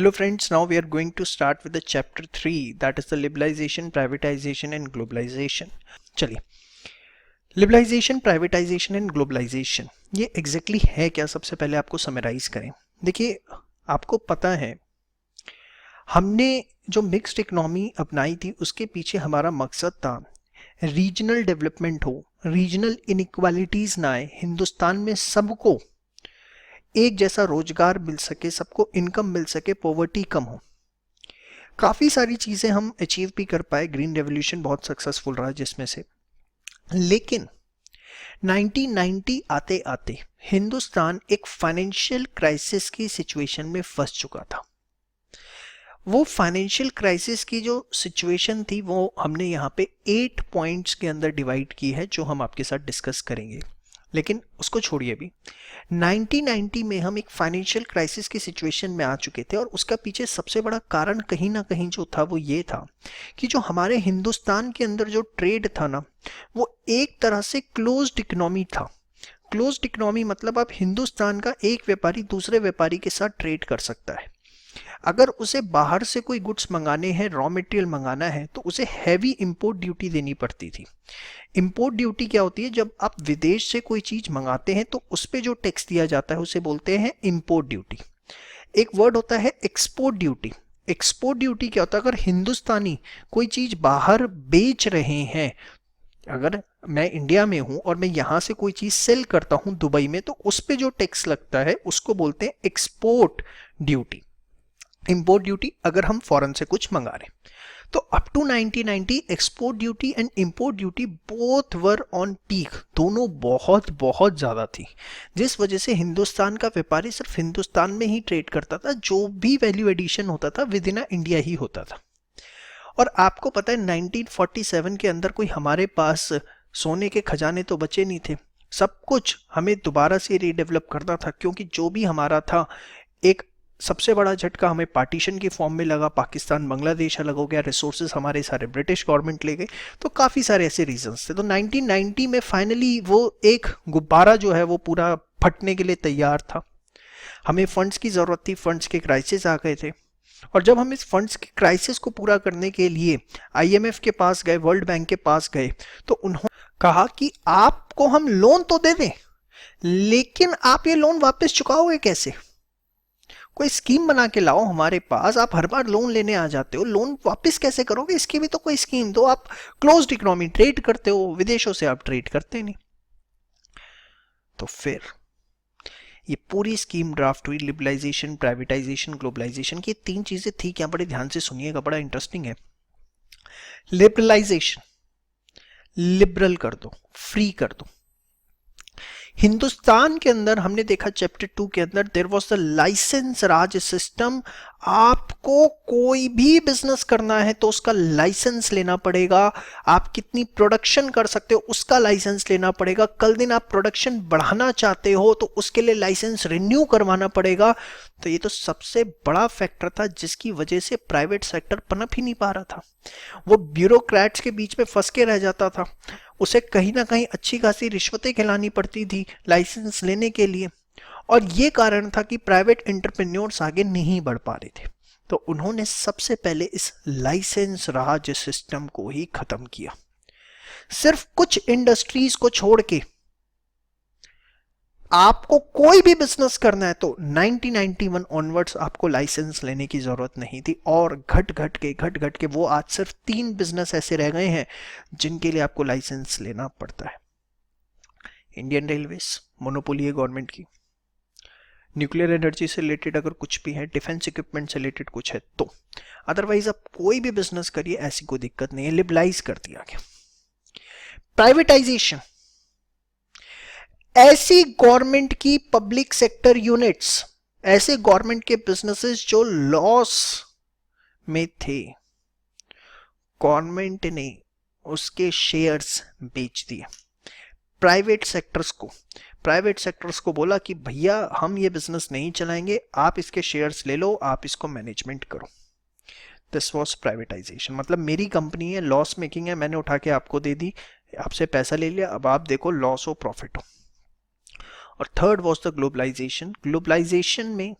Hello friends, now we are going to start with the chapter 3, that is the liberalization, privatization and globalization. चलिए, liberalisation, privatisation and globalisation ये exactly है क्या, सबसे पहले आपको summarise करें. देखिए, आपको पता है हमने जो मिक्स्ड इकोनॉमी अपनाई थी उसके पीछे हमारा मकसद था रीजनल डेवलपमेंट हो, रीजनल इनइक्वालिटीज ना आए, हिंदुस्तान में सबको एक जैसा रोजगार मिल सके, सबको इनकम मिल सके, पॉवर्टी कम हो. काफ़ी सारी चीज़ें हम अचीव भी कर पाए, ग्रीन रेवोल्यूशन बहुत सक्सेसफुल रहा जिसमें से. लेकिन 1990 आते आते हिंदुस्तान एक फाइनेंशियल क्राइसिस की सिचुएशन में फंस चुका था. वो फाइनेंशियल क्राइसिस की जो सिचुएशन थी वो हमने यहाँ पे 8 पॉइंट्स के अंदर डिवाइड की है जो हम आपके साथ डिस्कस करेंगे. लेकिन उसको छोड़िए, भी 1990 में हम एक फाइनेंशियल क्राइसिस की सिचुएशन में आ चुके थे और उसका पीछे सबसे बड़ा कारण कहीं ना कहीं जो था वो ये था कि जो हमारे हिंदुस्तान के अंदर जो ट्रेड था ना, वो एक तरह से क्लोज्ड इकोनॉमी था. क्लोज्ड इकोनॉमी मतलब आप हिंदुस्तान का एक व्यापारी दूसरे व्यापारी के साथ ट्रेड कर सकता है. अगर उसे बाहर से कोई गुड्स मंगाने हैं, रॉ मटेरियल मंगाना है, तो उसे हैवी इंपोर्ट ड्यूटी देनी पड़ती थी. इंपोर्ट ड्यूटी क्या होती है? जब आप विदेश से कोई चीज मंगाते हैं तो उस पे जो टैक्स दिया जाता है उसे बोलते हैं इंपोर्ट ड्यूटी. एक वर्ड होता है एक्सपोर्ट ड्यूटी. एक्सपोर्ट ड्यूटी क्या होता है? अगर हिंदुस्तानी कोई चीज बाहर बेच रहे हैं, अगर मैं इंडिया में हूं और मैं यहां से कोई चीज सेल करता हूं दुबई में, तो उस पे जो टैक्स लगता है उसको बोलते हैं एक्सपोर्ट ड्यूटी. इंपोर्ट ड्यूटी अगर हम फॉरेन से कुछ मंगा रहे. तो up to 1990 export duty and import duty both were on peak, दोनों बहुत बहुत ज़्यादा थी, जिस वजह से हिंदुस्तान का व्यापारी सिर्फ हिंदुस्तान में ही ट्रेड करता था. जो भी वैल्यू एडिशन होता था विद इन इंडिया ही होता था. और आपको पता है 1947 के अंदर कोई हमारे पास सोने के खजाने तो बचे नहीं थे. सब कुछ हमें दोबारा से रीडेवलप करना था, क्योंकि जो भी हमारा था, एक सबसे बड़ा झटका हमें पार्टीशन की फॉर्म में लगा. पाकिस्तान बांग्लादेश अलग हो गया, रिसोर्सेज हमारे सारे ब्रिटिश गवर्नमेंट ले गई. तो काफ़ी सारे ऐसे रीजंस थे. तो 1990 में फाइनली वो एक गुब्बारा जो है वो पूरा फटने के लिए तैयार था. हमें फंड्स की ज़रूरत थी, फंड्स के क्राइसिस आ गए थे. और जब हम इस फंड्स के क्राइसिस को पूरा करने के लिए IMF के पास गए, वर्ल्ड बैंक के पास गए, तो उन्होंने कहा कि आपको हम लोन तो दे दें, लेकिन आप ये लोन वापस चुकाओगे कैसे? कोई स्कीम बना के लाओ हमारे पास. आप हर बार लोन लेने आ जाते हो, लोन वापस कैसे करोगे? इसकी भी तो कोई स्कीम दो. आप क्लोज्ड इकोनॉमी, ट्रेड करते हो, विदेशों से आप ट्रेड करते नहीं. तो फिर ये पूरी स्कीम ड्राफ्ट हुई. लिबरलाइजेशन, प्राइवेटाइजेशन, ग्लोबलाइजेशन की 3 चीजें थी क्या? बड़े ध्यान से सुनिएगा, बड़ा इंटरेस्टिंग है. लिबरलाइजेशन, लिबरल कर दो, फ्री कर दो. हिंदुस्तान के अंदर हमने देखा चैप्टर 2 के अंदर there was the licence raj system. आपको कोई भी बिजनेस करना है तो उसका लाइसेंस लेना पड़ेगा. आप कितनी प्रोडक्शन कर सकते हो उसका लाइसेंस लेना पड़ेगा. कल दिन आप प्रोडक्शन बढ़ाना चाहते हो तो उसके लिए लाइसेंस रिन्यू करवाना पड़ेगा. तो ये तो सबसे बड़ा फैक्टर था जिसकी वजह से प्राइवेट सेक्टर पनप ही नहीं पा रहा था. वो ब्यूरोक्रेट्स के बीच में फंस के रह जाता था. उसे कहीं ना कहीं अच्छी खासी रिश्वतें खिलानी पड़ती थी लाइसेंस लेने के लिए. और ये कारण था कि प्राइवेट एंटरप्रेन्योर्स आगे नहीं बढ़ पा रहे थे. तो उन्होंने सबसे पहले इस लाइसेंस राज सिस्टम को ही खत्म किया. सिर्फ कुछ इंडस्ट्रीज को छोड़ के आपको कोई भी बिजनेस करना है तो 1991 ऑनवर्ड्स आपको लाइसेंस लेने की जरूरत नहीं थी. और घट घट के वो आज सिर्फ 3 बिजनेस ऐसे रह गए हैं जिनके लिए आपको लाइसेंस लेना पड़ता है. इंडियन रेलवेज मोनोपोली है गवर्नमेंट की. न्यूक्लियर एनर्जी से रिलेटेड अगर कुछ भी है, डिफेंस इक्विपमेंट से रिलेटेड कुछ है तो. अदरवाइज आप कोई भी बिजनेस करिए, ऐसी कोई दिक्कत नहीं है. लिबरलाइज कर दिया गया. प्राइवेटाइजेशन, ऐसी गवर्नमेंट की पब्लिक सेक्टर यूनिट्स, ऐसे गवर्नमेंट के बिजनेसेस जो लॉस में थे, गवर्नमेंट ने उसके शेयर्स बेच दिए प्राइवेट सेक्टर्स को बोला कि भैया हम ये बिजनेस नहीं चलाएंगे, आप इसके शेयर्स ले लो, आप इसको मैनेजमेंट करो. This was privatisation. मतलब मेरी कंपनी है, लॉस मेकिंग है, मैंने उठा के आपको दे दी, आपसे पैसा ले लिया, अब आप देखो लॉस हो प्रॉफिट हो. और third was the globalisation. Globalisation में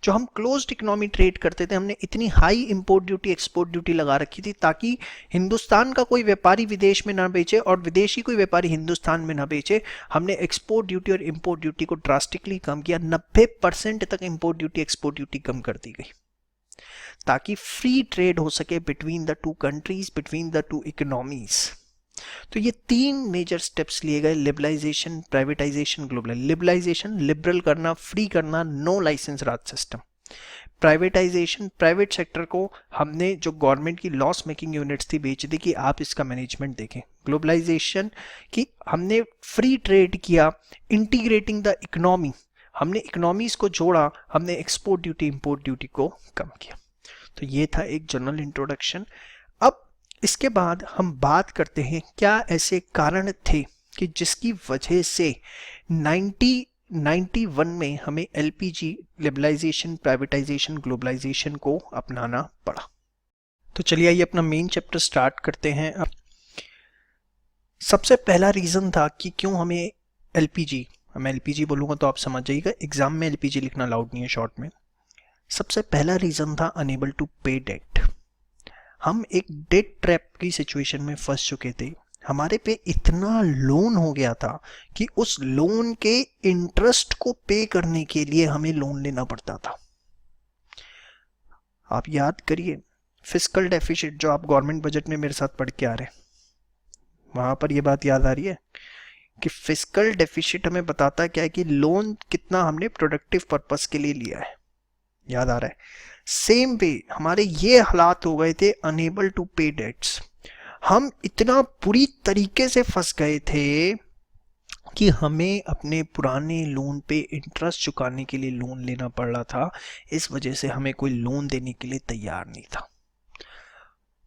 जो हम क्लोज्ड इकोनॉमी ट्रेड करते थे, हमने इतनी high import duty export duty लगा रखी थी ताकि हिंदुस्तान का कोई व्यापारी विदेश में ना बेचे और विदेशी कोई व्यापारी हिंदुस्तान में ना बेचे। हमने एक्सपोर्ट ड्यूटी और इंपोर्ट ड्यूटी को ड्रास्टिकली कम किया, 90% तक इंपोर्ट ड्यूटी एक्सपोर्ट ड्यूटी कम कर दी गई ताकि फ्री ट्रेड हो सके between the two countries, between the two economies. तो ये 3 मेजर स्टेप्स लिए गए, liberalisation, privatisation, globalisation. Liberalisation, liberal करना, फ्री करना, no licence raj system. Privatisation, private sector को हमने जो गवर्नमेंट की लॉस मेकिंग यूनिट्स थी बेच दी कि आप इसका मैनेजमेंट देखें। ग्लोबलाइजेशन की हमने फ्री ट्रेड किया, इंटीग्रेटिंग द इकोनॉमी, हमने इकोनॉमीज को जोड़ा, हमने एक्सपोर्ट ड्यूटी इंपोर्ट ड्यूटी को कम किया। तो ये था एक जनरल इंट्रोडक्शन। अब इसके बाद हम बात करते हैं क्या ऐसे कारण थे कि जिसकी वजह से 1991 में हमें एलपीजी, लिबरलाइजेशन, प्राइवेटाइजेशन, ग्लोबलाइजेशन को अपनाना पड़ा। तो चलिए आइए अपना मेन चैप्टर स्टार्ट करते हैं। अब सबसे पहला रीजन था कि क्यों हमें एलपीजी, मैं एलपीजी बोलूंगा तो आप समझ जाइएगा, एग्जाम में एलपीजी लिखना अलाउड नहीं है शॉर्ट में। सबसे पहला रीजन था अनेबल टू पे डेट। हम एक डेट ट्रैप की सिचुएशन में फंस चुके थे, हमारे पे इतना लोन हो गया था कि उस लोन के इंटरेस्ट को पे करने के लिए हमें लोन लेना पड़ता था। आप याद करिए फिस्कल डेफिसिट जो आप गवर्नमेंट बजट में मेरे साथ पढ़ के आ रहे हैं, वहां पर ये बात याद आ रही है कि फिस्कल डेफिसिट हमें बताता है क्या है कि लोन कितना हमने प्रोडक्टिव पर्पस के लिए लिया है, याद आ रहा है। सेम वे हमारे ये हालात हो गए थे अनेबल टू पे डेट्स। हम इतना बुरी तरीके से फंस गए थे कि हमें अपने पुराने लोन पे इंटरेस्ट चुकाने के लिए लोन लेना पड़ रहा था, इस वजह से हमें कोई लोन देने के लिए तैयार नहीं था।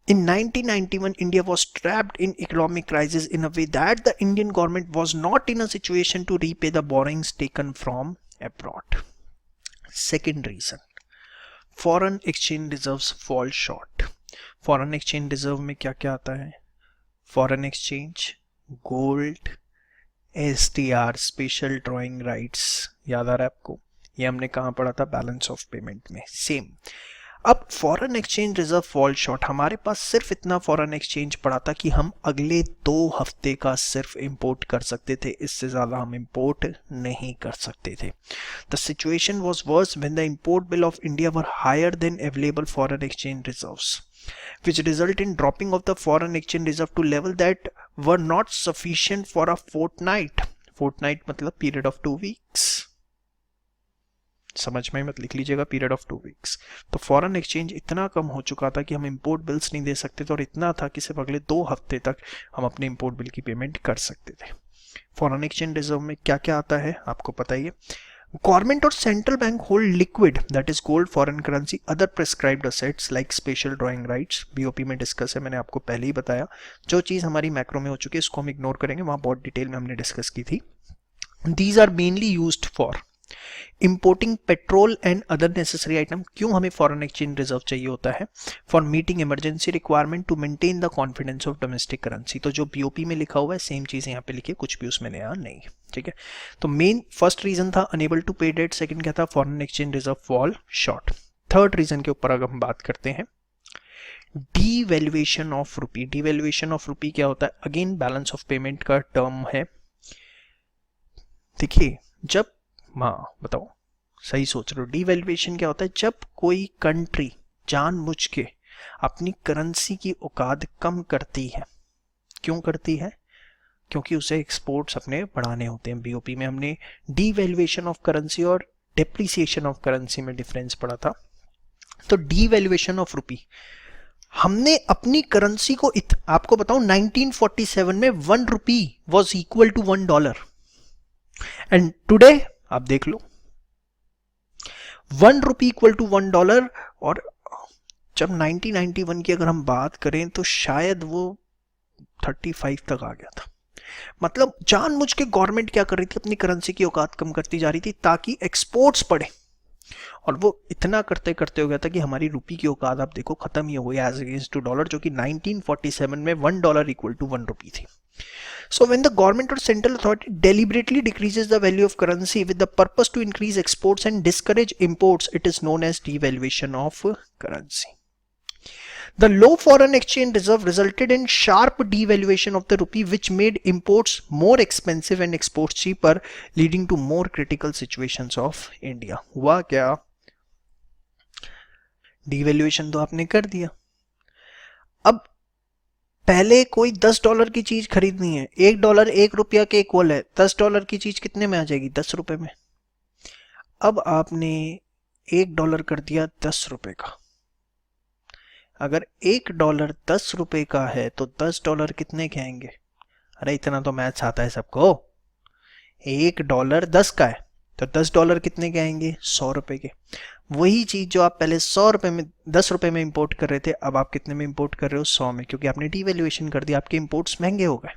In 1991, India was trapped in economic crisis in a way that the Indian government was not in a situation to repay the borrowings taken from abroad. Second reason, foreign exchange reserves fall short. Foreign exchange reserve में क्या क्या आता है? Foreign exchange, gold, SDR, special drawing rights, याद आ रहा है आपको? ये हमने कहाँ पढ़ा था? बैलेंस ऑफ पेमेंट में। सेम। अब foreign exchange reserve fall short, हमारे पास सिर्फ इतना फॉरेन एक्सचेंज पड़ा था कि हम अगले 2 हफ्ते का सिर्फ इंपोर्ट कर सकते थे, इससे ज़्यादा हम इंपोर्ट नहीं कर सकते थे। The situation was worse when the import bill of India were higher than available foreign exchange reserves, which result in dropping of the foreign exchange reserve to level that were not sufficient for a fortnight. Fortnight मतलब period of 2 weeks. समझ में मत लिख लीजिएगा, period of 2 weeks. तो foreign exchange इतना कम हो चुका था कि हम इंपोर्ट बिल्स नहीं दे सकते थे, और इतना था कि सिर्फ अगले 2 हफ्ते तक हम अपने इंपोर्ट बिल की पेमेंट कर सकते थे। फॉरेन एक्सचेंज रिजर्व में क्या क्या आता है आपको पता ही है। गवर्नमेंट और central bank hold liquid, that is gold, foreign currency, other prescribed assets like special drawing rights. BOP में डिस्कस है, मैंने आपको पहले ही बताया। जो चीज़ हमारी मैक्रो में हो चुकी है इसको हम इग्नोर करेंगे, वहाँ बहुत डिटेल में हमने डिस्कस की थी। These are mainly used for importing petrol and other necessary item. क्यों हमें फॉरेन एक्सचेंज रिजर्व चाहिए होता है? For meeting emergency requirement to maintain the confidence of domestic currency. तो जो बीओपी में लिखा हुआ है सेम चीज़ यहाँ पे लिखी, कुछ भी उसमें नया नहीं, ठीक है। तो मेन फर्स्ट रीजन था unable to pay debt, second क्या था? Foreign exchange reserve fall short. Third reason के ऊपर अगर हम बात करते हैं, devaluation of rupee. Devaluation of rupee क्या होता है? अगेन बैलेंस ऑफ पेमेंट का टर्म है। देखिए जब, हाँ बताओ, सही सोच रहे हो। डीवैल्यूएशन क्या होता है? जब कोई कंट्री जानबूझ के अपनी करेंसी की औकात कम करती है। क्यों करती है? क्योंकि उसे एक्सपोर्ट्स अपने बढ़ाने होते हैं। बीओपी में हमने डीवैल्यूएशन ऑफ करेंसी और डेप्रिसिएशन ऑफ करेंसी में डिफरेंस पढ़ा था। तो डीवैल्यूएशन ऑफ रुपी, हमने अपनी करेंसी को आपको बताऊं 1947 में 1 rupee was equal to $1 and today आप देख लो 1 रुपी इक्वल टू $1। और जब 1991 की अगर हम बात करें तो शायद वो 35 तक आ गया था। मतलब जानबूझ के गवर्नमेंट क्या कर रही थी? अपनी करेंसी की औकात कम करती जा रही थी ताकि एक्सपोर्ट्स बढ़े। और वो इतना करते करते हो गया था कि हमारी रुपी की औकात आप देखो खत्म ही हो गई एज अगेंस्ट टू डॉलर, जो कि 1947 में $1 इक्वल टू 1 रुपी थी. So when the government or central authority deliberately decreases the value of currency with the purpose to increase exports and discourage imports, it is known as devaluation of currency. The low foreign exchange reserve resulted in sharp devaluation of the rupee, which made imports more expensive and exports cheaper, leading to more critical situations of India. हुआ क्या? Devaluation तो आपने कर दिया. अब पहले कोई $10 की चीज खरीदनी है, $1 ₹1 के इक्वल है, $10 की चीज कितने में आ जाएगी? 10 रुपए में. अब आपने $1 कर दिया 10 रुपए का. अगर $1 10 रुपए का है तो $10 कितने के आएंगे? अरे इतना तो मैथ्स आता है सबको. $1 10 का है तो $10 कितने के आएंगे? 100 रुपए के. वही चीज जो आप पहले 100 रुपए में 10 रुपए में इंपोर्ट कर रहे थे, अब आप कितने में इंपोर्ट कर रहे हो? 100 में, क्योंकि आपने डिवैल्यूएशन कर दिया, आपके इंपोर्ट्स महंगे हो गए.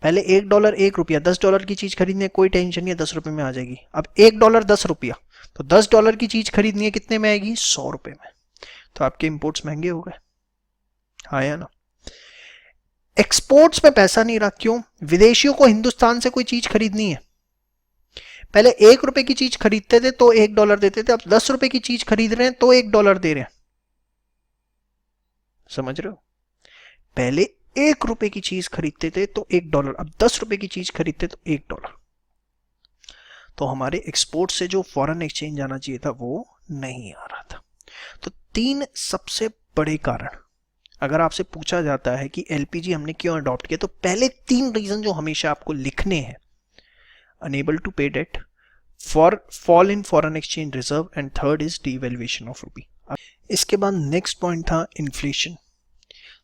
पहले $1 1 रुपया, $10 की चीज खरीदने कोई टेंशन नहीं है, 10 रुपए में आ जाएगी. अब $1 10 रुपया, तो $10 की चीज खरीदनी है कितने में आएगी? 100 रुपए में. तो आपके इंपोर्ट्स महंगे हो गए. हाँ या ना? एक्सपोर्ट्स में पैसा नहीं रहा. क्यों? विदेशियों को हिंदुस्तान से कोई चीज खरीदनी है. पहले 1 रुपए की चीज खरीदते थे तो $1 देते थे, अब 10 रुपए की चीज खरीद रहे हैं तो $1 दे रहे हैं. समझ रहे हो? पहले 1 रुपए की चीज खरीदते थे तो $1, अब 10 रुपए की चीज खरीदते तो $1. तो हमारे एक्सपोर्ट से जो फॉरेन एक्सचेंज आना चाहिए था वो नहीं आ रहा था. तो 3 सबसे बड़े कारण अगर आपसे पूछा जाता है कि एलपीजी हमने क्यों अडॉप्ट किया, तो पहले 3 रीजन जो हमेशा आपको लिखने हैं: unable to pay debt, for fall in foreign exchange reserve, and third is devaluation of rupee. इसके बाद नेक्स्ट पॉइंट था इन्फ्लेशन.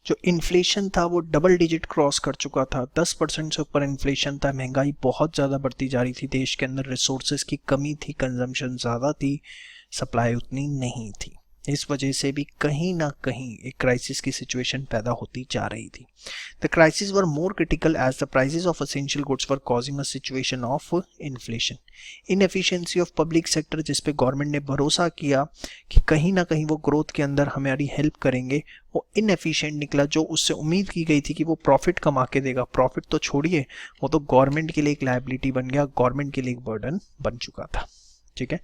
जो इन्फ्लेशन था वो डबल डिजिट क्रॉस कर चुका था. 10% से ऊपर इन्फ्लेशन था. महंगाई बहुत ज़्यादा बढ़ती जा रही थी. देश के अंदर रिसोर्सेज की कमी थी, कंजम्पशन ज़्यादा थी, सप्लाई उतनी नहीं थी. इस वजह से भी कहीं ना कहीं एक क्राइसिस की सिचुएशन पैदा होती जा रही थी. The crisis were more critical as the prices of essential goods were causing a situation of inflation. Inefficiency of public sector, जिस पे गवर्नमेंट ने भरोसा किया कि कहीं ना कहीं वो ग्रोथ के अंदर हमारी हेल्प करेंगे, वो इनएफिशिएंट निकला. जो उससे उम्मीद की गई थी कि वो प्रॉफिट कमा के देगा, प्रॉफिट तो छोड़िए, वो तो गवर्नमेंट के लिए एक लायबिलिटी बन गया, गवर्नमेंट के लिए एक बर्डन बन चुका था. ठीक है.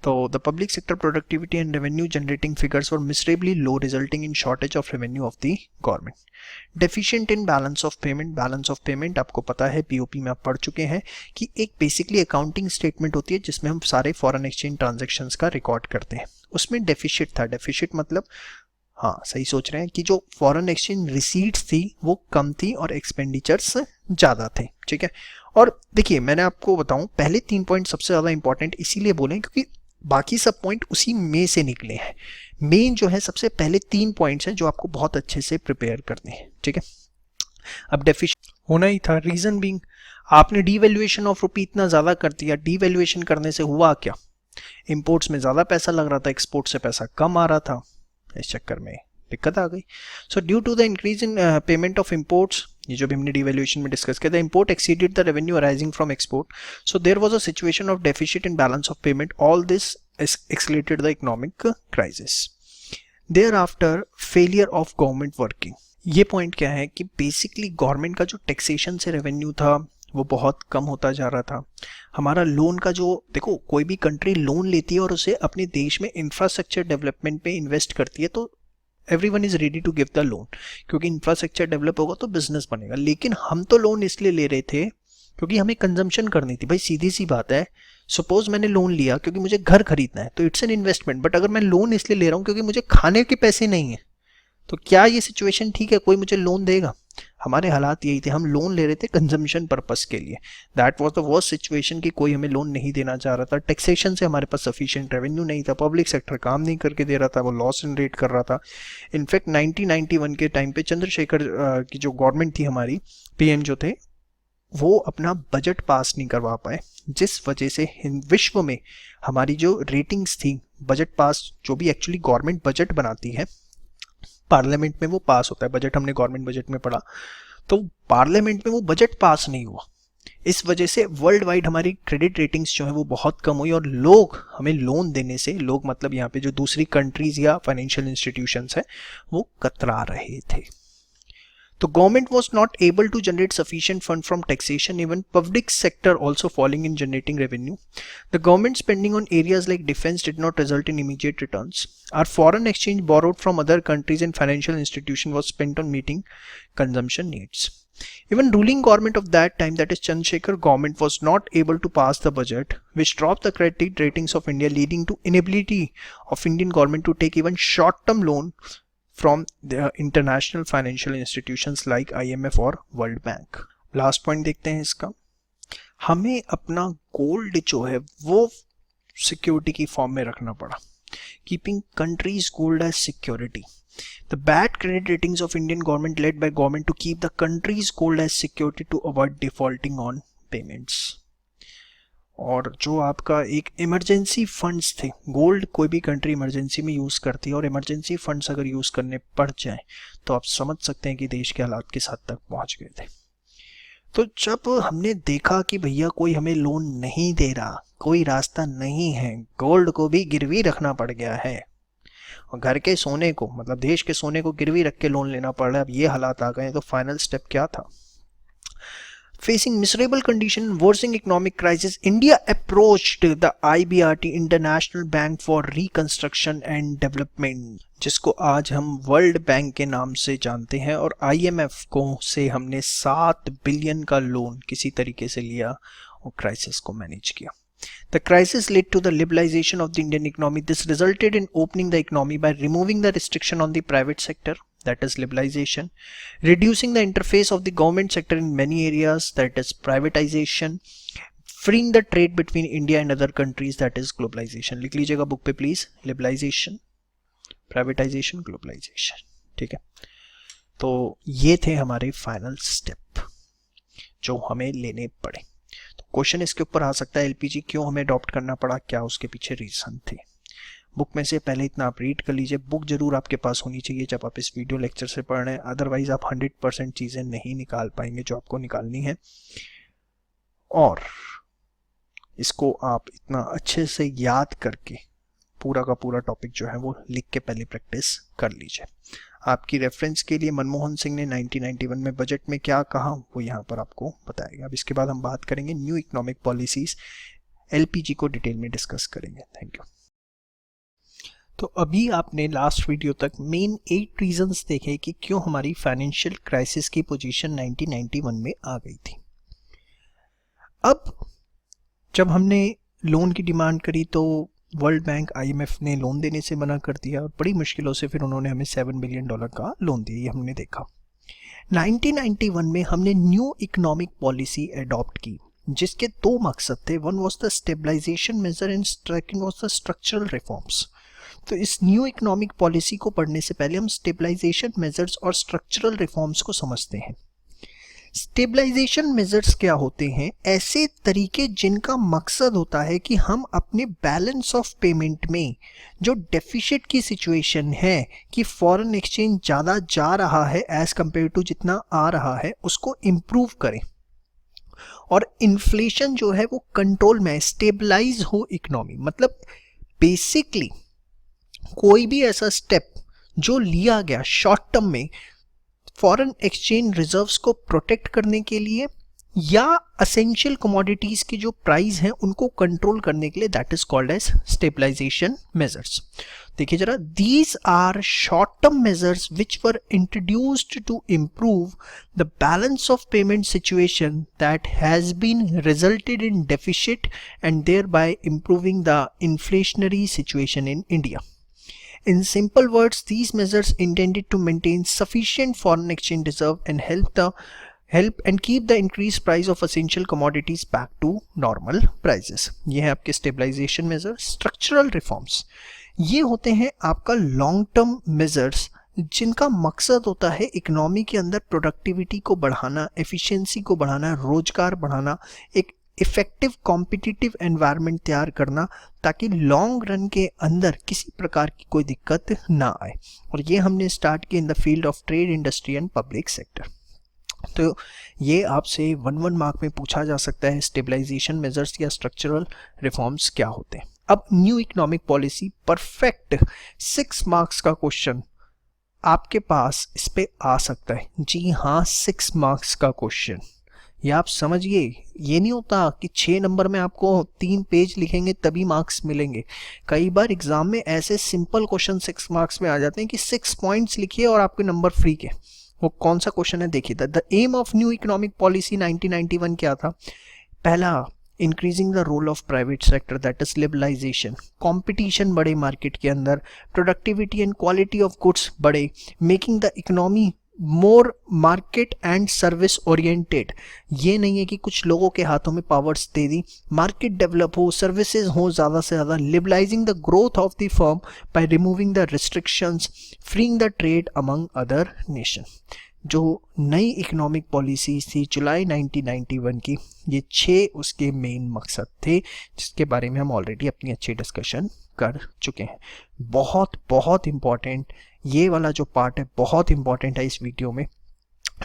तो the public sector productivity and revenue generating figures were miserably low, resulting in shortage of revenue of the government. Deficient in balance of payment. Balance of payment आपको पता है, पीओपी में आप पढ़ चुके हैं कि एक बेसिकली अकाउंटिंग स्टेटमेंट होती है जिसमें हम सारे फॉरेन एक्सचेंज ट्रांजेक्शन्स का रिकॉर्ड करते हैं. उसमें डेफिशिट था. डेफिशिट मतलब, हाँ सही सोच रहे हैं, कि जो फॉरेन एक्सचेंज रिसीट्स थी वो कम थी और एक्सपेंडिचर्स ज़्यादा थे. ठीक है. और देखिए मैंने आपको बताऊं, पहले 3 पॉइंट सबसे ज़्यादा इंपॉर्टेंट इसीलिए बोले क्योंकि बाकी सब पॉइंट उसी में से निकले हैं. मेन जो है सबसे पहले 3 पॉइंट्स हैं जो आपको बहुत अच्छे से प्रिपेयर करने हैं. ठीक है. अब डेफिशिट होना ही था. रीजन बीइंग, आपने डीवैल्यूएशन ऑफ रुपी इतना ज़्यादा कर दिया. डीवैल्यूएशन करने से हुआ क्या? इंपोर्ट्स में ज़्यादा पैसा लग रहा था, एक्सपोर्ट से पैसा कम आ रहा था. इस चक्कर में दिक्कत आ गई. So due to the increase in payment of imports, ये जो भी हमने डिवैल्यूएशन में डिस्कस किया था, import exceeded the revenue arising from export. So there was a situation of deficit in balance of payment. All this accelerated the economic crisis. Thereafter failure of government working. ये point क्या है कि basically government का जो taxation से revenue था वो बहुत कम होता जा रहा था. हमारा लोन का जो, देखो कोई भी कंट्री लोन लेती है और उसे अपने देश में इंफ्रास्ट्रक्चर डेवलपमेंट पे इन्वेस्ट करती है तो everyone is ready to give the loan, क्योंकि इंफ्रास्ट्रक्चर डेवलप होगा तो बिजनेस बनेगा. लेकिन हम तो लोन इसलिए ले रहे थे क्योंकि हमें कंजम्पशन करनी थी. भाई सीधी सी बात है, सपोज मैंने लोन लिया क्योंकि मुझे घर खरीदना है तो इट्स एन इन्वेस्टमेंट. बट अगर मैं लोन इसलिए ले रहा हूँ क्योंकि मुझे खाने के पैसे नहीं है, तो क्या ये सिचुएशन ठीक है? कोई मुझे लोन देगा? हमारे हालात यही थे. हम लोन ले रहे थे कंजम्पशन पर्पस के लिए. That was the worst situation कि कोई हमें लोन नहीं देना चाह रहा था. टैक्सेशन से हमारे पास सफिशिएंट रेवेन्यू नहीं था. पब्लिक सेक्टर काम नहीं करके दे रहा था, वो लॉस जनरेट कर रहा था. इनफैक्ट 1991 के टाइम पे चंद्रशेखर की जो गवर्नमेंट थी हमारी, पीएम जो थे, वो अपना बजट पास नहीं करवा पाए, जिस वजह से विश्व में हमारी जो रेटिंग्स थी, बजट पास जो भी एक्चुअली गवर्नमेंट बजट बनाती है, पार्लियामेंट में वो पास होता है बजट, हमने गवर्नमेंट बजट में पढ़ा, तो पार्लियामेंट में वो बजट पास नहीं हुआ. इस वजह से वर्ल्ड वाइड हमारी क्रेडिट रेटिंग्स जो है वो बहुत कम हुई और लोग हमें लोन देने से, लोग मतलब यहाँ पे जो दूसरी कंट्रीज या फाइनेंशियल इंस्टीट्यूशंस है वो कतरा रहे थे. The government was not able to generate sufficient fund from taxation, even public sector also falling in generating revenue. The government spending on areas like defense did not result in immediate returns. Our foreign exchange borrowed from other countries and financial institutions was spent on meeting consumption needs. Even ruling government of that time, that is Chandrasekhar government, was not able to pass the budget, which dropped the credit ratings of India, leading to inability of Indian government to take even short-term loan from the international financial institutions like IMF और World Bank. Last point देखते हैं इसका. हमें अपना gold जो है वो security की फॉर्म में रखना पड़ा. Keeping countries gold as security. The bad credit ratings of Indian government led by government to keep the country's gold as security to avoid defaulting on payments. और जो आपका एक इमरजेंसी फंड्स थे, gold कोई भी कंट्री इमरजेंसी में use करती है और इमरजेंसी फंड्स अगर यूज़ करने पड़ जाए तो आप समझ सकते हैं कि देश के हालात किस हद तक पहुंच गए थे. तो जब हमने देखा कि भैया कोई हमें लोन नहीं दे रहा, कोई रास्ता नहीं है, गोल्ड को भी गिरवी रखना पड़ गया है और घर के सोने को, मतलब देश के सोने को गिरवी रख के लोन लेना पड़ रहा है, अब ये हालात आ गए, तो फाइनल स्टेप क्या था? Facing miserable condition, worsening economic crisis, India approached the IBRT International Bank for Reconstruction and Development, जिसको आज हम वर्ल्ड बैंक के नाम से जानते हैं, और IMF को से हमने 7 बिलियन का लोन किसी तरीके से लिया और क्राइसिस को मैनेज किया. The crisis led to the liberalization of the Indian economy. This resulted in opening the economy by removing the restriction on the private sector, that is liberalization, reducing the interface of the government sector in many areas, that is privatization, freeing the trade between India and other countries, that is globalization. लिख लीजिएगा book पे please, liberalization, privatization, globalization. ठीक है, तो ये थे हमारे final step जो हमें लेने पड़े. तो क्वेश्चन इसके ऊपर आ सकता है, एलपीजी क्यों हमें अडॉप्ट करना पड़ा, क्या उसके पीछे रीजन थे. बुक में से पहले इतना आप रीड कर लीजिए. बुक जरूर आपके पास होनी चाहिए जब आप इस वीडियो लेक्चर से पढ़ रहे हैं, अदरवाइज आप 100% चीज़ें नहीं निकाल पाएंगे जो आपको निकालनी है. और इसको आप इतना अच्छे से याद करके पूरा का पूरा टॉपिक जो है वो लिख के पहले प्रैक्टिस कर लीजिए. आपकी रेफरेंस के लिए मनमोहन सिंह ने 1991 में बजट में क्या कहा वो यहाँ पर आपको बताएगा. अब इसके बाद हम बात करेंगे न्यू इकोनॉमिक पॉलिसीज, एलपीजी को डिटेल में डिस्कस करेंगे. Thank you. तो अभी आपने लास्ट वीडियो तक मेन 8 रीजंस देखे कि क्यों हमारी फाइनेंशियल क्राइसिस की पोजीशन 1991 में आ गई थी. अब जब हमने लोन की डिमांड करी तो वर्ल्ड बैंक IMF ने लोन देने से मना कर दिया और बड़ी मुश्किलों से फिर उन्होंने हमें $7 बिलियन का लोन दिया, ये हमने देखा. 1991 में हमने न्यू इकोनॉमिक पॉलिसी अडॉप्ट की जिसके 2 मकसद थे. One was the stabilisation measure and second was the structural reforms. तो इस न्यू इकोनॉमिक पॉलिसी को पढ़ने से पहले हम स्टेबलाइजेशन मेजर्स और स्ट्रक्चरल रिफॉर्म्स को समझते हैं. स्टेबलाइजेशन मेजर्स क्या होते हैं? ऐसे तरीके जिनका मकसद होता है कि हम अपने बैलेंस ऑफ पेमेंट में जो डेफिसिट की सिचुएशन है कि फॉरेन एक्सचेंज ज़्यादा जा रहा है एज कंपेयर टू जितना आ रहा है, उसको इम्प्रूव करें और इन्फ्लेशन जो है वो कंट्रोल में, स्टेबलाइज हो इकोनॉमी. मतलब बेसिकली कोई भी ऐसा स्टेप जो लिया गया शॉर्ट टर्म में फॉरेन एक्सचेंज रिजर्व्स को प्रोटेक्ट करने के लिए या असेंशियल कमोडिटीज की जो प्राइस हैं उनको कंट्रोल करने के लिए, that is called as stabilisation measures. देखिए जरा, these are short term measures which were introduced to improve the balance of payment situation that has been resulted in deficit and thereby improving the inflationary situation in India. In simple words, these measures intended to maintain sufficient foreign exchange reserve and help and keep the increased price of essential commodities back to normal prices. ये है आपके stabilization measures. Structural reforms, ये होते हैं आपका long term measures जिनका मकसद होता है इकोनॉमी के अंदर प्रोडक्टिविटी को बढ़ाना, एफिशिएंसी को बढ़ाना, रोजगार बढ़ाना, एक इफेक्टिव कॉम्पिटिटिव एनवायरनमेंट तैयार करना ताकि लॉन्ग रन के अंदर किसी प्रकार की कोई दिक्कत ना आए. और ये हमने स्टार्ट किया in the field of trade, industry and public sector. तो ये आपसे 1 मार्क में पूछा जा सकता है, स्टेबलाइजेशन मेजर्स या स्ट्रक्चरल रिफॉर्म्स क्या होते हैं। अब new economic policy perfect 6 marks का क्वेश्चन आपके पास इस पे आ सकता है। जी हाँ, 6 मार्क्स का क्वेश्चन। ये आप समझिए, ये नहीं होता कि 6 नंबर में आपको 3 पेज लिखेंगे तभी मार्क्स मिलेंगे। कई बार एग्जाम में ऐसे सिंपल क्वेश्चन 6 मार्क्स में आ जाते हैं कि 6 पॉइंट्स लिखिए और आपके नंबर फ्री के। वो कौन सा क्वेश्चन है देखिए। The aim of new economic policy 1991 क्या था? पहला, increasing the role of private sector, that is liberalisation. Competition बढ़े मार्केट के अंदर, productivity and quality of goods बढ़े, making the economy more market and service oriented. ये नहीं है कि कुछ लोगों के हाथों में पावर्स दे दी, मार्केट डेवलप हो, सर्विसेज हो ज़्यादा से ज़्यादा। Liberalising the growth of the firm by removing the restrictions, freeing the trade among other nation. जो नई इकोनॉमिक पॉलिसी थी जुलाई 1991 की, ये 6 उसके मेन मकसद थे, जिसके बारे में हम ऑलरेडी अपनी अच्छी डिस्कशन कर चुके हैं। बहुत बहुत इम्पॉर्टेंट ये वाला जो पार्ट है, बहुत इंपॉर्टेंट है इस वीडियो में।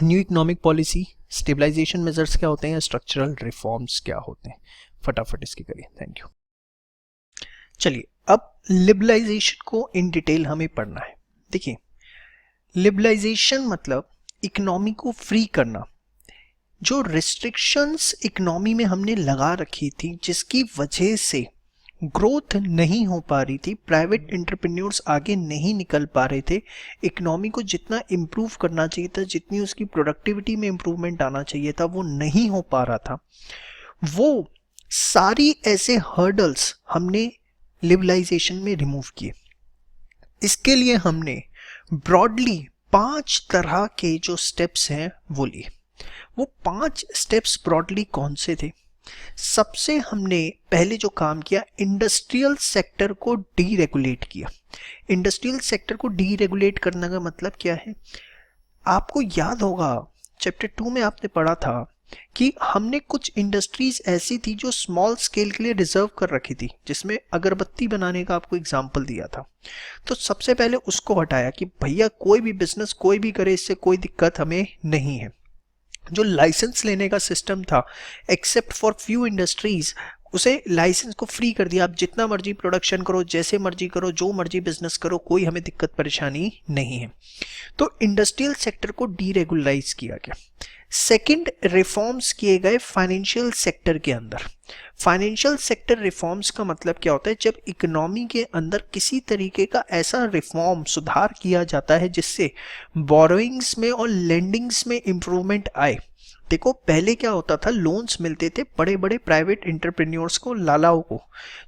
New economic policy, stabilisation measures क्या होते हैं, स्ट्रक्चरल रिफॉर्म्स क्या होते हैं, फटाफट इसकी करिए। Thank you. चलिए, अब लिबरलाइजेशन को इन डिटेल हमें पढ़ना है। देखिए, लिबरलाइजेशन मतलब इकोनॉमी को फ्री करना। जो रिस्ट्रिक्शंस इकोनॉमी में हमने लगा रखी थी, जिसकी वजह से ग्रोथ नहीं हो पा रही थी, प्राइवेट एंटरप्रेन्योर्स आगे नहीं निकल पा रहे थे, इकोनॉमी को जितना इम्प्रूव करना चाहिए था, जितनी उसकी प्रोडक्टिविटी में इम्प्रूवमेंट आना चाहिए था, वो नहीं हो पा रहा था। वो सारी ऐसे हर्डल्स हमने लिबरलाइजेशन में रिमूव किए। इसके लिए हमने ब्रॉडली 5 तरह के जो स्टेप्स हैं वो लिए। वो 5 स्टेप्स ब्रॉडली कौन से थे? सबसे हमने पहले जो काम किया, इंडस्ट्रियल सेक्टर को डीरेगुलेट किया। इंडस्ट्रियल सेक्टर को डीरेगुलेट करने का मतलब क्या है? आपको याद होगा चैप्टर 2 में आपने पढ़ा था कि हमने कुछ इंडस्ट्रीज ऐसी थी जो स्मॉल स्केल के लिए रिजर्व कर रखी थी, जिसमें अगरबत्ती बनाने का आपको एग्जाम्पल दिया था। तो सबसे पहले उसको हटाया कि भैया कोई भी बिजनेस कोई भी करे, इससे कोई दिक्कत हमें नहीं है। जो लाइसेंस लेने का सिस्टम था, एक्सेप्ट फॉर फ्यू इंडस्ट्रीज, उसे लाइसेंस को फ्री कर दिया। आप जितना मर्जी प्रोडक्शन करो, जैसे मर्जी करो, जो मर्जी बिजनेस करो, कोई हमें दिक्कत परेशानी नहीं है। तो इंडस्ट्रियल सेक्टर को डीरेगुलराइज किया गया। सेकंड, रिफॉर्म्स किए गए फाइनेंशियल सेक्टर के अंदर। फाइनेंशियल सेक्टर रिफॉर्म्स का मतलब क्या होता है? जब इकोनॉमी के अंदर किसी तरीके का ऐसा रिफॉर्म, सुधार किया जाता है जिससे बोरोइंग्स में और लेंडिंग्स में इंप्रूवमेंट आए। देखो, पहले क्या होता था, लोन्स मिलते थे बड़े बड़े प्राइवेट एंटरप्रेन्योर्स को, लालाओं को।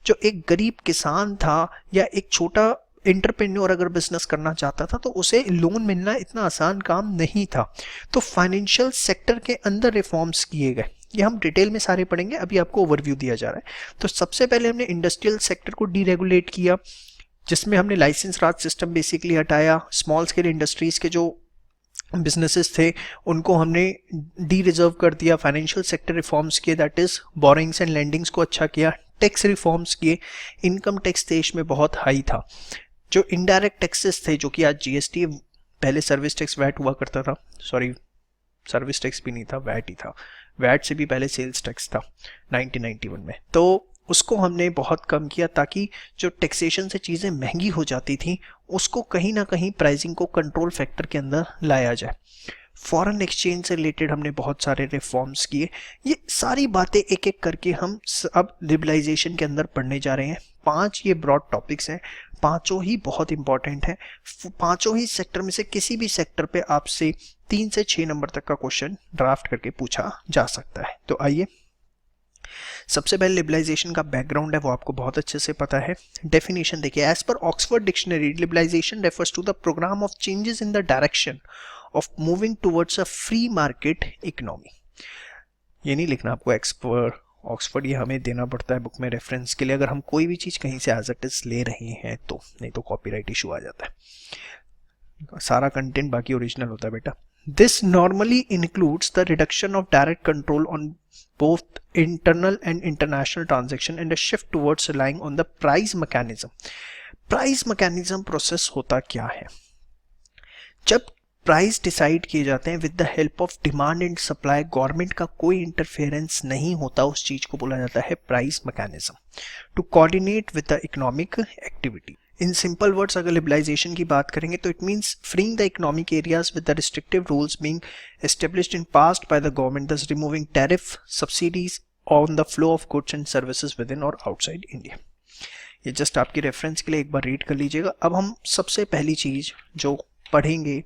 जो एक गरीब किसान था या एक छोटा एंटरप्रेन्योर अगर बिजनेस करना चाहता था, तो उसे लोन मिलना इतना आसान काम नहीं था। तो फाइनेंशियल सेक्टर के अंदर रिफॉर्म्स किए गए। ये हम डिटेल में सारे पढ़ेंगे, अभी आपको ओवरव्यू दिया जा रहा है। तो सबसे पहले हमने इंडस्ट्रियल सेक्टर को डीरेगुलेट किया, जिसमें हमने लाइसेंस राज सिस्टम बेसिकली हटाया। स्मॉल स्केल इंडस्ट्रीज के जो बिजनेसेस थे उनको हमने डी रिजर्व कर दिया। फाइनेंशियल सेक्टर रिफॉर्म्स किए, that is borings and landings को अच्छा किया। टैक्स रिफॉर्म्स किए। इनकम टैक्स देश में बहुत हाई था। जो इनडायरेक्ट टैक्सेस थे, जो कि आज जीएसटी, पहले सर्विस टैक्स वैट हुआ करता था, सॉरी सर्विस टैक्स भी नहीं था, वैट ही था। वैट से भी पहले सेल्स टैक्स था 1991 में। तो उसको हमने बहुत कम किया, ताकि जो टैक्सेशन से चीज़ें महंगी हो जाती थी उसको कहीं ना कहीं प्राइसिंग को कंट्रोल फैक्टर के अंदर लाया जाए। फॉरेन एक्सचेंज से रिलेटेड हमने बहुत सारे रिफॉर्म्स किए। ये सारी बातें एक एक करके हम अब लिबरलाइजेशन के अंदर पढ़ने जा रहे हैं। 5 ये ब्रॉड टॉपिक्स हैं, पांचों ही बहुत इंपॉर्टेंट है। पांचों ही सेक्टर में से किसी भी सेक्टर पे आपसे 3 से 6 नंबर तक का क्वेश्चन ड्राफ्ट करके पूछा जा सकता है। तो आइए, सबसे पहले लिबरलाइजेशन का बैकग्राउंड है, वो आपको बहुत अच्छे से पता है। डेफिनेशन देखिए, as per Oxford dictionary, liberalisation refers to the programme of changes in the direction of moving towards a free market economy. ये नहीं लिखना आपको एक्सपर्ट ऑक्सफोर्ड, ये हमें देना पड़ता है बुक में रेफरेंस के लिए, अगर हम कोई भी चीज़ कहीं से एज इट इज ले रहे हैं तो, नहीं तो कॉपीराइट इशू आ जाता है। सारा कंटेंट बाकी ओरिजिनल होता है बेटा। This normally includes the reduction of direct control on both internal and international transaction and a shift towards relying on the price mechanism. Price mechanism process होता क्या है? जब प्राइस डिसाइड किए जाते हैं with the help of demand and supply, government का कोई interference नहीं होता, उस चीज को बोला जाता है price mechanism, to coordinate with the economic activity. In simple words अगर लिबरलाइजेशन की बात करेंगे तो it means freeing the economic areas with the restrictive rules being established in past by the government, thus removing tariff subsidies on the flow of goods and services within और outside India. ये just आपकी reference के लिए एक बार read कर लीजिएगा। अब हम सबसे पहली चीज जो पढ़ेंगे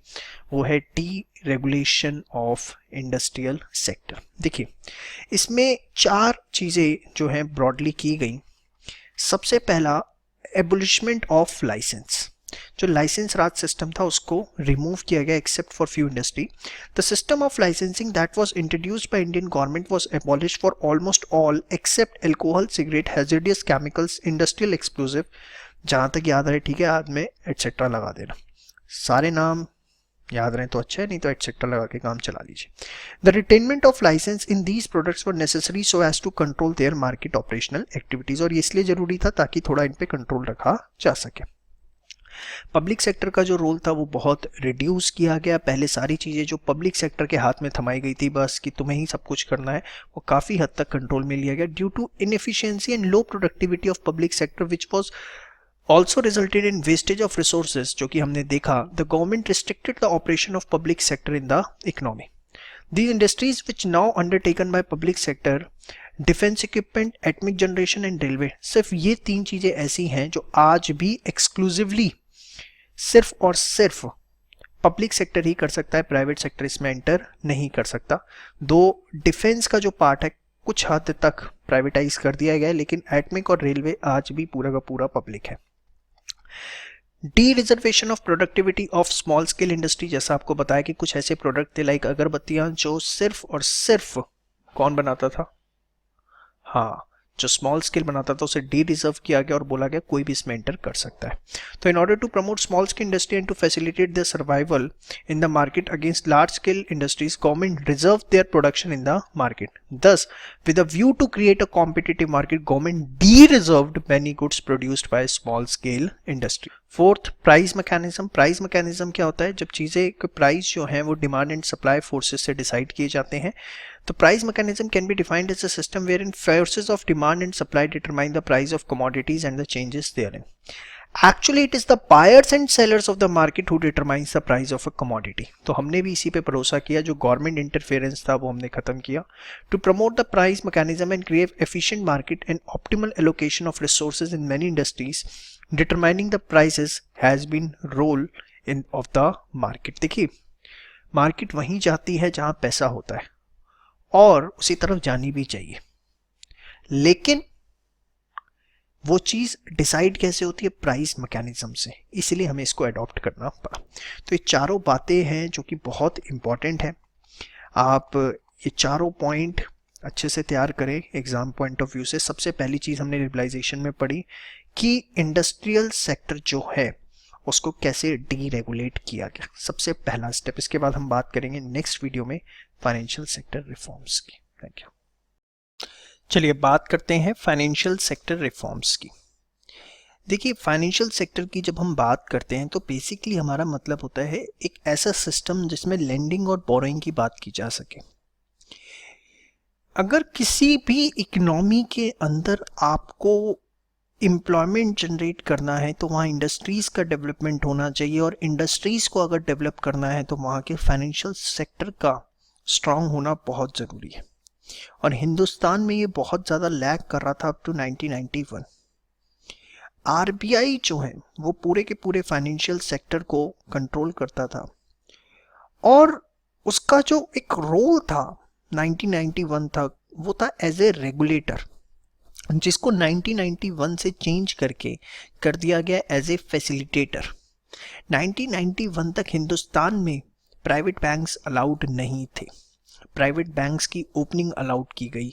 वो है D regulation of industrial sector. देखिए इसमें 4 चीजें जो हैं ब्रॉडली की गई। सबसे पहला एबोलिशमेंट ऑफ लाइसेंस, जो लाइसेंस राज सिस्टम था उसको रिमूव किया गया except for few industry. The system of licensing that was introduced by Indian government was abolished for almost all except alcohol, cigarette, hazardous chemicals, industrial explosive, जहां तक याद रहे ठीक है, बाद में एटसेट्रा लगा देना, सारे नाम याद रहे तो अच्छा है, नहीं तो एटसेट्रा लगा के काम चला लीजिए। The retainment of licence in these products were necessary so as to control their market operational activities, और ये इसलिए जरूरी था ताकि थोड़ा इन पे कंट्रोल रखा जा सके। पब्लिक सेक्टर का जो रोल था वो बहुत रिड्यूस किया गया। पहले सारी चीज़ें जो पब्लिक सेक्टर के हाथ में थमाई गई थी बस कि तुम्हें ही सब कुछ करना है, वो काफ़ी हद तक कंट्रोल में लिया गया। Due to inefficiency and low productivity of public sector which was also resulted in wastage of resources, जो कि हमने देखा, the government restricted the operation of public sector in the economy. These industries which now undertaken by public sector, defense equipment, atomic generation and railway, सिर्फ ये 3 चीजें ऐसी हैं जो आज भी exclusively सिर्फ और सिर्फ पब्लिक सेक्टर ही कर सकता है, प्राइवेट सेक्टर इसमें एंटर नहीं कर सकता। दो डिफेंस का जो पार्ट है कुछ हद तक प्राइवेटाइज कर दिया गया है, लेकिन एटमिक और रेलवे आज भी पूरा का पूरा पब्लिक है। D reservation of productivity of small scale industry, जैसा आपको बताया कि कुछ ऐसे प्रोडक्ट थे लाइक अगरबत्तियां जो सिर्फ और सिर्फ कौन बनाता था, हाँ जो स्मॉल स्केल बनाता था, उसे डी रिजर्व किया गया और बोला गया कोई भी इसमें एंटर कर सकता है। तो in order to promote small scale industry and to facilitate their survival in the market against large scale industries, government reserve their production in the market. Thus, with a view to create a competitive market, government de-reserved many goods produced by small scale industry. Fourth, price mechanism. Price mechanism क्या होता है? जब चीजें के price जो हैं वो demand and supply forces से डिसाइड किए जाते हैं। तो price mechanism can be defined as a system wherein forces of demand and supply determine the price of commodities and the changes therein. Actually, it is the buyers and sellers of the market who determines the price of a commodity. तो हमने भी इसी पे भरोसा किया, जो government interference था वो हमने खत्म किया। To promote the price mechanism and create efficient market and optimal allocation of resources in many industries, determining the prices has been role in of the market. देखिए मार्केट वहीं जाती है जहां पैसा होता है और उसी तरफ जानी भी चाहिए, लेकिन वो चीज डिसाइड कैसे होती है? प्राइस मैकेनिज्म से, इसलिए हमें इसको अडॉप्ट करना पड़ा। तो ये चारों बातें हैं जो कि बहुत इंपॉर्टेंट है। आप ये चारों पॉइंट अच्छे से तैयार करें एग्जाम पॉइंट ऑफ व्यू से। सबसे पहली चीज हमने लिबरलाइजेशन में पढ़ी कि इंडस्ट्रियल सेक्टर जो है उसको कैसे डीरेगुलेट किया गया, सबसे पहला स्टेप। इसके बाद हम बात करेंगे नेक्स्ट वीडियो में फाइनेंशियल सेक्टर रिफॉर्म्स की। Thank you. चलिए बात करते हैं फाइनेंशियल सेक्टर रिफॉर्म्स की। देखिए फाइनेंशियल सेक्टर की जब हम बात करते हैं तो बेसिकली हमारा मतलब होता है एक ऐसा सिस्टम जिसमें लेंडिंग और बोरोइंग की बात की जा सके। अगर किसी भी इकोनॉमी के अंदर आपको एम्प्लॉयमेंट जनरेट करना है तो वहाँ इंडस्ट्रीज़ का डेवलपमेंट होना चाहिए, और इंडस्ट्रीज़ को अगर डेवलप करना है तो वहाँ के फाइनेंशियल सेक्टर का स्ट्रांग होना बहुत ज़रूरी है। और हिंदुस्तान में ये बहुत ज़्यादा लैग कर रहा था अप टू 1991। आरबीआई जो है वो पूरे के पूरे फाइनेंशियल सेक्टर को कंट्रोल करता था, और उसका जो एक रोल था 1991 तक वो था एज ए रेगुलेटर, जिसको 1991 से चेंज करके कर दिया गया एज ए फैसिलिटेटर। 1991 तक हिंदुस्तान में प्राइवेट बैंक्स अलाउड नहीं थे, प्राइवेट बैंक्स की ओपनिंग अलाउड की गई,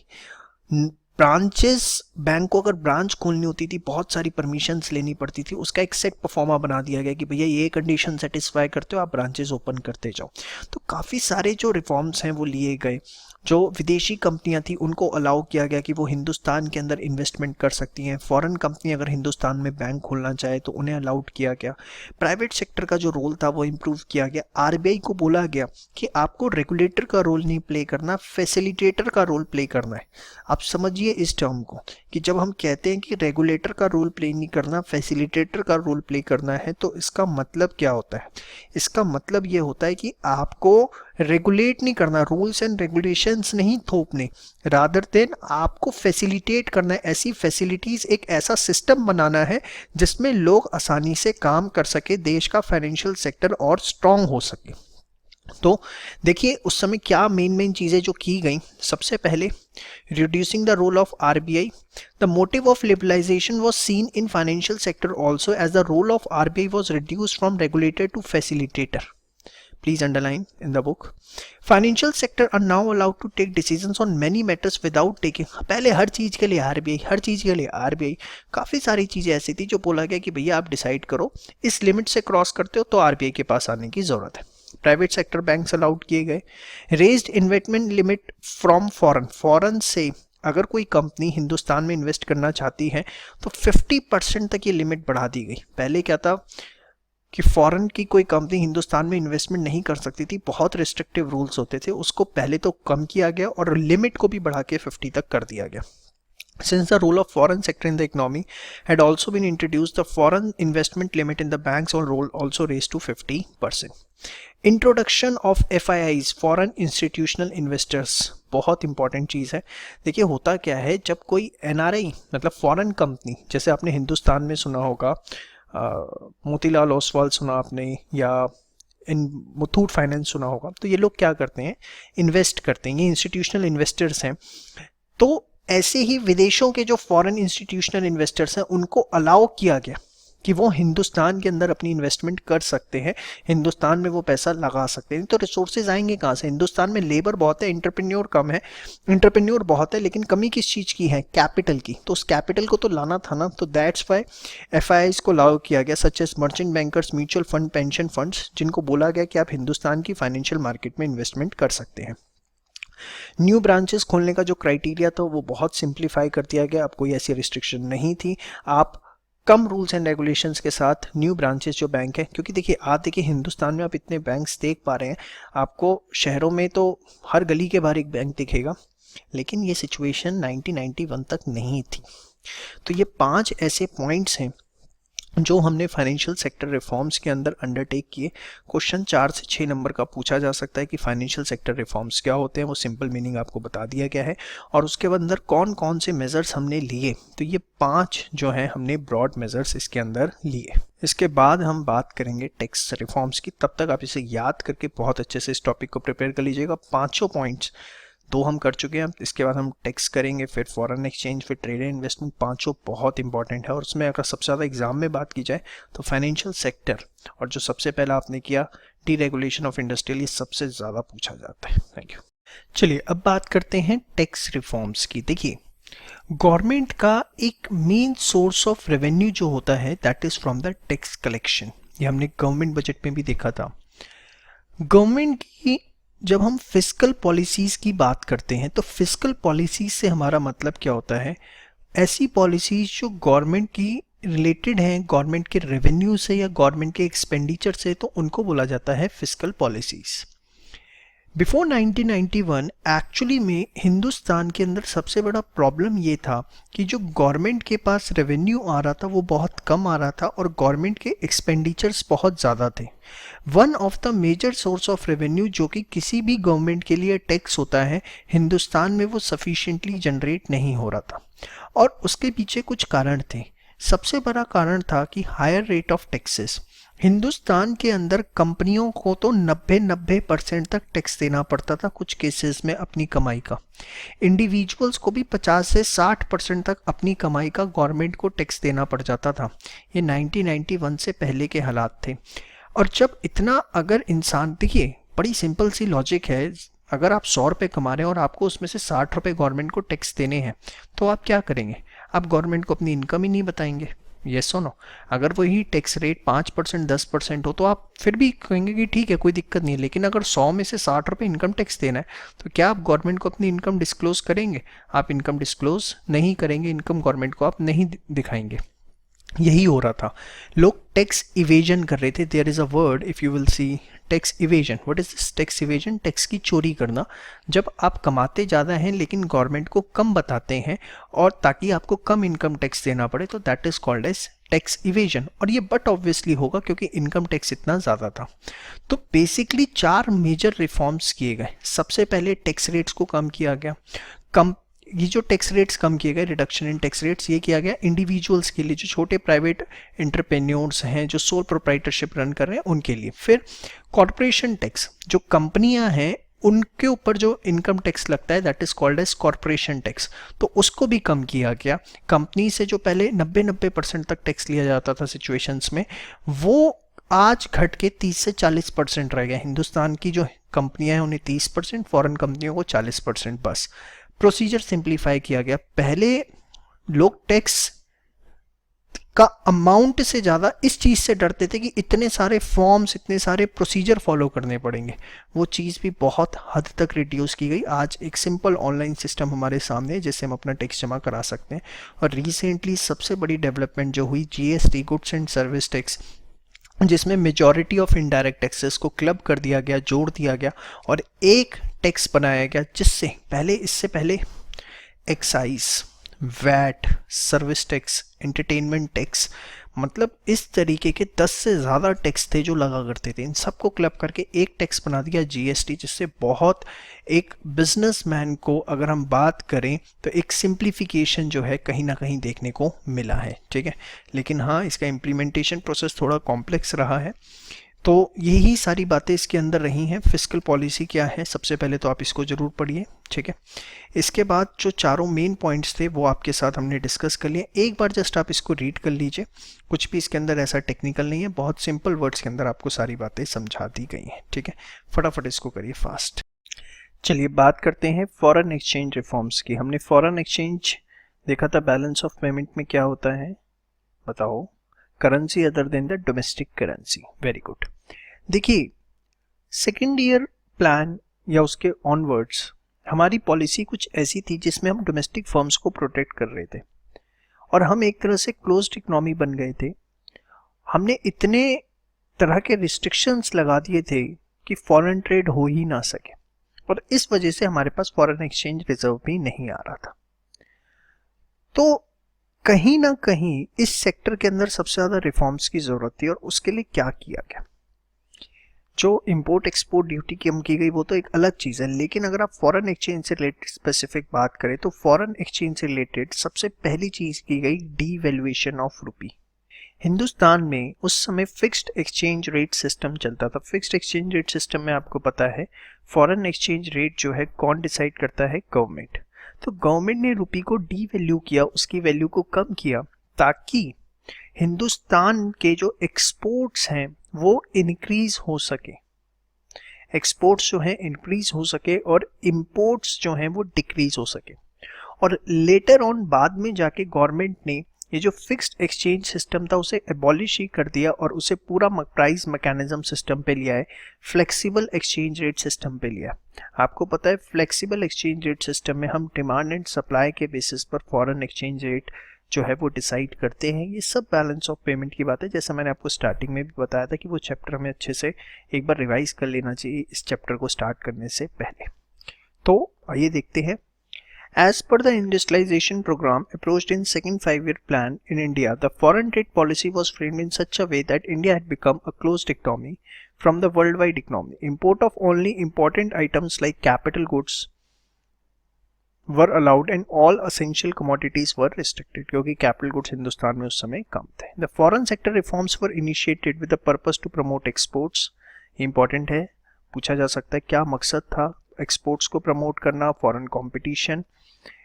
ब्रांचेस बैंक को अगर ब्रांच खोलनी होती थी बहुत सारी परमिशंस लेनी पड़ती थी, उसका एक सेट परफॉर्मा बना दिया गया कि भैया ये कंडीशन सेटिस्फाई करते हो आप ब्रांचेस ओपन करते जाओ। तो काफ़ी सारे जो रिफॉर्म्स हैं वो लिए गए। जो विदेशी कंपनियां थी उनको अलाउ किया गया कि वो हिंदुस्तान के अंदर इन्वेस्टमेंट कर सकती हैं। फॉरेन कंपनी अगर हिंदुस्तान में बैंक खोलना चाहे तो उन्हें अलाउड किया गया। प्राइवेट सेक्टर का जो रोल था वो इम्प्रूव किया गया। आरबीआई को बोला गया कि आपको रेगुलेटर का रोल नहीं प्ले करना, फैसिलिटेटर का रोल प्ले करना है। आप समझिए इस टर्म को कि जब हम कहते हैं कि रेगुलेटर का रोल प्ले नहीं करना, फैसिलिटेटर का रोल प्ले करना है, तो इसका मतलब क्या होता है? इसका मतलब ये होता है कि आपको रेगुलेट नहीं करना, रूल्स एंड रेगुलेशंस नहीं थोपने, रादर देन आपको फैसिलिटेट करना है। ऐसी फैसिलिटीज, एक ऐसा सिस्टम बनाना है जिसमें लोग आसानी से काम कर सके, देश का फाइनेंशियल सेक्टर और स्ट्रांग हो सके। तो देखिए उस समय क्या मेन चीज़ें जो की गई। सबसे पहले reducing the role of RBI. The motive of liberalisation was seen in financial sector also as the role of RBI was reduced from regulator to facilitator. Please underline in the book. Financial sector are now allowed to take decisions on many matters without taking. पहले हर चीज़ के लिए RBI, हर चीज़ के लिए RBI. काफ़ी सारी चीज़ें ऐसी थी जो बोला गया कि भैया आप डिसाइड करो, इस लिमिट से क्रॉस करते हो तो आरबीआई के पास आने की ज़रूरत है। प्राइवेट सेक्टर बैंक्स अलाउड किए गए। Raised investment limit from foreign से अगर कोई कंपनी हिंदुस्तान में इन्वेस्ट करना चाहती है तो 50% तक ये लिमिट बढ़ा दी गई। पहले क्या था कि फॉरेन की कोई कंपनी हिंदुस्तान में इन्वेस्टमेंट नहीं कर सकती थी, बहुत रिस्ट्रिक्टिव रूल्स होते थे। उसको पहले तो कम किया गया और लिमिट को भी बढ़ा के 50 तक कर दिया गया। Since the role of foreign sector in the economy had also been introduced, the foreign investment limit in the banks or role also raised to 50%. Introduction of FIIs, foreign institutional investors, बहुत important चीज़ है। देखिए होता क्या है, जब कोई NRI मतलब foreign company, जैसे आपने हिंदुस्तान में सुना होगा मोतीलाल ओसवाल सुना आपने, या इन मुथूट फाइनेंस सुना होगा, तो ये लोग क्या करते हैं, इन्वेस्ट करते हैं, ये इंस्टीट्यूशनल इन्वेस्टर्स हैं। तो ऐसे ही विदेशों के जो फॉरेन इंस्टीट्यूशनल इन्वेस्टर्स हैं उनको अलाउ किया गया कि वो हिंदुस्तान के अंदर अपनी इन्वेस्टमेंट कर सकते हैं, हिंदुस्तान में वो पैसा लगा सकते हैं। तो रिसोर्सेज आएंगे कहाँ से? हिंदुस्तान में लेबर बहुत है, एंटरप्रेन्योर कम है, एंटरप्रेन्योर बहुत है, लेकिन कमी किस चीज़ की है? कैपिटल की। तो उस कैपिटल को तो लाना था ना, तो दैट्स वाई एफआईआईज को लागू किया गया, such as merchant bankers, mutual fund, pension funds, जिनको बोला गया कि आप हिंदुस्तान की फाइनेंशियल मार्केट में इन्वेस्टमेंट कर सकते हैं। न्यू ब्रांचेस खोलने का जो क्राइटेरिया था वो बहुत सिंप्लीफाई कर दिया गया। अब कोई ऐसी रिस्ट्रिक्शन नहीं थी, आप कम रूल्स एंड रेगुलेशंस के साथ न्यू ब्रांचेस जो बैंक है, क्योंकि देखिए आप देखिए हिंदुस्तान में आप इतने बैंक्स देख पा रहे हैं, आपको शहरों में तो हर गली के बाहर एक बैंक दिखेगा, लेकिन ये सिचुएशन 1991 तक नहीं थी। तो ये 5 ऐसे पॉइंट्स हैं जो हमने फाइनेंशियल सेक्टर रिफॉर्म्स के अंदर अंडरटेक किए। क्वेश्चन 4 से 6 नंबर का पूछा जा सकता है कि फाइनेंशियल सेक्टर रिफॉर्म्स क्या होते हैं, वो सिंपल मीनिंग आपको बता दिया गया है, और उसके अंदर कौन कौन से मेजर्स हमने लिए। तो ये 5 जो हैं हमने ब्रॉड मेजर्स इसके अंदर लिए। इसके बाद हम बात करेंगे टैक्स रिफॉर्म्स की। तब तक आप इसे याद करके बहुत अच्छे से इस टॉपिक को प्रिपेयर कर लीजिएगा। 5 पॉइंट्स 2 हम कर चुके हैं, इसके बाद हम टैक्स करेंगे, फिर फॉरेन एक्सचेंज, फिर ट्रेड एंड इन्वेस्टमेंट। 5 बहुत इंपॉर्टेंट है, और उसमें अगर सबसे ज़्यादा एग्जाम में बात की जाए तो फाइनेंशियल सेक्टर और जो सबसे पहला आपने किया डीरेगुलेशन ऑफ इंडस्ट्रियल, ये सबसे ज़्यादा पूछा जाता है। Thank you. चलिए अब बात करते हैं टैक्स रिफॉर्म्स की। देखिए गवर्नमेंट का एक मेन सोर्स ऑफ रेवेन्यू जो होता है that is from the tax collection. ये हमने गवर्नमेंट बजट में भी देखा था। गवर्नमेंट की जब हम फिस्कल पॉलिसीज़ की बात करते हैं तो फिस्कल पॉलिसीज़ से हमारा मतलब क्या होता है? ऐसी पॉलिसीज़ जो गवर्नमेंट की रिलेटेड हैं, गवर्नमेंट के रेवेन्यू से या गवर्नमेंट के एक्सपेंडिचर से, तो उनको बोला जाता है फिस्कल पॉलिसीज़। बिफोर 1991 एक्चुअली में हिंदुस्तान के अंदर सबसे बड़ा प्रॉब्लम ये था कि जो गवर्नमेंट के पास रेवेन्यू आ रहा था वो बहुत कम आ रहा था और गवर्नमेंट के एक्सपेंडिचर्स बहुत ज़्यादा थे। One of the major source of revenue जो कि किसी भी गवर्नमेंट के लिए टैक्स होता है, हिंदुस्तान में वो सफिशिएंटली जनरेट नहीं हो रहा था, और उसके पीछे कुछ कारण थे। सबसे बड़ा कारण था कि higher rate of taxes. Hindustan के अंदर कंपनियों को तो 90% तक टैक्स देना पड़ता था कुछ केसेस में अपनी कमाई का। इंडिविजुअल्स को भी 50 से 60% तक अपनी कमाई का गवर्नमेंट को टैक्स देना पड़ जाता था। ये 1991 से पहले के हालात थे। और जब इतना, अगर इंसान, देखिए बड़ी सिंपल सी लॉजिक है, अगर आप 100 रुपये कमा रहे हैं और आपको उसमें से 60 रुपये गवर्नमेंट को टैक्स देने हैं तो आप क्या करेंगे? आप गवर्नमेंट को अपनी इनकम ही नहीं बताएंगे। येस और नो? अगर वही टैक्स रेट 5% 10% हो तो आप फिर भी कहेंगे कि ठीक है कोई दिक्कत नहीं है, लेकिन अगर 100 में से 60 रुपये इनकम टैक्स देना है तो क्या आप गवर्नमेंट को अपनी इनकम डिस्क्लोज करेंगे? आप इनकम डिस्क्लोज नहीं करेंगे, इनकम गवर्नमेंट को आप नहीं दिखाएंगे। यही हो रहा था, लोग टैक्स इवेजन कर रहे थे। There is a word if you will see, tax evasion. What is this tax evasion? Tax की चोरी करना। जब आप कमाते ज़्यादा हैं लेकिन गवर्नमेंट को कम बताते हैं और ताकि आपको कम इनकम टैक्स देना पड़े, तो that is called as tax evasion. और ये बट ऑब्वियसली होगा क्योंकि इनकम टैक्स इतना ज़्यादा था। तो बेसिकली 4 मेजर रिफॉर्म्स किए गए। सबसे पहले टैक्स रेट्स को कम किया गया। कम ये जो टैक्स रेट्स कम किए गए, रिडक्शन इन टैक्स रेट्स, ये किया गया इंडिविजुअल्स के लिए, जो छोटे प्राइवेट एंटरप्रेन्योर्स हैं, जो सोल प्रोप्राइटरशिप रन कर रहे हैं उनके लिए। फिर कॉर्पोरेशन टैक्स, जो कंपनियां हैं उनके ऊपर जो इनकम टैक्स लगता है that is called as corporation tax, तो उसको भी कम किया गया। कंपनी से जो पहले 90% तक टैक्स लिया जाता था सिचुएशंस में, वो आज घट के 30 से 40% रह गया। हिंदुस्तान की जो कंपनियां हैं उन्हें 30%, फॉरेन कंपनियों को 40% बस। प्रोसीजर सिंप्लीफाई किया गया। पहले लोग टैक्स का अमाउंट से ज़्यादा इस चीज़ से डरते थे कि इतने सारे फॉर्म्स, इतने सारे प्रोसीजर फॉलो करने पड़ेंगे। वो चीज़ भी बहुत हद तक रिड्यूस की गई। आज एक सिंपल ऑनलाइन सिस्टम हमारे सामने है जिससे हम अपना टैक्स जमा करा सकते हैं। और रिसेंटली सबसे बड़ी डेवलपमेंट जो हुई, GST, goods and service tax, जिसमें मेजॉरिटी ऑफ इनडायरेक्ट टैक्सेस को क्लब कर दिया गया, जोड़ दिया गया और एक टैक्स बनाया गया, जिससे इससे पहले excise, VAT, service tax, entertainment tax, मतलब इस तरीके के 10 से ज़्यादा टैक्स थे जो लगा करते थे। इन सबको क्लब करके एक टैक्स बना दिया, जीएसटी, जिससे बहुत एक बिजनेसमैन को अगर हम बात करें तो एक सिंप्लीफिकेशन जो है कहीं ना कहीं देखने को मिला है। ठीक है, लेकिन हाँ, इसका इम्प्लीमेंटेशन प्रोसेस थोड़ा कॉम्प्लेक्स रहा है। तो यही सारी बातें इसके अंदर रही हैं। फिस्कल पॉलिसी क्या है, सबसे पहले तो आप इसको ज़रूर पढ़िए। ठीक है, इसके बाद जो चारों मेन पॉइंट्स थे वो आपके साथ हमने डिस्कस कर लिए। एक बार जस्ट आप इसको रीड कर लीजिए। कुछ भी इसके अंदर ऐसा टेक्निकल नहीं है, बहुत सिंपल वर्ड्स के अंदर आपको सारी बातें समझा दी गई हैं। ठीक है, फटाफट इसको करिए फास्ट। चलिए बात करते हैं फॉरेन एक्सचेंज रिफॉर्म्स की। हमने फॉरेन एक्सचेंज देखा था, बैलेंस ऑफ पेमेंट में क्या होता है बताओ? Currency other than the domestic currency. Very good. देखिए, सेकेंड ईयर प्लान या उसके ऑनवर्ड्स हमारी पॉलिसी कुछ ऐसी थी जिसमें हम डोमेस्टिक फर्म्स को प्रोटेक्ट कर रहे थे और हम एक तरह से क्लोज्ड इकोनॉमी बन गए थे। हमने इतने तरह के रिस्ट्रिक्शंस लगा दिए थे कि फॉरेन ट्रेड हो ही ना सके और इस वजह से हमारे पास फॉरेन एक्सचेंज रिजर्व भी नहीं आ रहा था। तो कहीं ना कहीं इस सेक्टर के अंदर सबसे ज़्यादा रिफॉर्म्स की ज़रूरत थी और उसके लिए क्या किया गया? जो इंपोर्ट एक्सपोर्ट ड्यूटी कम की गई वो तो एक अलग चीज़ है, लेकिन अगर आप फॉरेन एक्सचेंज से रिलेटेड स्पेसिफिक बात करें तो फॉरेन एक्सचेंज से रिलेटेड सबसे पहली चीज़ की गई डीवैल्यूएशन ऑफ रुपी। हिंदुस्तान में उस समय फिक्स्ड एक्सचेंज रेट सिस्टम चलता था। फिक्स्ड एक्सचेंज रेट सिस्टम में आपको पता है फॉरेन एक्सचेंज रेट जो है कौन डिसाइड करता है? गवर्नमेंट। तो गवर्नमेंट ने रुपी को डीवैल्यू किया, उसकी वैल्यू को कम किया ताकि हिंदुस्तान के जो एक्सपोर्ट्स हैं वो इंक्रीज हो सके, एक्सपोर्ट्स जो हैं इंक्रीज हो सके और इंपोर्ट्स जो हैं वो डिक्रीज हो सके। और लेटर ऑन बाद में जाके गवर्नमेंट ने ये जो फिक्स्ड एक्सचेंज सिस्टम था उसे एबॉलिश ही कर दिया और उसे पूरा प्राइस मैकेनिज्म सिस्टम पे लिया है, फ्लेक्सिबल एक्सचेंज रेट सिस्टम पे लिया। आपको पता है फ्लेक्सिबल एक्सचेंज रेट सिस्टम में हम डिमांड एंड सप्लाई के बेसिस पर फॉरेन एक्सचेंज रेट जो है वो डिसाइड करते हैं। ये सब बैलेंस ऑफ पेमेंट की बात है, जैसा मैंने आपको स्टार्टिंग में भी बताया था कि वो चैप्टर में अच्छे से एक बार रिवाइज कर लेना चाहिए इस चैप्टर को स्टार्ट करने से पहले। तो आइए देखते हैं। As per the industrialization program approached in second 5-year plan in India, the foreign trade policy was framed in such a way that India had become a closed economy from the worldwide economy. Import of only important items like capital goods were allowed and all essential commodities were restricted, क्योंकि capital goods Hindustan में उस समय कम थे. The foreign sector reforms were initiated with the purpose to promote exports. Important है, पूछा जा सकता है क्या मकसद था एक्सपोर्ट्स को प्रमोट करना, foreign competition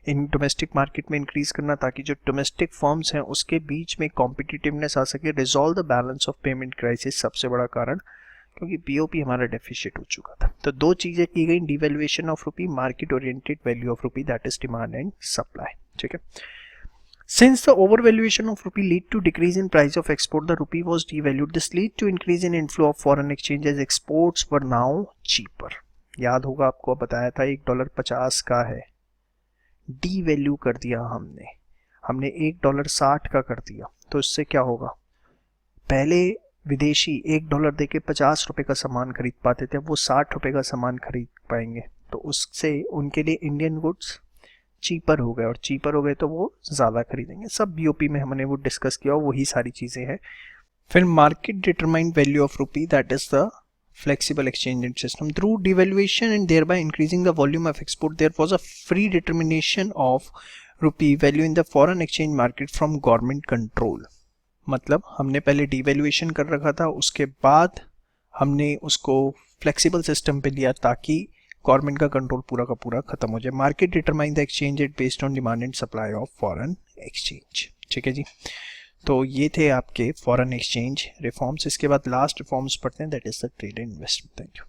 in domestic market में इंक्रीज करना ताकि जो डोमेस्टिक फर्म्स हैं उसके बीच में कॉम्पिटिटिवनेस आ सके, resolve the balance of payment crisis सबसे बड़ा कारण, क्योंकि बीओपी हमारा डेफिशिट हो चुका था। तो दो चीजें की गई, devaluation of rupee, market oriented value of rupee, that is demand and supply. ठीक है, Since the overvaluation of rupee lead to decrease in price of export, the rupee was devalued. This lead to increase in inflow of foreign exchange as exports were now cheaper. याद होगा आपको बताया था $1.50 का है, devalue कर दिया हमने $1.60 का कर दिया। तो इससे क्या होगा, पहले विदेशी $1 देके 50 रुपए का सामान खरीद पाते थे, अब वो 60 रुपए का सामान खरीद पाएंगे। तो उससे उनके लिए इंडियन गुड्स चीपर हो गए, और चीपर हो गए तो वो ज़्यादा खरीदेंगे। सब बीओपी में हमने वो डिस्कस किया, वही सारी चीज़ें हैं। फिर market determined value of rupee, that is the flexible exchange rate system. Through devaluation and thereby increasing the volume of export, there was a free determination of rupee value in the foreign exchange market from government control. मतलब हमने पहले devaluation कर रखा था, उसके बाद हमने उसको flexible system पे लिया ताकि गवर्नमेंट का कंट्रोल पूरा का पूरा खत्म हो जाए। Market determine the exchange rate based on demand and supply of foreign exchange. ठीक है जी, तो ये थे आपके फॉरेन एक्सचेंज रिफॉर्म्स। इसके बाद लास्ट रिफॉर्म्स पढ़ते हैं, that is the trade and investment. Thank you.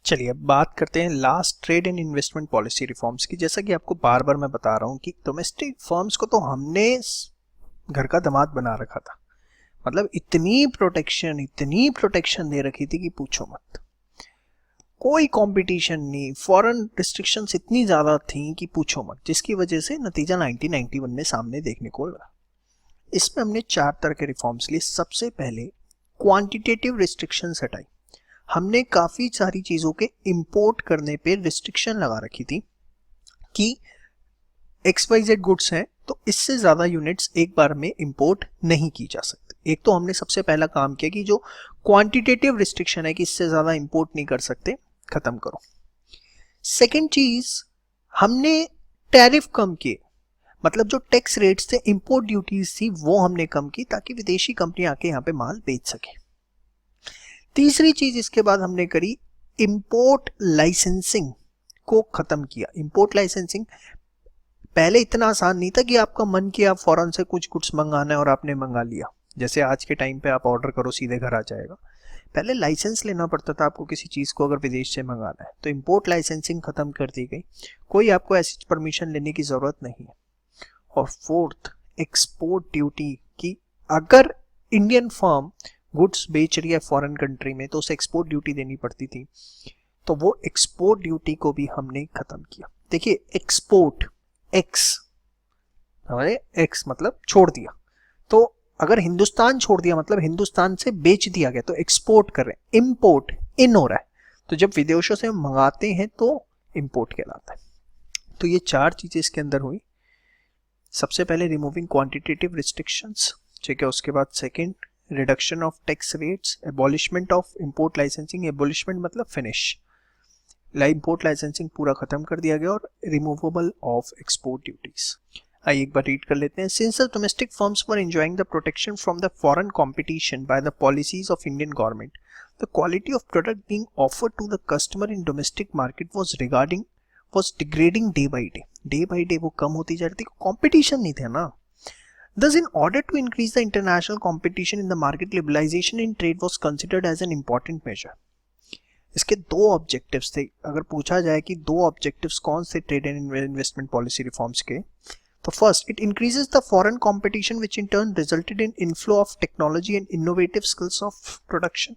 चलिए अब बात करते हैं last trade and investment policy reforms की। जैसा कि आपको बार बार मैं बता रहा हूँ कि डोमेस्टिक फर्म्स को तो हमने घर का दामाद बना रखा था, मतलब इतनी प्रोटेक्शन दे रखी थी कि पूछो मत, कोई कंपटीशन नहीं, फॉरेन रिस्ट्रिक्शंस इतनी ज़्यादा थी कि पूछो मत, जिसकी वजह से नतीजा 1991 में सामने देखने को लगा। इसमें हमने 4 तरह के रिफॉर्म्स लिए। सबसे पहले क्वांटिटेटिव रिस्ट्रिक्शंस हटाई। हमने काफ़ी सारी चीज़ों के इंपोर्ट करने पे रिस्ट्रिक्शन लगा रखी थी कि XYZ गुड्स हैं तो इससे ज़्यादा यूनिट्स एक बार में इंपोर्ट नहीं की जा सकती। एक तो हमने सबसे पहला काम किया कि जो क्वांटिटेटिव रिस्ट्रिक्शन है कि इससे ज़्यादा इंपोर्ट नहीं कर सकते, खत्म करो। सेकेंड चीज, हमने टैरिफ कम किए, मतलब जो टैक्स रेट्स थे, इंपोर्ट ड्यूटीज थी, वो हमने कम की ताकि विदेशी कंपनी आके यहाँ पे माल बेच सके। तीसरी चीज इसके बाद हमने करी, इंपोर्ट लाइसेंसिंग को खत्म किया। इंपोर्ट लाइसेंसिंग पहले इतना आसान नहीं था कि आपका मन किया आप फॉरेन से कुछ गुड्स मंगाना है और आपने मंगा लिया, जैसे आज के टाइम पे आप ऑर्डर करो सीधे घर आ जाएगा। पहले लाइसेंस लेना पड़ता था आपको किसी चीज़ को अगर विदेश से मंगाना है, तो इंपोर्ट लाइसेंसिंग खत्म कर दी गई, कोई आपको ऐसी परमिशन लेने की ज़रूरत नहीं है। और फोर्थ, एक्सपोर्ट ड्यूटी की, अगर इंडियन फर्म गुड्स बेच रही है फॉरेन कंट्री में तो उसे एक्सपोर्ट ड्यूटी देनी पड़ती थी, तो वो एक्सपोर्ट ड्यूटी को भी हमने खत्म किया। देखिए एक्सपोर्ट, एक्स मतलब छोड़ दिया, तो अगर हिंदुस्तान छोड़ दिया मतलब हिंदुस्तान से बेच दिया गया, तो एक्सपोर्ट कर रहे हैं। इंपोर्ट इन हो रहा है, तो जब विदेशों से मंगाते हैं तो इंपोर्ट कहलाता है। तो ये 4 चीजें इसके अंदर हुई। सबसे पहले रिमूविंग क्वांटिटेटिव रिस्ट्रिक्शंस, ठीक है। उसके बाद second, reduction of tax rates, abolishment of import licensing, abolishment मतलब फिनिश, इंपोर्ट लाइसेंसिंग पूरा खत्म कर दिया गया, और रिमूवेबल ऑफ एक्सपोर्ट ड्यूटीज। आइए एक बार रीड कर लेते हैं। Since the domestic firms were enjoying the protection from the foreign competition by the policies of Indian government, the quality of product being offered to the customer in domestic market was degrading day by day वो कम होती जा रही थी, competition नहीं था ना। Thus, in order to increase the international competition in the market, liberalization in trade was considered as an important measure. इसके 2 objectives थे। अगर पूछा जाए कि 2 ऑब्जेक्टिव्स कौन से trade and investment policy reforms के, तो first, it increases the foreign competition which in turn resulted in inflow of technology and innovative skills of production.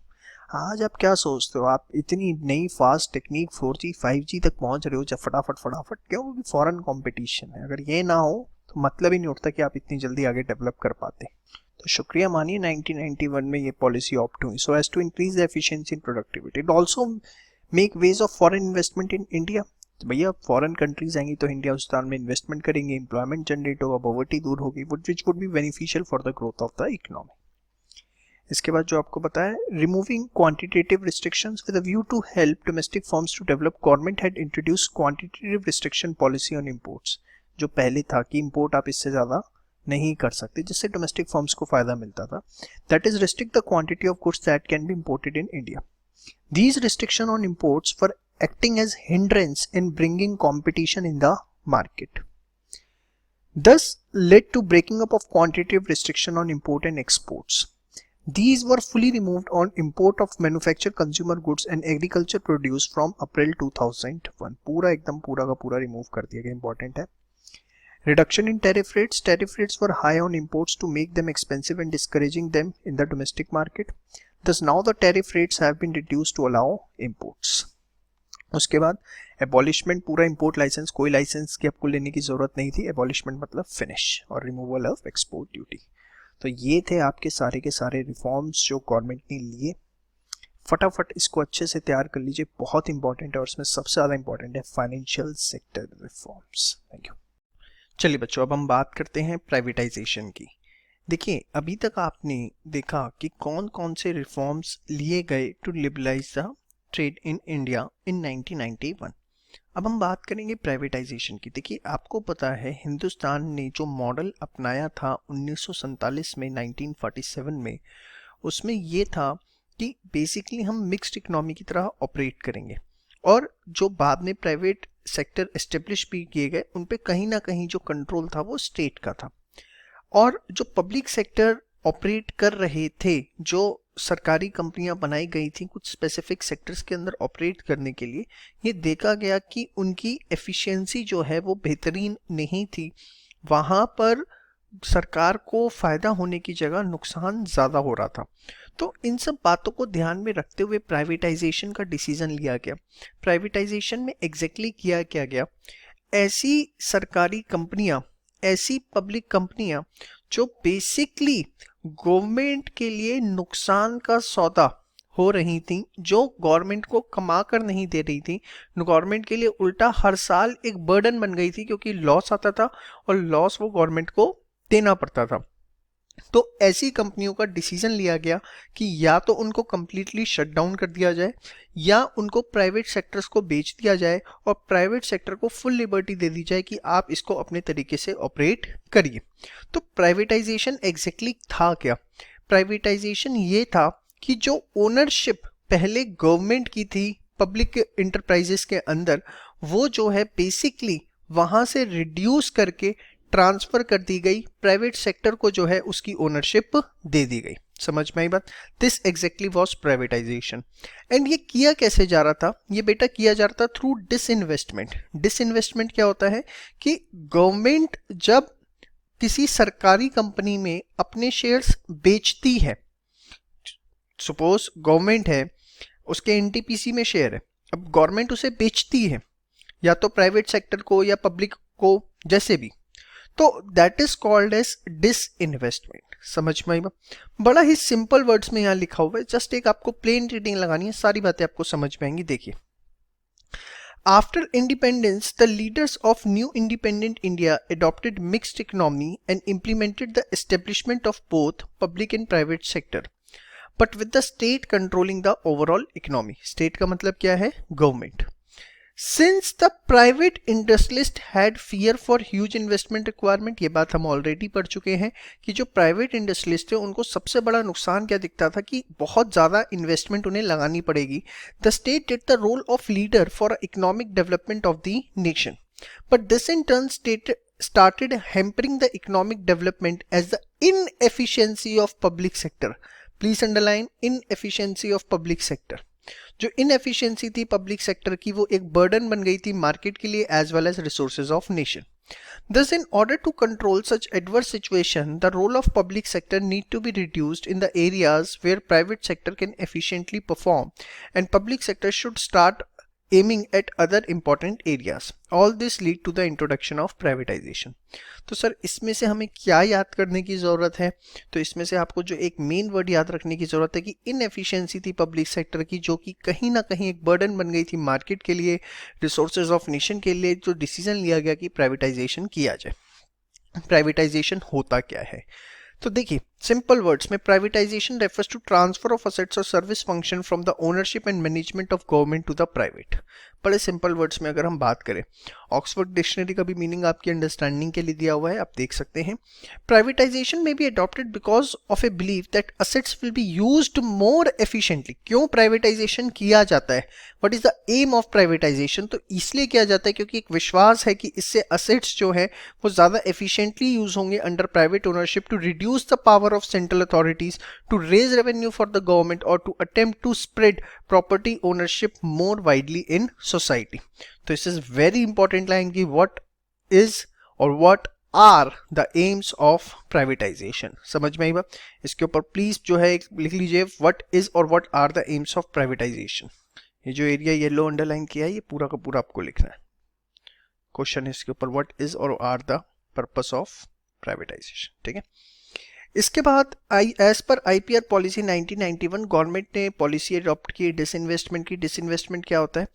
आज आप क्या सोचते हो, आप इतनी नई फास्ट टेक्निक 4G 5G तक पहुंच रहे हो जब फटाफट, क्यों? क्योंकि फॉरेन कंपटीशन है। अगर ये ना हो तो मतलब ही नहीं उठता कि आप इतनी जल्दी आगे डेवलप कर पाते। तो शुक्रिया मानिए 1991 में ये पॉलिसी ऑप्ट हुई, so as to increase the efficiency in productivity. It also make ways of foreign investment in India. तो भैया फॉरेन कंट्रीज आएंगी तो इंडिया उस में इन्वेस्टमेंट करेंगे, एम्प्लॉयमेंट जनरेट होगा, पॉवर्टी दूर होगी, which would be beneficial for the growth of the economy. इसके बाद जो आपको बताया, removing quantitative restrictions with a view to help domestic firms to develop, government had introduced quantitative restriction policy on imports. जो पहले था कि इंपोर्ट आप इससे ज़्यादा नहीं कर सकते, जिससे डोमेस्टिक फर्म्स को फायदा मिलता था। That is restrict the quantity of goods that can be imported in India. These restriction on imports for acting as hindrance in bringing competition in the market, thus led to breaking up of quantitative restriction on import and exports. These were fully removed on import of manufactured consumer goods and agriculture produce from April 2001. पूरा एकदम पूरा का पूरा remove कर दिया गया, important है। Reduction in tariff rates. Tariff rates were high on imports to make them expensive and discouraging them in the domestic market. Thus now the tariff rates have been reduced to allow imports. उसके बाद एबॉलिशमेंट, पूरा import licence, कोई licence की आपको लेने की जरूरत नहीं थी. एबॉलिशमेंट मतलब फिनिश और रिमूवल ऑफ एक्सपोर्ट ड्यूटी. तो ये थे आपके सारे रिफॉर्म्स जो गवर्नमेंट ने लिए. फटाफट इसको अच्छे से तैयार कर लीजिए, बहुत इंपॉर्टेंट है और इसमें सबसे ज़्यादा इंपॉर्टेंट है financial sector reforms. Thank you. चलिए बच्चों, अब हम बात करते हैं प्राइवेटाइजेशन की. देखिए, अभी तक आपने देखा कि कौन कौन से रिफॉर्म्स लिए गए to liberalise the trade in India in 1991. अब हम बात करेंगे प्राइवेटाइजेशन की. देखिए, आपको पता है हिंदुस्तान ने जो मॉडल अपनाया था 1947 में, 1947 में, उसमें ये था कि बेसिकली हम मिक्स्ड इकोनॉमी की तरह ऑपरेट करेंगे और जो बाद में प्राइवेट सेक्टर एस्टेब्लिश भी किए गए उन पे कहीं ना कहीं जो कंट्रोल था वो स्टेट का था. और जो पब्लिक सेक्टर ऑपरेट कर रहे थे, जो सरकारी कंपनियां बनाई गई थी कुछ स्पेसिफिक सेक्टर्स के अंदर ऑपरेट करने के लिए, ये देखा गया कि उनकी एफिशिएंसी जो है वो बेहतरीन नहीं थी. वहाँ पर सरकार को फ़ायदा होने की जगह नुकसान ज़्यादा हो रहा था. तो इन सब बातों को ध्यान में रखते हुए प्राइवेटाइजेशन का डिसीजन लिया गया. प्राइवेटाइजेशन में एग्जैक्टली किया क्या गया, ऐसी सरकारी कंपनियां, ऐसी पब्लिक कंपनियां जो बेसिकली गवर्नमेंट के लिए नुकसान का सौदा हो रही थी, जो गवर्नमेंट को कमा कर नहीं दे रही थी, गवर्नमेंट के लिए उल्टा हर साल एक बर्डन बन गई थी क्योंकि लॉस आता था और लॉस वो गवर्नमेंट को देना पड़ता था. तो ऐसी कंपनियों का डिसीजन लिया गया कि या तो उनको कंप्लीटली शट डाउन कर दिया जाए या उनको प्राइवेट सेक्टर्स को बेच दिया जाए और प्राइवेट सेक्टर को फुल लिबर्टी दे दी जाए कि आप इसको अपने तरीके से ऑपरेट करिए. तो प्राइवेटाइजेशन एग्जैक्टली था क्या? प्राइवेटाइजेशन ये था कि जो ओनरशिप पहले गवर्नमेंट की थी पब्लिक इंटरप्राइजेस के अंदर, वो जो है बेसिकली वहां से रिड्यूस करके ट्रांसफर कर दी गई, प्राइवेट सेक्टर को जो है उसकी ओनरशिप दे दी गई. समझ में आई बात? This exactly was privatisation. And ये किया कैसे जा रहा था? ये बेटा किया जा रहा था थ्रू डिसइन्वेस्टमेंट. डिसइन्वेस्टमेंट क्या होता है कि गवर्नमेंट जब किसी सरकारी कंपनी में अपने शेयर्स बेचती है, सपोज गवर्नमेंट है, उसके एनटीपीसी में शेयर है, अब गवर्नमेंट उसे बेचती है या तो प्राइवेट सेक्टर को या पब्लिक को, जैसे भी, तो that is called as disinvestment. समझ में आई? बड़ा ही सिंपल वर्ड्स में यहाँ लिखा हुआ है, जस्ट एक आपको प्लेन रीडिंग लगानी है, सारी बातें आपको समझ में आएंगी. देखिए, After independence, the leaders of new independent India adopted mixed economy and implemented the establishment of both public and private sector, but with the state controlling the overall economy. State का मतलब क्या है? Government. Since the private industrialist had fear for huge investment requirement, ये बात हम already पढ़ चुके हैं कि जो प्राइवेट इंडस्ट्रियलिस्ट है उनको सबसे बड़ा नुकसान क्या दिखता था कि बहुत ज़्यादा इन्वेस्टमेंट उन्हें लगानी पड़ेगी. The state did the role of leader for economic development of the nation, but this in turn started hampering the economic development as the inefficiency of public sector. Please underline inefficiency of public sector. जो inefficiency थी public sector की, वो एक burden बन गई थी market के लिए as well as resources of nation. Thus, in order to control such adverse situation, the role of public sector need to be reduced in the areas where private sector can efficiently perform, and public sector should start aiming at other important areas. All this lead to the introduction of privatization. तो sir इसमें से हमें क्या याद करने की ज़रूरत है? तो इसमें से आपको जो एक मेन वर्ड याद रखने की ज़रूरत है कि इनएफिशिएंसी थी पब्लिक सेक्टर की, जो कि कहीं ना कहीं एक बर्डन बन गई थी मार्केट के लिए, रिसोर्सेज ऑफ नेशन के लिए. जो डिसीजन लिया गया कि प्राइवेटाइजेशन किया जाए. प्राइवेटाइजेशन होता क्या है? तो देखिए, सिंपल वर्ड्स में privatisation refers to transfer of assets और service function from the ownership and management of government to the private. बड़े सिंपल वर्ड्स में अगर हम बात करें, ऑक्सफोर्ड डिक्शनरी का भी मीनिंग आपकी अंडरस्टैंडिंग के लिए दिया हुआ है, आप देख सकते हैं. प्राइवेटाइजेशन में be adopted because of a believe that assets will be used more efficiently. क्यों प्राइवेटाइजेशन किया जाता है? What is the aim of privatisation? तो इसलिए किया जाता है क्योंकि एक विश्वास है कि इससे असेट्स जो है वो ज़्यादा एफिशिएंटली यूज होंगे under private ownership, to reduce the power of central authorities to raise revenue for the government or to attempt to spread property ownership more widely in society. So this is very important line कि what is और what are the aims of privatisation. समझ में आई बात? इसके ऊपर please जो है लिख लीजिए व्हाट इज और what are the aims of privatisation. ये जो एरिया येलो अंडरलाइन किया है ये पूरा का पूरा आपको लिखना है। क्वेश्चन है इसके ऊपर व्हाट इज और are the purpose of privatisation. ठीक है, इसके बाद as per IPR policy 1991 government ने पॉलिसी अडॉप्ट की डिसइन्वेस्टमेंट की। डिसइन्वेस्टमेंट क्या होता है?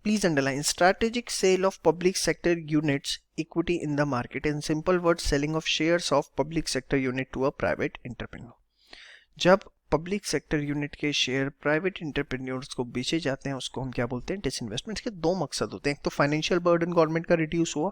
Please underline strategic sale of public sector units equity in the market. In simple word, selling of shares of public sector unit to a private entrepreneur. जब public sector unit के share private entrepreneurs को बेचे जाते हैं उसको हम क्या बोलते हैं? डिसइन्वेस्टमेंट। के दो मकसद होते हैं, एक तो फाइनेंशियल बर्डन गवर्नमेंट का रिड्यूस हुआ,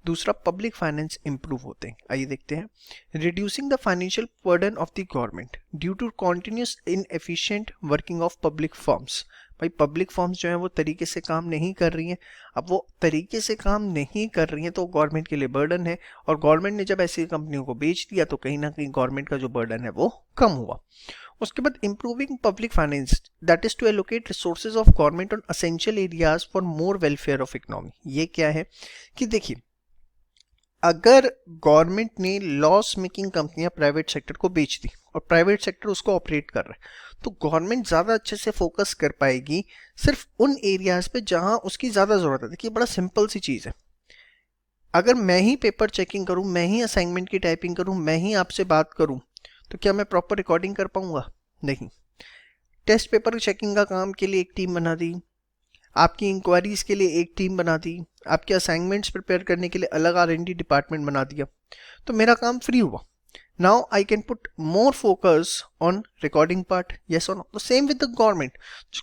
दूसरा पब्लिक फाइनेंस इंप्रूव होते हैं। आइए देखते हैं। Reducing the financial burden of the government due to continuous inefficient working of public firms. भाई पब्लिक फर्म्स जो है वो तरीके से काम नहीं कर रही हैं। अब वो तरीके से काम नहीं कर रही हैं तो गवर्नमेंट के लिए बर्डन है, और गवर्नमेंट ने जब ऐसी कंपनियों को बेच दिया तो कहीं ना कहीं गवर्नमेंट का जो बर्डन है वो कम हुआ। उसके बाद improving public finance, that is to allocate resources of government on essential areas for more welfare of economy. ये क्या है कि देखिए, अगर गवर्नमेंट ने लॉस मेकिंग कंपनियां प्राइवेट सेक्टर को बेच दी और प्राइवेट सेक्टर उसको ऑपरेट कर रहा है तो गवर्नमेंट ज़्यादा अच्छे से फोकस कर पाएगी सिर्फ उन एरियाज पे जहां उसकी ज़्यादा ज़रूरत है। देखिए बड़ा सिंपल सी चीज़ है, अगर मैं ही पेपर चेकिंग करूं, मैं ही असाइनमेंट की टाइपिंग करूं, मैं ही आपसे बात करूं तो क्या मैं प्रॉपर रिकॉर्डिंग कर पाऊंगा? नहीं। टेस्ट पेपर चेकिंग का काम के लिए एक टीम बना दी, आपकी इंक्वायरीज के लिए एक टीम बना दी, आपके असाइनमेंट्स प्रिपेयर करने के लिए अलग R&D डिपार्टमेंट बना दिया, तो मेरा काम फ्री हुआ। Now I can put more focus on recording part. Yes और नो? तो same with the government.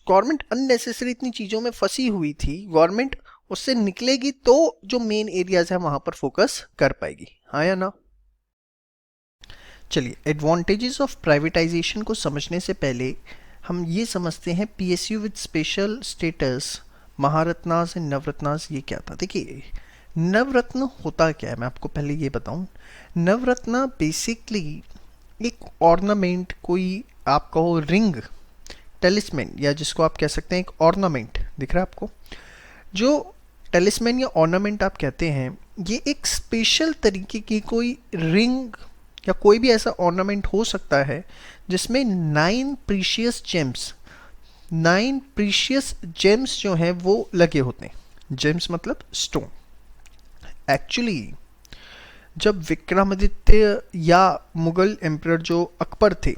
Government unnecessary इतनी चीज़ों में फंसी हुई थी, गवर्नमेंट उससे निकलेगी तो जो मेन एरियाज है वहां पर फोकस कर पाएगी। हाँ या ना? चलिए, एडवांटेजेस ऑफ प्राइवेटाइजेशन को समझने से पहले हम ये समझते हैं PSU with special status, Maharatnas and Navratnas ये क्या था। देखिए नवरत्न होता क्या है मैं आपको पहले ये बताऊं। नवरत्ना बेसिकली एक ऑर्नामेंट, कोई आप कहो रिंग, टेलिस्मैन, या जिसको आप कह सकते हैं एक ऑर्नामेंट, दिख रहा है आपको? जो टेलिस्मैन या ऑर्नामेंट आप कहते हैं ये एक स्पेशल तरीके की कोई रिंग या कोई भी ऐसा ऑर्नामेंट हो सकता है जिसमें 9 प्रीशियस जेम्स, 9 प्रीशियस जेम्स जो हैं वो लगे होते हैं। जेम्स मतलब स्टोन। एक्चुअली जब विक्रमादित्य या मुगल एम्परर जो अकबर थे,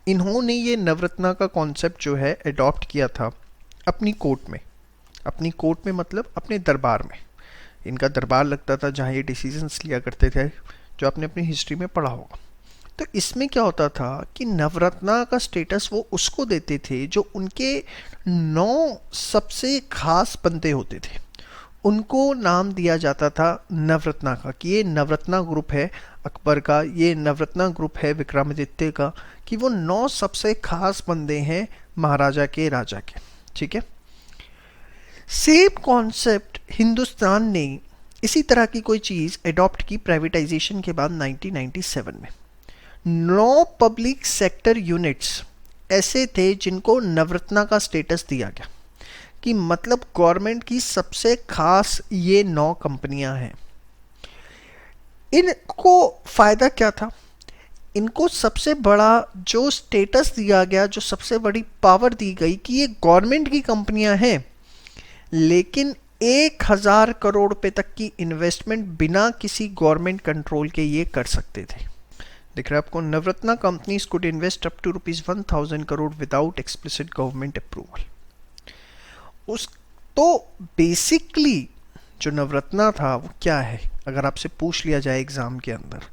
इन्होंने ये नवरत्ना का कॉन्सेप्ट जो है अडॉप्ट किया था अपनी कोर्ट में। अपनी कोर्ट में मतलब अपने दरबार में। इनका दरबार लगता था जहाँ ये डिसीजंस लिया करते थे, जो आपने अपनी हिस्ट्री में पढ़ा होगा। तो इसमें क्या होता था कि नवरत्ना का स्टेटस वो उसको देते थे जो उनके 9 सबसे खास बंदे होते थे, उनको नाम दिया जाता था नवरत्ना का, कि ये नवरत्ना ग्रुप है अकबर का, ये नवरत्ना ग्रुप है विक्रमादित्य का, कि वो 9 सबसे खास बंदे हैं महाराजा के, राजा के। ठीक है, सेम कॉन्सेप्ट हिंदुस्तान ने इसी तरह की कोई चीज़ अडॉप्ट की प्राइवेटाइजेशन के बाद 1997 में। 9 पब्लिक सेक्टर यूनिट्स ऐसे थे जिनको नवरत्ना का स्टेटस दिया गया, कि मतलब गवर्नमेंट की सबसे खास ये 9 कंपनियां हैं। इनको फ़ायदा क्या था? इनको सबसे बड़ा जो स्टेटस दिया गया, जो सबसे बड़ी पावर दी गई कि ये गवर्नमेंट की कंपनियां हैं, लेकिन 1000 करोड़ रुपए तक की इन्वेस्टमेंट बिना किसी गवर्नमेंट कंट्रोल के ये कर सकते थे। दिख रहा है आपको? Navratna companies could invest up to ₹1000 crore without explicit government approval. उस तो बेसिकली जो नवरत्ना था वो क्या है, अगर आपसे पूछ लिया जाए एग्जाम के अंदर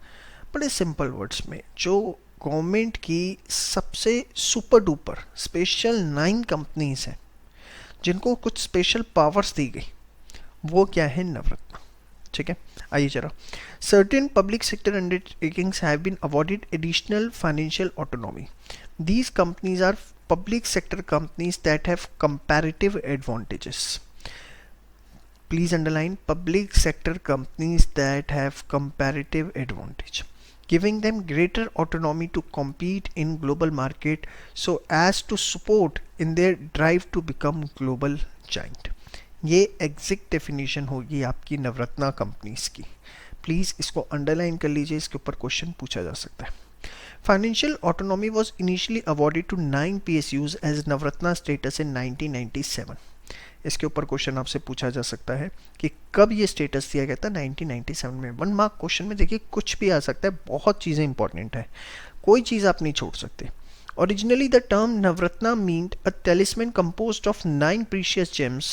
बड़े सिंपल वर्ड्स में, जो गवर्नमेंट की सबसे सुपर डुपर स्पेशल 9 कंपनीज हैं जिनको कुछ स्पेशल पावर्स दी गई, वो क्या है? नवरत्ना। ठीक है, आइए जरा। Certain public sector undertakings have been awarded additional financial autonomy. These companies are public sector companies that have comparative advantages. Please underline, public sector companies that have comparative advantage, giving them greater autonomy to compete in global market so as to support in their drive to become global giant. ये exact definition होगी आपकी Navratna companies की। Please इसको underline कर लीजिए, इसके ऊपर question पूछा जा सकता है। Financial autonomy was initially awarded to 9 PSUs as Navratna status in 1997। इसके ऊपर क्वेश्चन आपसे पूछा जा सकता है कि कब ये स्टेटस दिया गया था। 1997 में। 1 मार्क क्वेश्चन में देखिए कुछ भी आ सकता है, बहुत चीज़ें इंपॉर्टेंट है, कोई चीज़ आप नहीं छोड़ सकते। Originally, the term Navratna meant a talisman composed of 9 precious gems.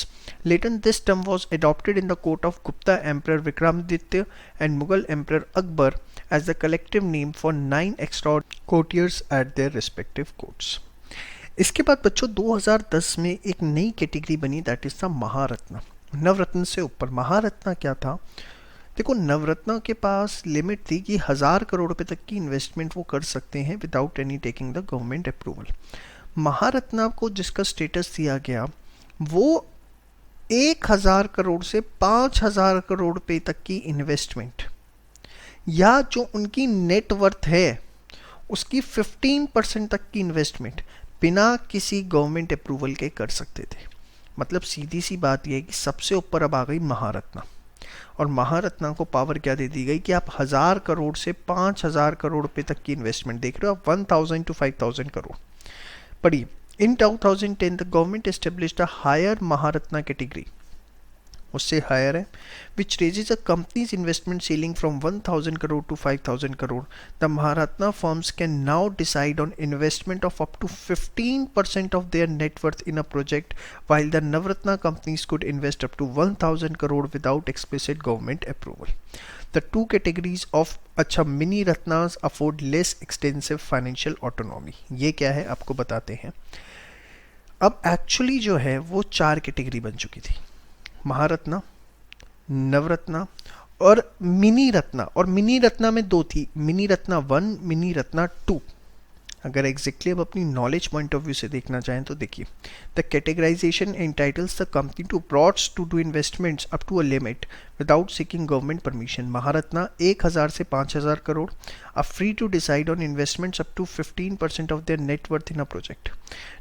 Later, this term was adopted in the court of Gupta Emperor Vikramaditya and Mughal Emperor Akbar as the collective name for 9 extra courtiers at their respective courts. इसके बाद बच्चों 2010 में एक नई category बनी, that is the महारत्न। नवरत्न से ऊपर महारत्न क्या था? देखो, नवरत्न के पास लिमिट थी कि 1000 करोड़ रुपए तक की इन्वेस्टमेंट वो कर सकते हैं without any taking the government approval. Maharatna को जिसका स्टेटस दिया गया वो 1000 करोड़ से 5000 करोड़ रुपए तक की इन्वेस्टमेंट या जो उनकी नेटवर्थ है उसकी 15% तक की इन्वेस्टमेंट बिना किसी गवर्नमेंट अप्रूवल के कर सकते थे। मतलब सीधी सी बात यह है कि सबसे ऊपर अब आ गई महारत्न, और महारत्ना को पावर क्या दे दी गई कि आप 1000 करोड़ से 5000 करोड़ रुपए तक की इन्वेस्टमेंट देख रहे हो आप, 1000 to 5000 करोड़। पढ़िए, in 2010 the government established a higher Maharatna category, उससे हायर है, which raises a company's investment ceiling from 1000 crore to 5000 crore. The Maharatna firms can now decide on investment of up to 15% of their net worth in a project, while the Navratna companies could invest up to 1000 crore without explicit government approval. The two categories of अच्छा mini Ratnas afford less extensive financial autonomy. ये क्या है आपको बताते हैं। अब actually जो है वो 4 कैटेगरी बन चुकी थी, महारत्ना, नवरत्ना और मिनी रत्ना। और मिनी रत्ना में 2 थी, मिनी रत्ना 1, मिनी रत्ना 2। अगर एग्जैक्टली अब अपनी नॉलेज पॉइंट ऑफ व्यू से देखना चाहें तो देखिए, the categorisation entitles the company to boards to do investments up to a limit without seeking government permission. Maharatna 1000 से 5000 crore, are free to decide on investments up to 15% of their net worth in a project.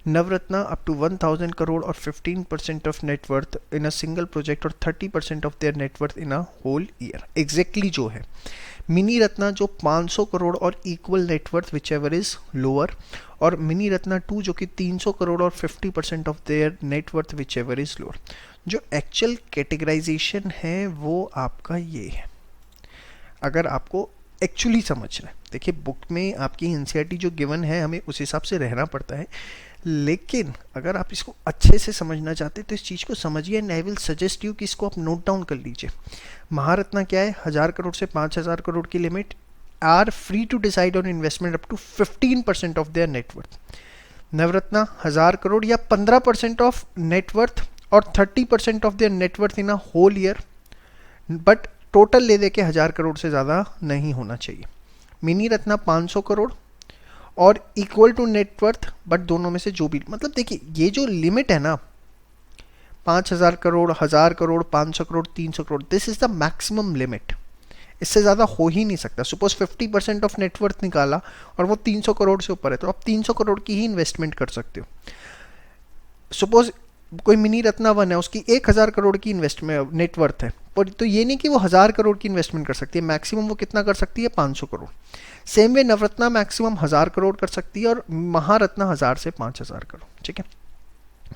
Navratna up to 1000 crore or 15% of net worth in a single project or 30% of their net worth in a whole year. Exactly जो है mini Ratna जो 500 करोड़ और equal net worth which ever is lower, और mini Ratna 2 जो कि 300 करोड़ और 50% of their net worth which ever is lower. जो actual categorisation है वो आपका ये है, अगर आपको एक्चुअली समझना है। देखिए, बुक में आपकी एनसीईआरटी जो गिवन है हमें उस हिसाब से रहना पड़ता है, लेकिन अगर आप इसको अच्छे से समझना चाहते हैं तो इस चीज़ को समझिए and I will suggest you कि इसको आप नोट डाउन कर लीजिए। महारत्ना क्या है? 1000 करोड़ से 5000 करोड़ की limit, are free to decide on investment up to 15% of their net worth. Navratna 1000 crore या 15% ऑफ नेटवर्थ और 30% of their net worth in a whole year, but total ले दे के 1000 करोड़ से ज़्यादा नहीं होना चाहिए। मिनी रत्ना 500 करोड़ और इक्वल टू नेटवर्थ, बट दोनों में से जो भी, मतलब देखिए ये जो लिमिट है ना 5000 crore, 1000 crore, 500 crore, 300 crore, this is the maximum limit. इससे ज़्यादा हो ही नहीं सकता। सपोज 50% ऑफ नेटवर्थ निकाला और वो 300 करोड़ से ऊपर है तो आप 300 करोड़ की ही इन्वेस्टमेंट कर सकते हो। सपोज कोई मिनी रत्ना 1 है, उसकी 1000 करोड़ की इन्वेस्टमेंट नेटवर्थ है, पर तो ये नहीं कि वो 1000 करोड़ की इन्वेस्टमेंट कर सकती है, मैक्सिमम वो कितना कर सकती है? 500 crore. Same way Navratna maximum 1000 crore कर सकती है और महारत्ना 1000 से 5000 करोड़। ठीक है,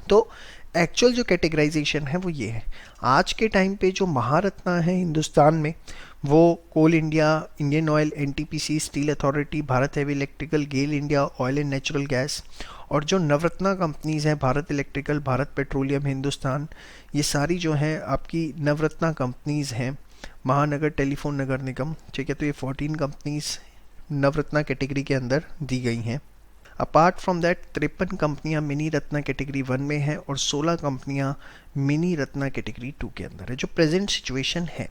तो एक्चुअल जो कैटेगराइजेशन है वो ये है। आज के टाइम पे जो महारत्ना है हिंदुस्तान में वो Coal India, Indian Oil, NTPC, Steel Authority, Bharat Heavy Electrical, GAIL India, Oil and Natural Gas, और जो नवरत्ना कंपनीज हैं भारत इलेक्ट्रिकल, भारत पेट्रोलियम, हिंदुस्तान, ये सारी जो हैं आपकी नवरत्ना कंपनीज हैं। महानगर टेलीफोन नगर निगम, ठीक है, तो ये 14 कंपनीज नवरत्ना कैटेगरी के अंदर दी गई हैं। अपार्ट फ्रॉम दैट 53 कंपनियां मिनी रत्ना कैटेगरी 1 में हैं और 16 कंपनियां मिनी रत्ना कैटेगरी 2 के अंदर है, जो प्रेजेंट सिचुएशन है।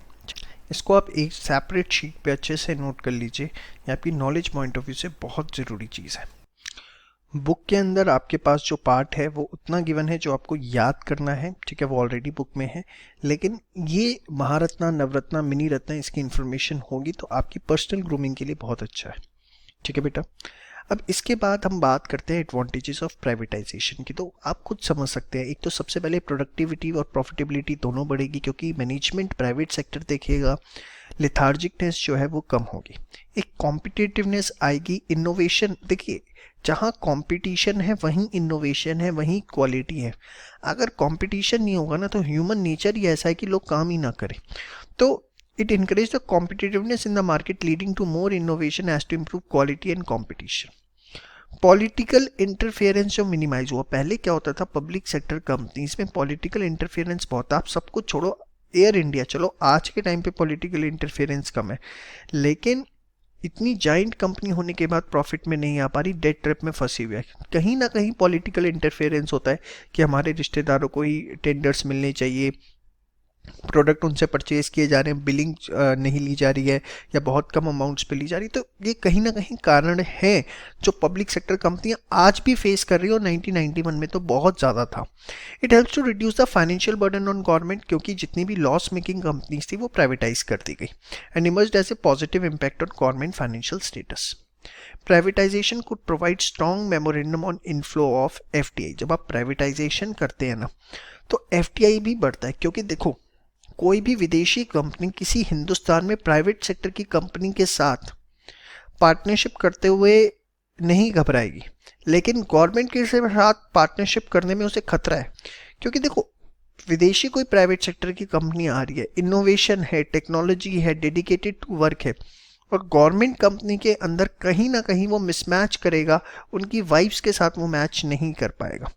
इसको आप एक सेपरेट शीट पे अच्छे से नोट कर लीजिए, ये आपकी नॉलेज पॉइंट ऑफ व्यू से बहुत ज़रूरी चीज़ है। बुक के अंदर आपके पास जो पार्ट है वो उतना गिवन है जो आपको याद करना है, ठीक है, वो ऑलरेडी बुक में है, लेकिन ये महारत्ना, नवरत्ना, मिनी रत्ना, इसकी इन्फॉर्मेशन होगी तो आपकी पर्सनल ग्रूमिंग के लिए बहुत अच्छा है। ठीक है बेटा, अब इसके बाद हम बात करते हैं एडवांटेजेस ऑफ प्राइवेटाइजेशन की। तो आप खुद समझ सकते हैं, एक तो सबसे पहले प्रोडक्टिविटी और प्रॉफिटेबिलिटी दोनों बढ़ेगी क्योंकि मैनेजमेंट प्राइवेट सेक्टर देखेगा, लेथार्जिकनेस जो है वो कम होगी, एक कॉम्पिटिटिवनेस आएगी, इनोवेशन, देखिए जहाँ कंपटीशन है वहीं इनोवेशन है, वहीं क्वालिटी है। अगर कंपटीशन नहीं होगा ना तो ह्यूमन नेचर ही ऐसा है कि लोग काम ही ना करें। तो it encourage the competitiveness in the market leading to more innovation as to improve quality and competition। Political interference जो मिनिमाइज हुआ, पहले क्या होता था पब्लिक सेक्टर कंपनीज में पॉलिटिकल इंटरफेरेंस बहुत था। आप सब कुछ छोड़ो, एयर इंडिया, चलो आज के टाइम पे पॉलिटिकल इंटरफेरेंस कम है, लेकिन इतनी जाइंट कंपनी होने के बाद प्रॉफिट में नहीं आ पा रही, डेट ट्रैप में फंसी हुई है। कहीं ना कहीं पॉलिटिकल इंटरफेरेंस होता है कि हमारे रिश्तेदारों को ही टेंडर्स मिलने चाहिए, प्रोडक्ट उनसे परचेज किए जा रहे हैं, बिलिंग नहीं ली जा रही है या बहुत कम अमाउंट्स पे ली जा रही है। तो ये कहीं ना कहीं कारण है जो पब्लिक सेक्टर कंपनियां आज भी फेस कर रही है और 1991 में तो बहुत ज़्यादा था। It helps to reduce the financial burden on government क्योंकि जितनी भी लॉस मेकिंग कंपनीज थी वो प्राइवेटाइज कर दी गई and emerged as a positive impact on government financial status. Privatisation could provide strong memorandum on inflow of FDI. जब आप प्राइवेटाइजेशन करते हैं ना तो एफडीआई भी बढ़ता है क्योंकि देखो कोई भी विदेशी कंपनी किसी हिंदुस्तान में प्राइवेट सेक्टर की कंपनी के साथ पार्टनरशिप करते हुए नहीं घबराएगी, लेकिन गवर्नमेंट के साथ पार्टनरशिप करने में उसे खतरा है क्योंकि देखो विदेशी कोई प्राइवेट सेक्टर की कंपनी आ रही है, इनोवेशन है, टेक्नोलॉजी है, डेडिकेटेड टू वर्क है, और गवर्नमेंट कंपनी के अंदर कहीं ना कहीं वो मिसमैच करेगा, उनकी वाइब्स के साथ वो मैच नहीं कर पाएगा।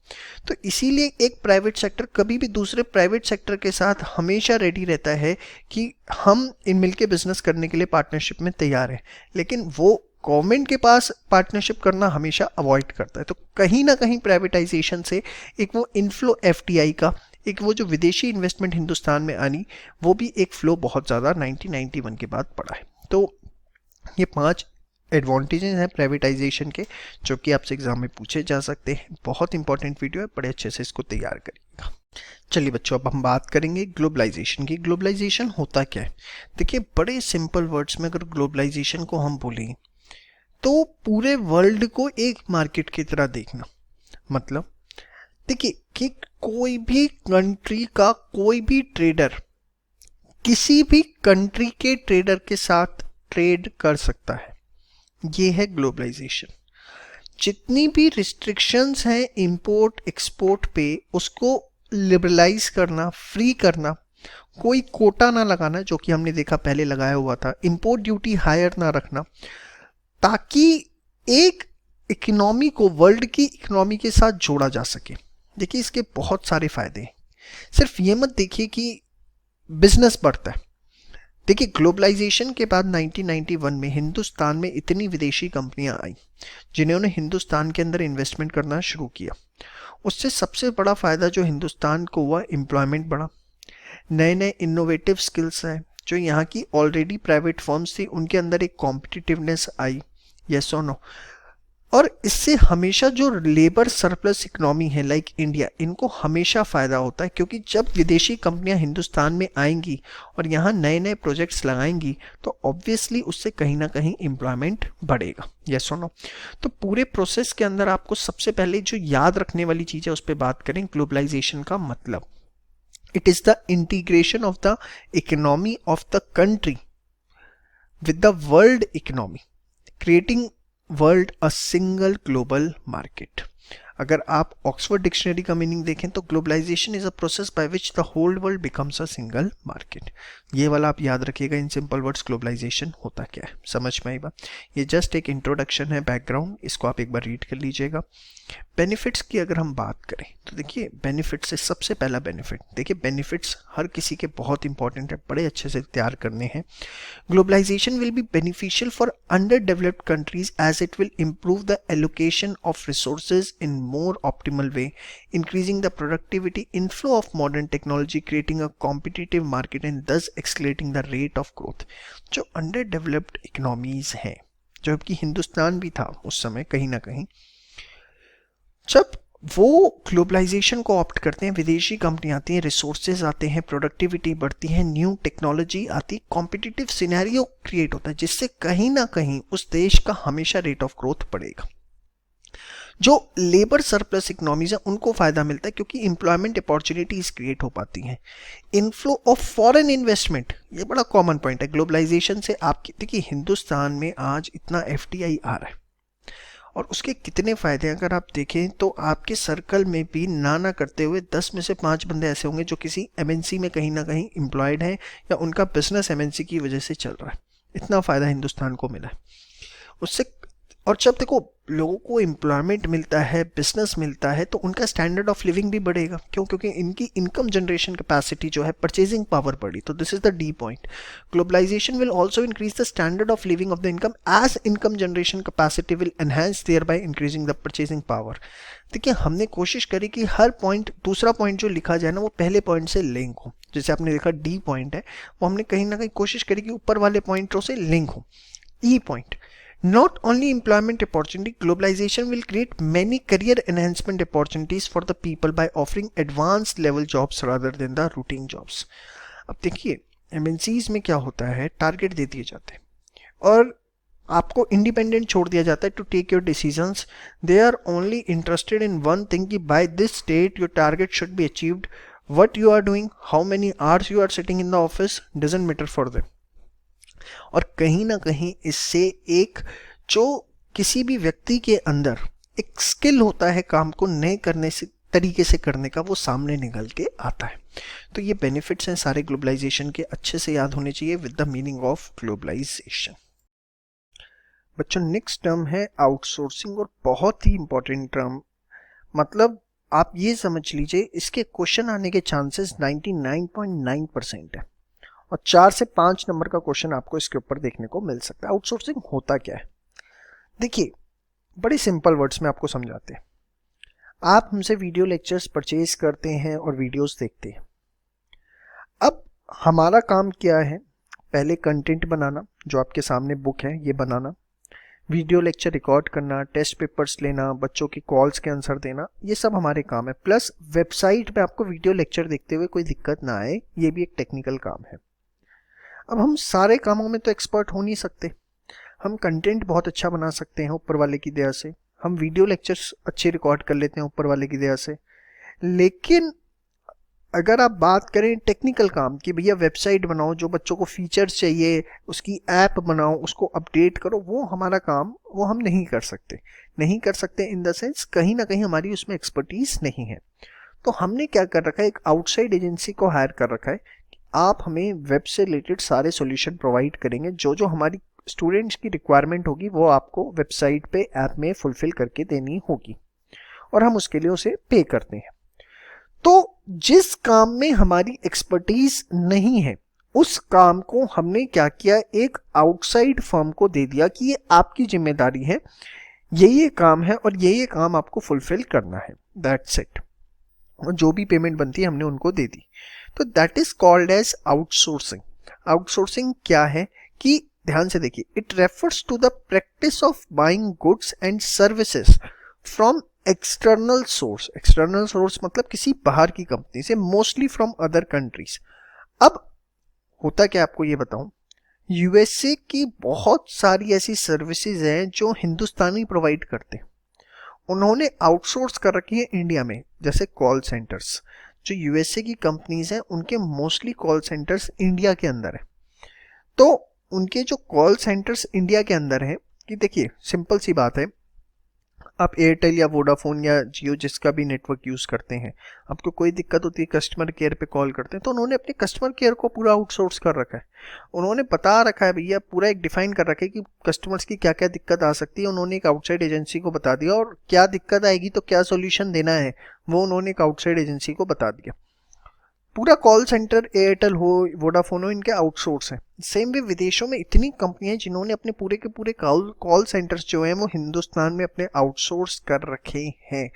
तो इसीलिए एक प्राइवेट सेक्टर कभी भी दूसरे प्राइवेट सेक्टर के साथ हमेशा रेडी रहता है कि हम इन मिलके बिजनेस करने के लिए पार्टनरशिप में तैयार हैं, लेकिन वो गवर्नमेंट के पास पार्टनरशिप करना हमेशा अवॉइड करता है। तो कहीं ना कहीं प्राइवेटाइजेशन से एक वो इनफ्लो एफडीआई का, एक वो जो विदेशी इन्वेस्टमेंट हिंदुस्तान में आनी, वो भी एक फ्लो बहुत ज़्यादा 1991 के बाद पड़ा है। तो ये 5 एडवांटेजेस हैं प्राइवेटाइजेशन के जो कि आपसे एग्जाम में पूछे जा सकते हैं। बहुत इंपॉर्टेंट वीडियो है, बड़े अच्छे से इसको तैयार करिएगा। चलिए बच्चों, अब हम बात करेंगे ग्लोबलाइजेशन की। ग्लोबलाइजेशन होता क्या है? देखिए बड़े सिंपल वर्ड्स में अगर ग्लोबलाइजेशन को हम बोलें तो पूरे वर्ल्ड को एक मार्केट की तरह देखना। मतलब देखिए कि कोई भी कंट्री का कोई भी ट्रेडर किसी भी कंट्री के ट्रेडर के साथ ट्रेड कर सकता है, ये है ग्लोबलाइजेशन। जितनी भी रिस्ट्रिक्शंस हैं इंपोर्ट एक्सपोर्ट पे उसको लिबरलाइज करना, फ्री करना, कोई कोटा ना लगाना जो कि हमने देखा पहले लगाया हुआ था, इंपोर्ट ड्यूटी हायर ना रखना, ताकि एक इकोनॉमी को वर्ल्ड की इकोनॉमी के साथ जोड़ा जा सके। देखिए इसके बहुत सारे फायदे हैं, सिर्फ ये मत देखिए कि बिजनेस बढ़ता है। देखिए ग्लोबलाइजेशन के बाद 1991 में हिंदुस्तान में इतनी विदेशी कंपनियां आई जिन्होंने हिंदुस्तान के अंदर इन्वेस्टमेंट करना शुरू किया। उससे सबसे बड़ा फायदा जो हिंदुस्तान को हुआ, एम्प्लॉयमेंट बढ़ा, नए नए इनोवेटिव स्किल्स हैं, जो यहाँ की ऑलरेडी प्राइवेट फर्म्स थी उनके अंदर एक कॉम्पिटिटिवनेस आई, यस और नो। और इससे हमेशा जो लेबर सरप्लस इकोनॉमी है लाइक इंडिया, इनको हमेशा फ़ायदा होता है क्योंकि जब विदेशी कंपनियां हिंदुस्तान में आएंगी और यहाँ नए नए प्रोजेक्ट्स लगाएंगी तो ऑब्वियसली उससे कहीं ना कहीं एम्प्लॉयमेंट बढ़ेगा, यस और नो। तो पूरे प्रोसेस के अंदर आपको सबसे पहले जो याद रखने वाली चीज़ है उस पर बात करें। ग्लोबलाइजेशन का मतलब it is the integration of the economy of the country with the world economy, creating world a single global market. अगर आप ऑक्सफोर्ड डिक्शनरी का मीनिंग देखें तो globalisation is a process by which the whole world becomes a single market. ये वाला आप याद रखिएगा इन सिंपल वर्ड्स, ग्लोबलाइजेशन होता क्या है, समझ में आई बात। ये जस्ट एक इंट्रोडक्शन है, बैकग्राउंड, इसको आप एक बार रीड कर लीजिएगा। बेनिफिट्स की अगर हम बात करें तो देखिए बेनिफिट से सबसे पहला बेनिफिट, देखिए बेनिफिट्स हर किसी के बहुत इंपॉर्टेंट है, बड़े अच्छे से तैयार करने हैं। Globalisation will be beneficial for under developed countries as it will improve the allocation of resources in more optimal way, increasing the productivity, inflow of modern technology, creating a competitive market and thus accelerating the rate of growth। जो under developed economies हैं, जो कि हिंदुस्तान भी था उस समय कहीं ना कहीं, जब वो ग्लोबलाइजेशन को ऑप्ट करते हैं, विदेशी कंपनी आती हैं, रिसोर्सेज आते हैं, प्रोडक्टिविटी बढ़ती है, न्यू टेक्नोलॉजी आती, कॉम्पिटिटिव सिनेरियो क्रिएट होता है जिससे कहीं ना कहीं उस देश का हमेशा रेट ऑफ ग्रोथ बढ़ेगा। जो लेबर सरप्लस इकोनॉमीज है उनको फायदा मिलता है क्योंकि एम्प्लॉयमेंट अपॉर्चुनिटीज क्रिएट हो पाती हैं। इनफ्लो ऑफ फॉरेन इन्वेस्टमेंट, ये बड़ा कॉमन पॉइंट है। ग्लोबलाइजेशन से आपकी देखिए हिंदुस्तान में आज इतना एफडीआई आ रहा है और उसके कितने फायदे हैं अगर आप देखें तो आपके सर्कल में भी ना करते हुए 10 में से 5 बंदे ऐसे होंगे जो किसी एमएनसी में कहीं ना कहीं एम्प्लॉयड हैं या उनका बिजनेस एमएनसी की वजह से चल रहा है। इतना फायदा हिंदुस्तान को मिला है उससे। और जब देखो लोगों को एम्प्लॉयमेंट मिलता है, बिजनेस मिलता है, तो उनका स्टैंडर्ड ऑफ लिविंग भी बढ़ेगा। क्यों? क्योंकि इनकी इनकम जनरेशन कैपेसिटी जो है, परचेजिंग पावर बढ़ी। तो this is the D point. Globalisation will also increase the standard of living of the income as income generation capacity will enhance thereby increasing the purchasing power. देखिए हमने कोशिश करी कि हर point, दूसरा point जो लिखा जाए ना वो पहले पॉइंट से लिंक हो। जैसे आपने देखा डी पॉइंट है, वो हमने कहीं ना कहीं कोशिश करी कि ऊपर वाले पॉइंटों से लिंक हो। ई point, not only employment opportunity, globalization will create many career enhancement opportunities for the people by offering advanced level jobs rather than the routine jobs। अब देखिए एमएनसीज में क्या होता है, टारगेट दे दिए जाते हैं और आपको इंडिपेंडेंट छोड़ दिया जाता है to take your decisions. They are only interested in one thing कि by this date your target should be achieved. What you are doing, how many hours you are sitting in the office, doesn't matter for them. और कहीं ना कहीं इससे एक जो किसी भी व्यक्ति के अंदर एक स्किल होता है काम को नए करने से, तरीके से करने का, वो सामने निकल के आता है। तो ये बेनिफिट्स हैं सारे ग्लोबलाइजेशन के, अच्छे से याद होने चाहिए with the meaning of globalisation. बच्चों नेक्स्ट टर्म है आउटसोर्सिंग और बहुत ही इंपॉर्टेंट टर्म। मतलब आप ये समझ लीजिए इसके क्वेश्चन आने के चांसेस 99.9% है और 4 से 5 नंबर का क्वेश्चन आपको इसके ऊपर देखने को मिल सकता है। आउटसोर्सिंग होता क्या है? देखिए बड़े सिंपल वर्ड्स में आपको समझाते हैं। आप हमसे वीडियो लेक्चर्स परचेज करते हैं और वीडियोस देखते हैं। अब हमारा काम क्या है? पहले कंटेंट बनाना, जो आपके सामने बुक है ये बनाना, वीडियो लेक्चर रिकॉर्ड करना, टेस्ट पेपर्स लेना, बच्चों की कॉल्स के आंसर देना, ये सब हमारे काम है। प्लस वेबसाइट पे आपको वीडियो लेक्चर देखते हुए कोई दिक्कत ना आए, ये भी एक टेक्निकल काम है। अब हम सारे कामों में तो एक्सपर्ट हो नहीं सकते। हम कंटेंट बहुत अच्छा बना सकते हैं ऊपर वाले की दया से, हम वीडियो लेक्चर्स अच्छे रिकॉर्ड कर लेते हैं ऊपर वाले की दया से, लेकिन अगर आप बात करें टेक्निकल काम की, भैया वेबसाइट बनाओ, जो बच्चों को फीचर्स चाहिए उसकी ऐप बनाओ, उसको अपडेट करो, वो हमारा काम, वो हम नहीं कर सकते। नहीं कर सकते इन द सेंस कहीं ना कहीं हमारी उसमें एक्सपर्टीज नहीं है। तो हमने क्या कर रखा है, एक आउटसाइड एजेंसी को हायर कर रखा है कि आप हमें वेब से रिलेटेड सारे सॉल्यूशन प्रोवाइड करेंगे, जो जो हमारी स्टूडेंट्स की रिक्वायरमेंट होगी वो आपको वेबसाइट पे ऐप में फुलफिल करके देनी होगी और हम उसके लिए उसे पे करते हैं। तो जिस काम में हमारी एक्सपर्टीज नहीं है उस काम को हमने क्या किया, एक आउटसाइड फर्म को दे दिया कि ये आपकी जिम्मेदारी है, ये काम है और ये काम आपको फुलफिल करना है, दैट्स इट। और जो भी पेमेंट बनती है हमने उनको दे दी। तो that is called as outsourcing. Outsourcing क्या है कि ध्यान से देखिए, it refers to the practice of buying goods and services from external source. External source मतलब किसी बाहर की कंपनी से, मोस्टली फ्रॉम अदर कंट्रीज। अब होता क्या आपको ये बताऊं, यूएसए की बहुत सारी ऐसी सर्विसेज हैं जो हिंदुस्तानी प्रोवाइड करते हैं, उन्होंने आउटसोर्स कर रखी है इंडिया में। जैसे कॉल सेंटर्स, जो यूएसए की कंपनीज हैं उनके मोस्टली कॉल सेंटर्स इंडिया के अंदर है। तो उनके जो कॉल सेंटर्स इंडिया के अंदर हैं, कि देखिए सिंपल सी बात है, आप एयरटेल या वोडाफोन या जियो जिसका भी नेटवर्क यूज़ करते हैं, आपको कोई दिक्कत होती है कस्टमर केयर पे कॉल करते हैं, तो उन्होंने अपने कस्टमर केयर को पूरा आउटसोर्स कर रखा है। उन्होंने बता रखा है भैया, पूरा एक डिफाइन कर रखा है कि कस्टमर्स की क्या क्या दिक्कत आ सकती है, उन्होंने एक आउटसाइड एजेंसी को बता दिया, और क्या दिक्कत आएगी तो क्या सोल्यूशन देना है वो उन्होंने एक आउटसाइड एजेंसी को बता दिया। पूरा कॉल सेंटर एयरटेल हो, वोडाफोन हो, इनके आउटसोर्स है। सेम वे विदेशों में इतनी कंपनियां जिन्होंने अपने पूरे के पूरे कॉल सेंटर्स जो हैं वो हिंदुस्तान में अपने आउटसोर्स कर रखे हैं।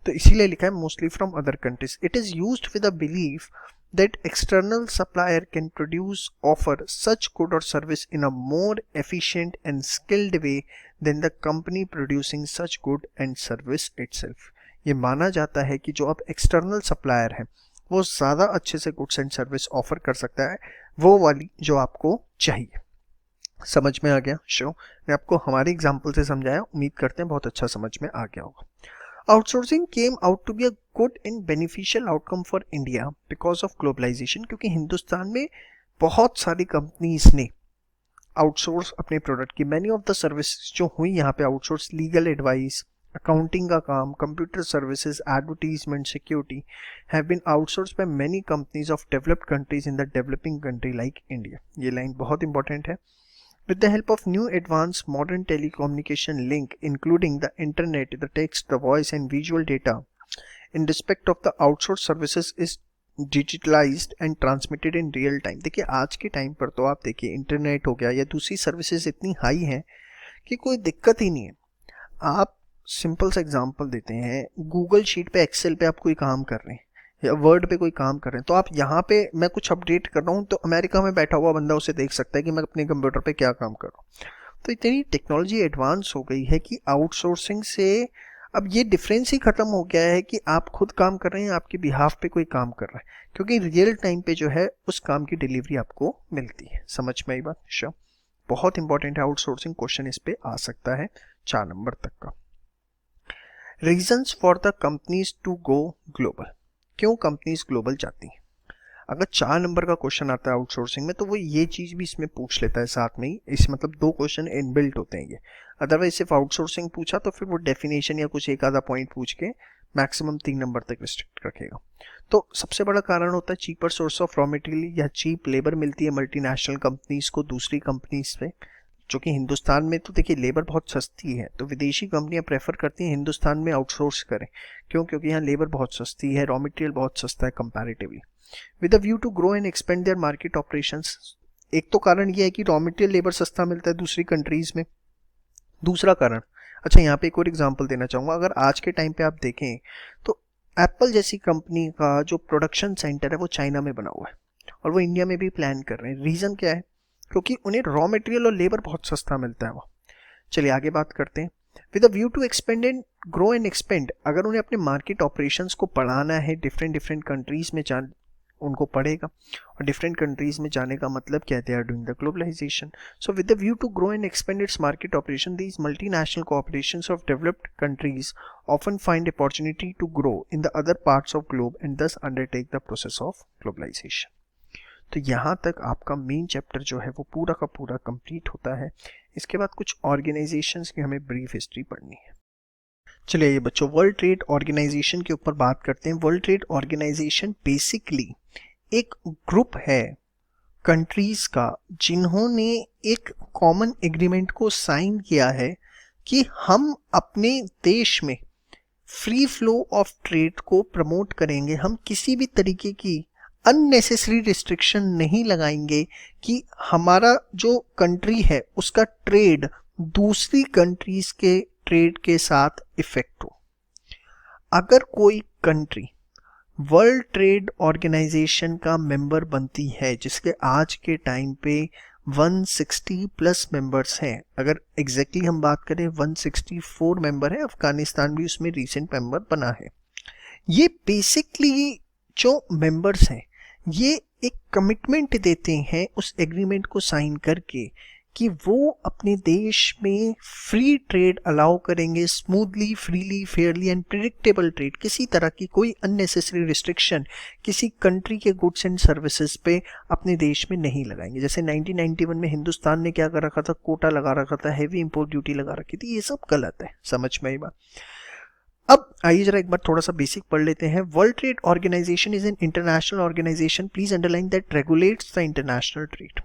तो इसीलिए लिखा है mostly from other countries. It is used with the belief that external supplier can produce offer such good or service in a more efficient and skilled way than the company producing such good and service itself। ये माना जाता है कि जो आप external supplier हैं वो ज़्यादा अच्छे से गुड्स एंड सर्विस ऑफर कर सकता है, वो वाली जो आपको चाहिए। समझ में आ गया? श्योर। मैं आपको हमारे एग्जाम्पल से समझाया, उम्मीद करते हैं बहुत अच्छा समझ में आ गया होगा। Outsourcing came out to be a good and beneficial outcome for India because of globalisation, क्योंकि हिंदुस्तान में बहुत सारी कंपनीज ने आउटसोर्स अपने प्रोडक्ट की, मैनी ऑफ द सर्विसेज जो हुई यहाँ पे आउटसोर्स, लीगल एडवाइस, अकाउंटिंग का काम, computer services, advertisement, security have been outsource by many companies of developed countries in the developing country like India. ये लाइन बहुत इंपॉर्टेंट है। With the help of new advanced modern telecommunication link including the internet, the text, the voice and visual data in respect of the outsourced services is digitalized and transmitted in real time। देखिए आज के time पर तो आप देखिए internet हो गया या दूसरी सर्विसेज इतनी हाई हैं कि कोई दिक्कत ही नहीं है। आप सिंपल सा एग्जांपल देते हैं, गूगल शीट पे, एक्सेल पे आप कोई काम कर रहे हैं या वर्ड पे कोई काम कर रहे हैं, तो आप यहाँ पे मैं कुछ अपडेट कर रहा हूँ तो अमेरिका में बैठा हुआ बंदा उसे देख सकता है कि मैं अपने कंप्यूटर पे क्या काम कर रहा हूँ। तो इतनी टेक्नोलॉजी एडवांस हो गई है कि आउटसोर्सिंग से अब ये डिफरेंस ही खत्म हो गया है कि आप खुद काम कर रहे हैं, आपके बिहाफ पे कोई काम कर रहा है, क्योंकि रियल टाइम पे जो है उस काम की डिलीवरी आपको मिलती है। समझ में आई बात? श्योर। बहुत इंपॉर्टेंट है आउटसोर्सिंग, क्वेश्चन इस पे आ सकता है 4 नंबर तक का। Reasons for the companies to go global, क्यों कंपनीज ग्लोबल चाहती हैं? अगर 4 नंबर का क्वेश्चन आता है आउटसोर्सिंग में तो वो ये चीज़ भी इसमें पूछ लेता है साथ में ही, इस मतलब 2 क्वेश्चन इनबिल्ट होते हैं ये। अदरवाइज सिर्फ आउटसोर्सिंग पूछा तो फिर वो डेफिनेशन या कुछ एक आधा पॉइंट पूछ के मैक्सिमम 3 नंबर तक रिस्ट्रिक्ट रखेगा। तो सबसे बड़ा कारण होता है cheaper source of raw material या चीप लेबर मिलती है मल्टीनेशनल कंपनीज को दूसरी कंपनीज पे, जो कि हिंदुस्तान में तो देखिए लेबर बहुत सस्ती है, तो विदेशी कंपनियां प्रेफर करती हैं हिंदुस्तान में आउटसोर्स करें। क्यों? क्योंकि यहाँ लेबर बहुत सस्ती है, रॉ मटेरियल बहुत सस्ता है comparatively. With a view to grow and expand their market operations, एक तो कारण ये है कि रॉ मटेरियल लेबर सस्ता मिलता है दूसरी कंट्रीज में। दूसरा कारण, अच्छा यहाँ पे एक और एग्जांपल देना चाहूँगा, अगर आज के टाइम पे आप देखें तो एप्पल जैसी कंपनी का जो प्रोडक्शन सेंटर है वो चाइना में बना हुआ है और वो इंडिया में भी प्लान कर रहे हैं। रीज़न क्या है? क्योंकि उन्हें रॉ मटेरियल और लेबर बहुत सस्ता मिलता है वहाँ। चलिए आगे बात करते हैं। With a view to expand and grow and expand, अगर उन्हें अपने मार्केट ऑपरेशंस को बढ़ाना है, डिफरेंट कंट्रीज में उनको पड़ेगा, और डिफरेंट कंट्रीज में जाने का मतलब क्या है? They are doing the globalisation. So with the view to grow and expand its market operation, these multinational cooperations of developed countries often find opportunity to grow in the other parts of globe and thus undertake the process of globalisation. तो यहाँ तक आपका main chapter जो है वो पूरा का पूरा कंप्लीट होता है। इसके बाद कुछ ऑर्गेनाइजेशंस की हमें ब्रीफ हिस्ट्री पढ़नी है। चलिए ये बच्चों वर्ल्ड ट्रेड ऑर्गेनाइजेशन के ऊपर बात करते हैं। वर्ल्ड ट्रेड ऑर्गेनाइजेशन बेसिकली एक ग्रुप है कंट्रीज का जिन्होंने एक कॉमन एग्रीमेंट को साइन किया है कि हम अपने देश में फ्री फ्लो ऑफ ट्रेड को प्रमोट करेंगे, हम किसी भी तरीके की अननेसेसरी रिस्ट्रिक्शन नहीं लगाएंगे कि हमारा जो कंट्री है उसका ट्रेड दूसरी कंट्रीज के ट्रेड के साथ इफेक्ट हो। अगर कोई कंट्री वर्ल्ड ट्रेड ऑर्गेनाइजेशन का मेंबर बनती है, जिसके आज के टाइम पे 160 प्लस मेंबर्स हैं, अगर एग्जैक्टली हम बात करें 164 मेंबर है, अफगानिस्तान भी उसमें रिसेंट मेंबर बना है। ये बेसिकली जो मेंबर्स हैं ये एक कमिटमेंट देते हैं उस एग्रीमेंट को साइन करके कि वो अपने देश में फ्री ट्रेड अलाउ करेंगे, smoothly, freely, Fairlie and predictable trade, किसी तरह की कोई अननेसेसरी रिस्ट्रिक्शन किसी कंट्री के गुड्स एंड सर्विसेज पे अपने देश में नहीं लगाएंगे। जैसे 1991 में हिंदुस्तान ने क्या कर रखा था? कोटा लगा रखा था, हैवी इंपोर्ट ड्यूटी लगा रखी थी। ये सब गलत है। समझ में आई बात? अब आइए जरा एक बार थोड़ा सा बेसिक पढ़ लेते हैं। World trade organisation is an international organisation, please underline that, regulates the international trade.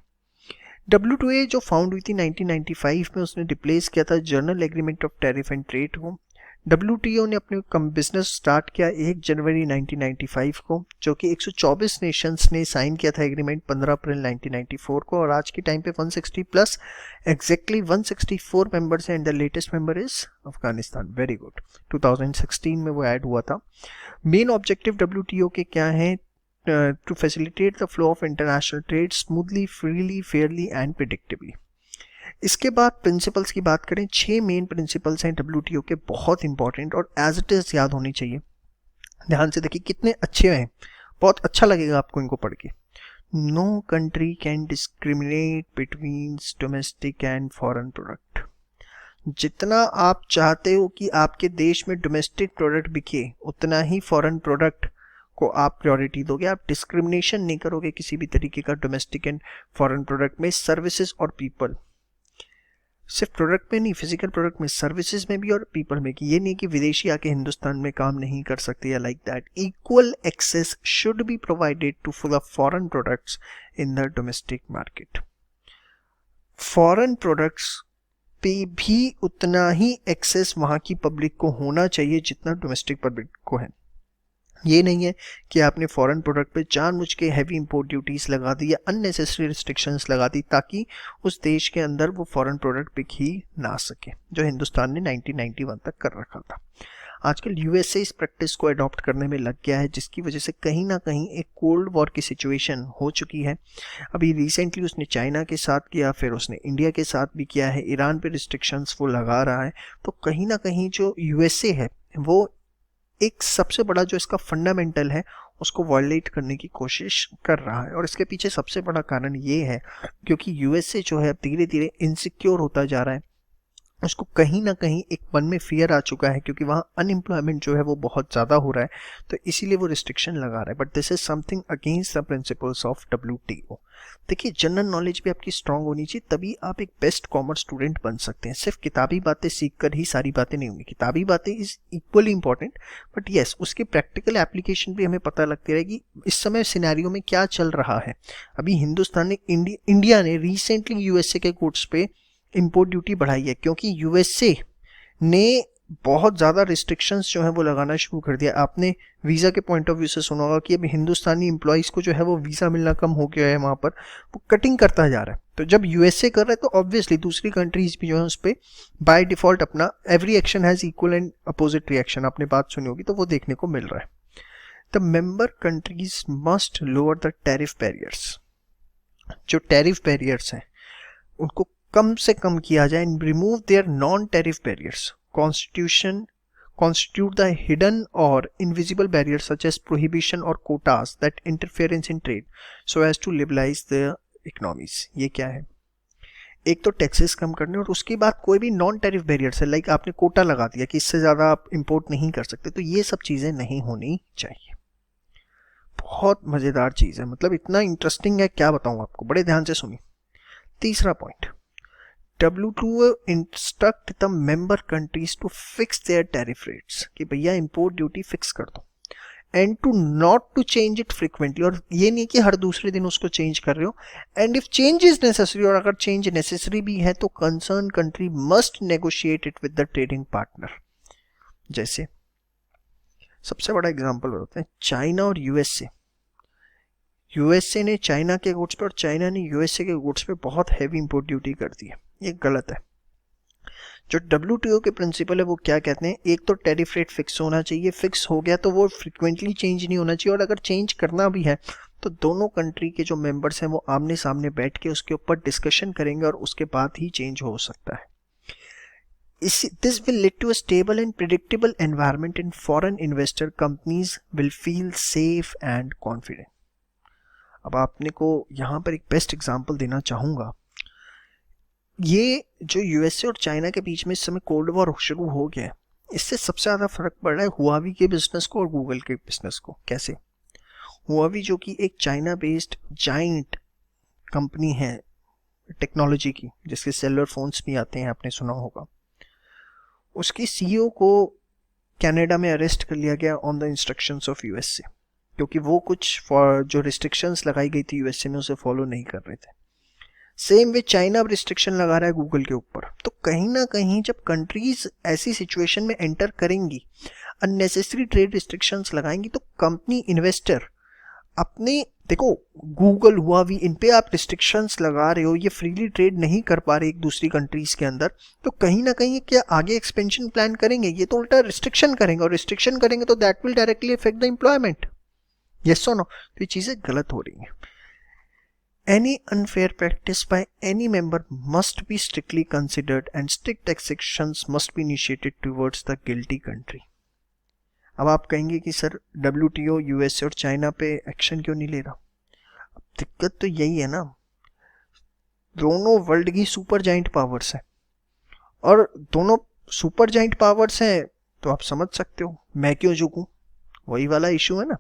WTO जो फाउंड हुई थी 1995 में, उसने रिप्लेस किया था general agreement of tariff and trade को। WTO ने अपने बिजनेस स्टार्ट किया 1 जनवरी 1995 को, जो कि 124 नेशंस ने साइन किया था एग्रीमेंट 15 अप्रैल 1994 को, और आज के टाइम पे 160 प्लस एग्जैक्टली 164 मेंबर्स हैं and the latest member is Afghanistan. Very good. 2016 में वो ऐड हुआ था। मेन ऑब्जेक्टिव WTO के क्या हैं? To facilitate the flow of international trade smoothly, freely, fairly and predictably। इसके बाद प्रिंसिपल्स की बात करें, 6 मेन प्रिंसिपल्स हैं WTO के, बहुत इंपॉर्टेंट और एज इट इज याद होनी चाहिए। ध्यान से देखिए कितने अच्छे हैं, बहुत अच्छा लगेगा आपको इनको पढ़ के। No country can discriminate between domestic and foreign product. जितना आप चाहते हो कि आपके देश में डोमेस्टिक प्रोडक्ट बिके, उतना ही फॉरेन प्रोडक्ट को आप प्रायोरिटी दोगे। आप डिस्क्रिमिनेशन नहीं करोगे किसी भी तरीके का डोमेस्टिक एंड फॉरेन प्रोडक्ट में, सर्विसेज और पीपल। सिर्फ प्रोडक्ट में नहीं, फिजिकल प्रोडक्ट में, सर्विसेज में भी और पीपल में। कि ये नहीं कि विदेशी आके हिंदुस्तान में काम नहीं कर सकते या like that. Equal access should be provided to for the foreign products in the domestic market. Foreign products पे भी उतना ही एक्सेस वहां की पब्लिक को होना चाहिए जितना डोमेस्टिक पब्लिक को है। ये नहीं है कि आपने फॉरेन प्रोडक्ट पे जानबूझ के हैवी इंपोर्ट ड्यूटीज लगा दी या अननेसेसरी रिस्ट्रिक्शंस लगा दी ताकि उस देश के अंदर वो फॉरेन प्रोडक्ट बिक ही ना सके, जो हिंदुस्तान ने 1991 तक कर रखा था। आजकल यूएसए इस प्रैक्टिस को अडॉप्ट करने में लग गया है, जिसकी वजह से कहीं ना कहीं एक कोल्ड वॉर की सिचुएशन हो चुकी है। अभी रिसेंटली उसने चाइना के साथ किया, फिर उसने इंडिया के साथ भी किया है, ईरान पे रिस्ट्रिक्शंस वो लगा रहा है। तो कहीं ना कहीं जो यूएसए है वो एक सबसे बड़ा जो इसका फंडामेंटल है उसको वायलेट करने की कोशिश कर रहा है। और इसके पीछे सबसे बड़ा कारण ये है क्योंकि यूएसए जो है धीरे धीरे इनसिक्योर होता जा रहा है। उसको कहीं ना कहीं एक मन में फियर आ चुका है क्योंकि वहाँ अनएम्प्लॉयमेंट जो है वो बहुत ज़्यादा हो रहा है, तो इसीलिए वो रिस्ट्रिक्शन लगा रहा है। But this is something against the principles of WTO। देखिए, जनरल नॉलेज भी आपकी स्ट्रांग होनी चाहिए, तभी आप एक बेस्ट कॉमर्स स्टूडेंट बन सकते हैं। सिर्फ किताबी बातें सीख कर ही सारी बातें नहीं होंगी। किताबी बातें is equally important, but yes उसकी प्रैक्टिकल एप्लीकेशन भी हमें पता लगती रहेगी इस समय सिनेरियो में क्या चल रहा है। अभी हिंदुस्तान ने इंडिया ने रिसेंटली यूएसए के गुड्स पे इंपोर्ट ड्यूटी बढ़ाई है क्योंकि यूएसए ने बहुत ज़्यादा रिस्ट्रिक्शंस जो है वो लगाना शुरू कर दिया। आपने वीज़ा के पॉइंट ऑफ व्यू से सुना होगा कि अब हिंदुस्तानी एम्प्लॉयज़ को जो है वो वीज़ा मिलना कम हो गया है, वहाँ पर वो कटिंग करता जा रहा है। तो जब यूएसए कर रहा है तो ऑब्वियसली दूसरी कंट्रीज भी जो है उस पर बाय डिफ़ॉल्ट अपना every action has equal and opposite reaction, आपने बात सुनी होगी, तो वो देखने को मिल रहा है। The member countries must lower the tariff barriers. जो टैरिफ बैरियर्स हैं उनको कम से कम किया जाए and remove their non tariff barriers constitute the hidden or invisible barriers such as prohibition or quotas that interference in trade so as to liberalize the economies। ये क्या है? एक तो टैक्सेस कम करने और उसके बाद कोई भी नॉन टैरिफ बैरियर्स है, लाइक आपने कोटा लगा दिया कि इससे ज़्यादा आप इंपोर्ट नहीं कर सकते, तो ये सब चीज़ें नहीं होनी चाहिए। बहुत मज़ेदार चीज़ है, मतलब इतना इंटरेस्टिंग है क्या बताऊँ आपको, बड़े ध्यान से सुनिए। तीसरा point, WTO instruct the member countries to fix their tariff rates, कि भैया इंपोर्ट ड्यूटी फिक्स कर दो, and to not to change it frequently. और ये नहीं कि हर दूसरे दिन उसको चेंज कर रहे हो। And if change is necessary, और अगर चेंज नेसेसरी भी है तो concern country must negotiate it with the trading partner. जैसे सबसे बड़ा एग्जांपल बताते हैं, चाइना और यूएसए। यूएसए ने चाइना के गुड्स पे और चाइना ने यूएसए के गुड्स पे बहुत हैवी इंपोर्ट ड्यूटी कर दी है। ये गलत है। जो WTO के प्रिंसिपल है वो क्या कहते हैं, एक तो टैरिफ रेट फिक्स होना चाहिए, फिक्स हो गया तो वो फ्रिक्वेंटली चेंज नहीं होना चाहिए, और अगर चेंज करना भी है तो दोनों कंट्री के जो मेंबर्स हैं वो आमने सामने बैठ के उसके ऊपर डिस्कशन करेंगे और उसके बाद ही चेंज हो सकता है। This will lead to a stable and predictable environment and foreign investor companies will feel safe and confident। अब आपने को यहाँ पर एक बेस्ट एग्जांपल देना चाहूँगा। ये जो यूएसए और चाइना के बीच में इस समय कोल्ड वॉर शुरू हो गया है, इससे सबसे ज़्यादा फर्क पड़ रहा है हुआवी के बिजनेस को और गूगल के बिजनेस को। कैसे? हुआवी जो कि एक चाइना बेस्ड जाइंट कंपनी है टेक्नोलॉजी की, जिसके सेलुलर फोन्स भी आते हैं, आपने सुना होगा, उसकी CEO को कनाडा में अरेस्ट कर लिया गया on the instructions of USA, क्योंकि वो कुछ जो रिस्ट्रिक्शंस लगाई गई थी यूएसए में उसे फॉलो नहीं कर रहे थे। सेम वे चाइना अब रिस्ट्रिक्शन लगा रहा है गूगल के ऊपर। तो कहीं ना कहीं जब कंट्रीज ऐसी सिचुएशन में एंटर करेंगी, अननेसेसरी ट्रेड रिस्ट्रिक्शंस लगाएंगी, तो कंपनी इन्वेस्टर अपने, देखो गूगल हुआ भी, इन पे आप रिस्ट्रिक्शंस लगा रहे हो, ये फ्रीली ट्रेड नहीं कर पा रहे एक दूसरी कंट्रीज के अंदर, तो कहीं ना कहीं क्या आगे एक्सपेंशन प्लान करेंगे? ये तो उल्टा रिस्ट्रिक्शन करेंगे, और रिस्ट्रिक्शन करेंगे तो that will directly affect the employment. Yes और नो? तो ये चीज़ें गलत हो रही हैं। Any unfair practice by any member must be strictly considered and strict actions must be initiated towards the guilty country। अब आप कहेंगे कि सर WTO यूएसए और चाइना पे एक्शन क्यों नहीं ले रहा? दिक्कत तो यही है ना, दोनों वर्ल्ड की सुपर जाइंट पावर्स है, और दोनों सुपर जाइंट पावर्स हैं, तो आप समझ सकते हो मैं क्यों झुकूं, वही वाला इशू है ना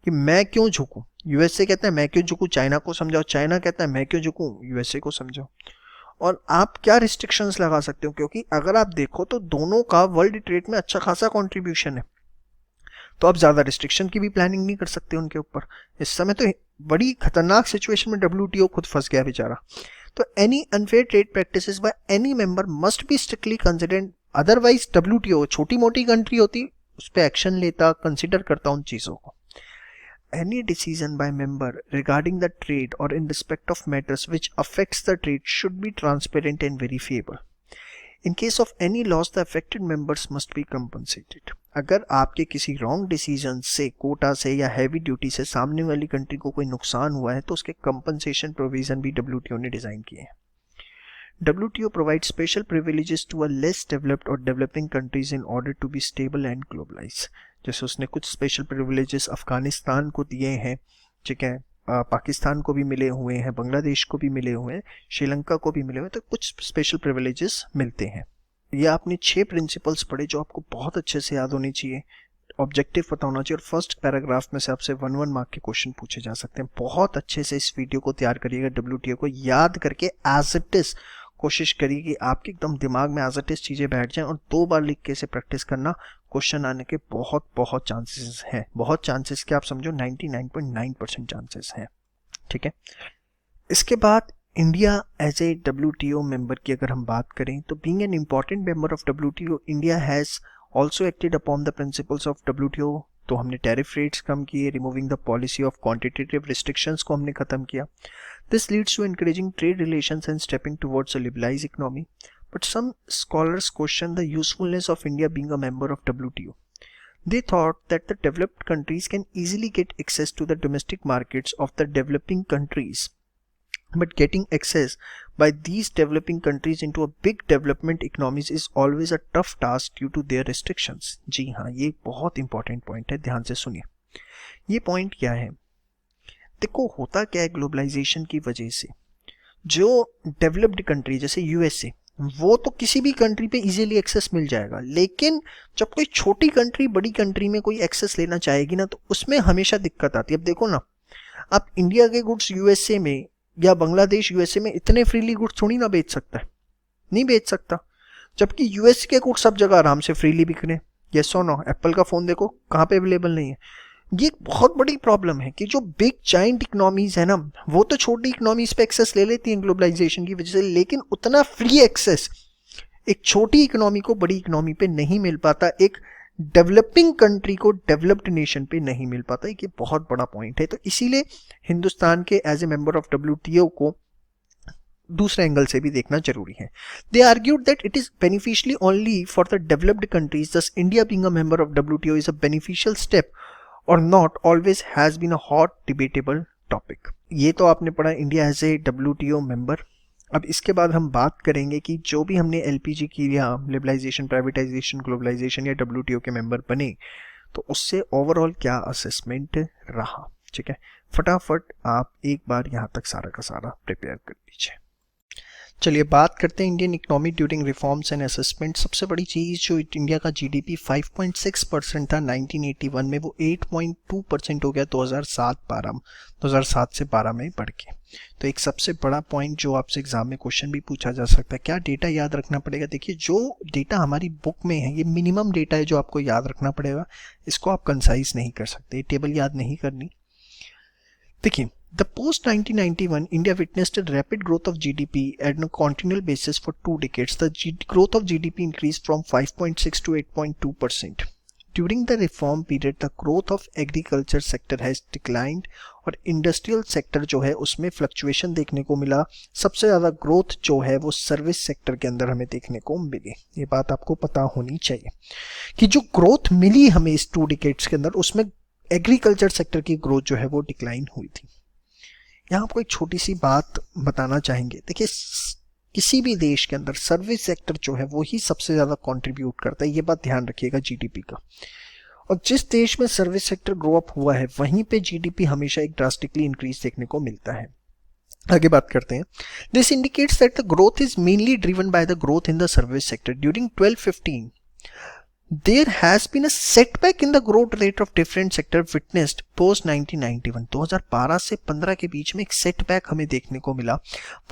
कि मैं क्यों झुकूं। यूएसए कहता है मैं क्यों झुकूं, चाइना को समझाओ, चाइना कहता है मैं क्यों झुकूं, यूएसए को समझाओ। और आप क्या रिस्ट्रिक्शंस लगा सकते हो, क्योंकि अगर आप देखो तो दोनों का वर्ल्ड ट्रेड में अच्छा खासा कंट्रीब्यूशन है, तो आप ज्यादा रिस्ट्रिक्शन की भी प्लानिंग नहीं कर सकते उनके ऊपर। इस समय तो बड़ी खतरनाक सिचुएशन में डब्ल्यूटीओ खुद फंस गया बेचारा। तो any unfair trade practices by any member must be strictly considered, otherwise WTO छोटी मोटी कंट्री होती उस पर एक्शन लेता, कंसिडर करता उन चीजों को। Any decision by member regarding the trade or in respect of matters which affects the trade should be transparent and verifiable. In case of any loss, the affected members must be compensated. अगर आपके किसी wrong decision से, कोटा से या heavy duty से सामने वाली country को कोई नुकसान हुआ है, तो उसके कंपनसेशन प्रोविजन भी डब्ल्यूटीओ ने डिजाइन किए हैं। WTO provides special privileges to a less developed or developing countries in order to be stable and globalized. जैसे उसने कुछ स्पेशल प्रिविलेजेस अफगानिस्तान को दिए हैं, ठीक है, पाकिस्तान को भी मिले हुए हैं, बांग्लादेश को भी मिले हुए हैं, श्रीलंका को भी मिले हुए हैं, तो कुछ स्पेशल प्रिविलेजेस मिलते हैं। ये आपने 6 प्रिंसिपल्स पढ़े जो आपको बहुत अच्छे से याद होनी चाहिए, ऑब्जेक्टिव पता होना चाहिए, और फर्स्ट पैराग्राफ में से आपसे 1 मार्क के क्वेश्चन पूछे जा सकते हैं। बहुत अच्छे से इस वीडियो को तैयार करिएगा, डब्ल्यूटीओ को याद करके एज इट इज कोशिश करिए कि आपके एकदम दिमाग में एज इट इज चीजें बैठ जाएं, और 2 बार लिख के इसे प्रैक्टिस करना। क्वेश्चन आने के बहुत चांसेस हैं, बहुत चांसेस के आप समझो 99.9% चांसेस हैं, ठीक है। इसके बाद India as a WTO member की अगर हम बात करें, तो being an important member of WTO, India has also acted upon the principles of WTO. तो हमने टैरिफ रेट्स कम किए, removing the policy of quantitative restrictions को हमने खत्म किया। This leads to encouraging trade relations and stepping towards a liberalized economy. But some scholars question the usefulness of India being a member of WTO. They thought that the developed countries can easily get access to the domestic markets of the developing countries. But getting access by these developing countries into a big development economies is always a tough task due to their restrictions. जी हाँ, ये बहुत important point है, ध्यान से सुनिए। ये point क्या है, देखो होता क्या है, ग्लोबलाइजेशन की वजह से जो डेवलप्ड कंट्री जैसे यूएसए, वो तो किसी भी कंट्री पे इजीली एक्सेस मिल जाएगा, लेकिन जब कोई छोटी कंट्री बड़ी कंट्री में कोई एक्सेस लेना चाहेगी ना, तो उसमें हमेशा दिक्कत आती है। अब देखो ना, आप इंडिया के गुड्स यूएसए में या बांग्लादेश यूएसए में इतने फ्रीली गुड्स थोड़ी ना बेच सकता है, नहीं बेच सकता, जबकि यूएसए के गुड्स सब जगह आराम से फ्रीली बिक रहे हैं। यस और नो, एप्पल का फोन देखो कहाँ पे अवेलेबल नहीं है। ये एक बहुत बड़ी प्रॉब्लम है कि जो बिग जाइंट इकोनॉमीज है ना, वो तो छोटी इकोनॉमीज पे एक्सेस ले लेती हैं ग्लोबलाइजेशन की वजह से, लेकिन उतना फ्री एक्सेस एक छोटी इकोनॉमी को बड़ी इकोनॉमी पे नहीं मिल पाता, एक डेवलपिंग कंट्री को डेवलप्ड नेशन पे नहीं मिल पाता। ये बहुत बड़ा पॉइंट है। तो इसीलिए हिंदुस्तान के as a member of WTO को दूसरे एंगल से भी देखना जरूरी है। They argued that it is beneficially only for the developed countries, thus India being a member of WTO is a beneficial step or not always has been a hot debatable topic. ये तो आपने पढ़ा India as a WTO member. अब इसके बाद हम बात करेंगे कि जो भी हमने LPG की या लिबरलाइजेशन, प्राइवेटाइजेशन, ग्लोबलाइजेशन या WTO के मेंबर बने, तो उससे ओवरऑल क्या असेसमेंट रहा, ठीक है। फटाफट आप एक बार यहाँ तक सारा का सारा प्रिपेयर कर लीजिए। चलिए बात करते हैं Indian economy during reforms and assessment. सबसे बड़ी चीज़ जो इंडिया का जीडीपी 5.6% था 1981 में, वो 8.2% हो गया 2007 से 12 में बढ़ के। तो एक सबसे बड़ा पॉइंट जो आपसे एग्जाम में क्वेश्चन भी पूछा जा सकता है, क्या डेटा याद रखना पड़ेगा। देखिए जो डेटा हमारी बुक में है ये मिनिमम डेटा है जो आपको याद रखना पड़ेगा, इसको आप कंसाइज नहीं कर सकते, टेबल याद नहीं करनी। देखिए the post 1991 India witnessed a rapid growth of GDP at a continual basis for 2 decades. The growth of GDP increased from 5.6 to 8.2%. During the reform period, the growth of agriculture sector has declined और industrial sector जो है उसमें fluctuation देखने को मिला। सबसे ज़्यादा growth जो है वो सर्विस सेक्टर के अंदर हमें देखने को मिली। ये बात आपको पता होनी चाहिए कि जो ग्रोथ मिली हमें इस 2 डिकेड्स के अंदर, उसमें एग्रीकल्चर सेक्टर की ग्रोथ जो है वो डिक्लाइन हुई थी। यहाँ आपको एक छोटी सी बात बताना चाहेंगे। देखिए किसी भी देश के अंदर सर्विस सेक्टर जो है वो ही सबसे ज़्यादा कंट्रीब्यूट करता है, ये बात ध्यान रखिएगा जीडीपी का। और जिस देश में सर्विस सेक्टर ग्रो अप हुआ है वहीं पे जीडीपी हमेशा एक ड्रास्टिकली इंक्रीज देखने को मिलता है। आगे बात करते हैं। This indicates that the growth is mainly driven by the growth in the service sector during 12-15 there has been a setback in the growth rate of different sector witnessed post 1991। 2012 से 15 के बीच में एक सेटबैक हमें देखने को मिला।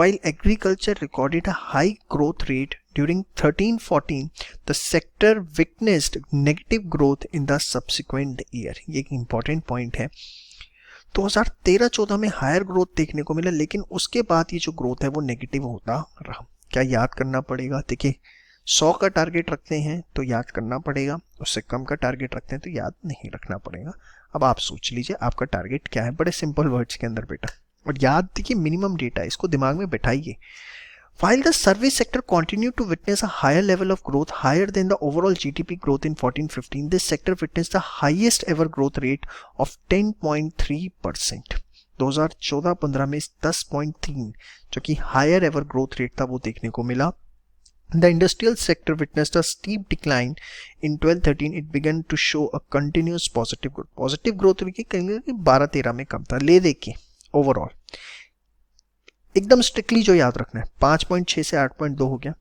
while agriculture recorded a high growth rate during 13-14 the sector witnessed negative growth in the subsequent year। ये एक important point है। 2013-14 में हायर ग्रोथ देखने को मिला, लेकिन उसके बाद ये जो ग्रोथ है वो नेगेटिव होता रहा। क्या याद करना पड़ेगा? देखिए 100 का टारगेट रखते हैं तो याद करना पड़ेगा, उससे कम का टारगेट रखते हैं तो याद नहीं रखना पड़ेगा। अब आप सोच लीजिए आपका टारगेट क्या है, बड़े सिंपल वर्ड्स के अंदर बेटा, और याद देखिए मिनिमम डेटा, इसको दिमाग में बैठाइए। While the service sector continued to witness a higher level of growth higher than the overall GDP growth in 14-15, this sector witnessed the highest ever growth rate of 10.3%। 2014-15 में 10.3 जो कि हायर एवर ग्रोथ रेट था वो देखने को मिला। The industrial sector witnessed a steep decline in 12-13. It began to show a continuous positive growth। Positive growth कहेंगे कि 12-13 में कम था। ले देखिए ओवरऑल एकदम स्ट्रिक्टली जो याद रखना है 5.6 से 8.2 हो गया।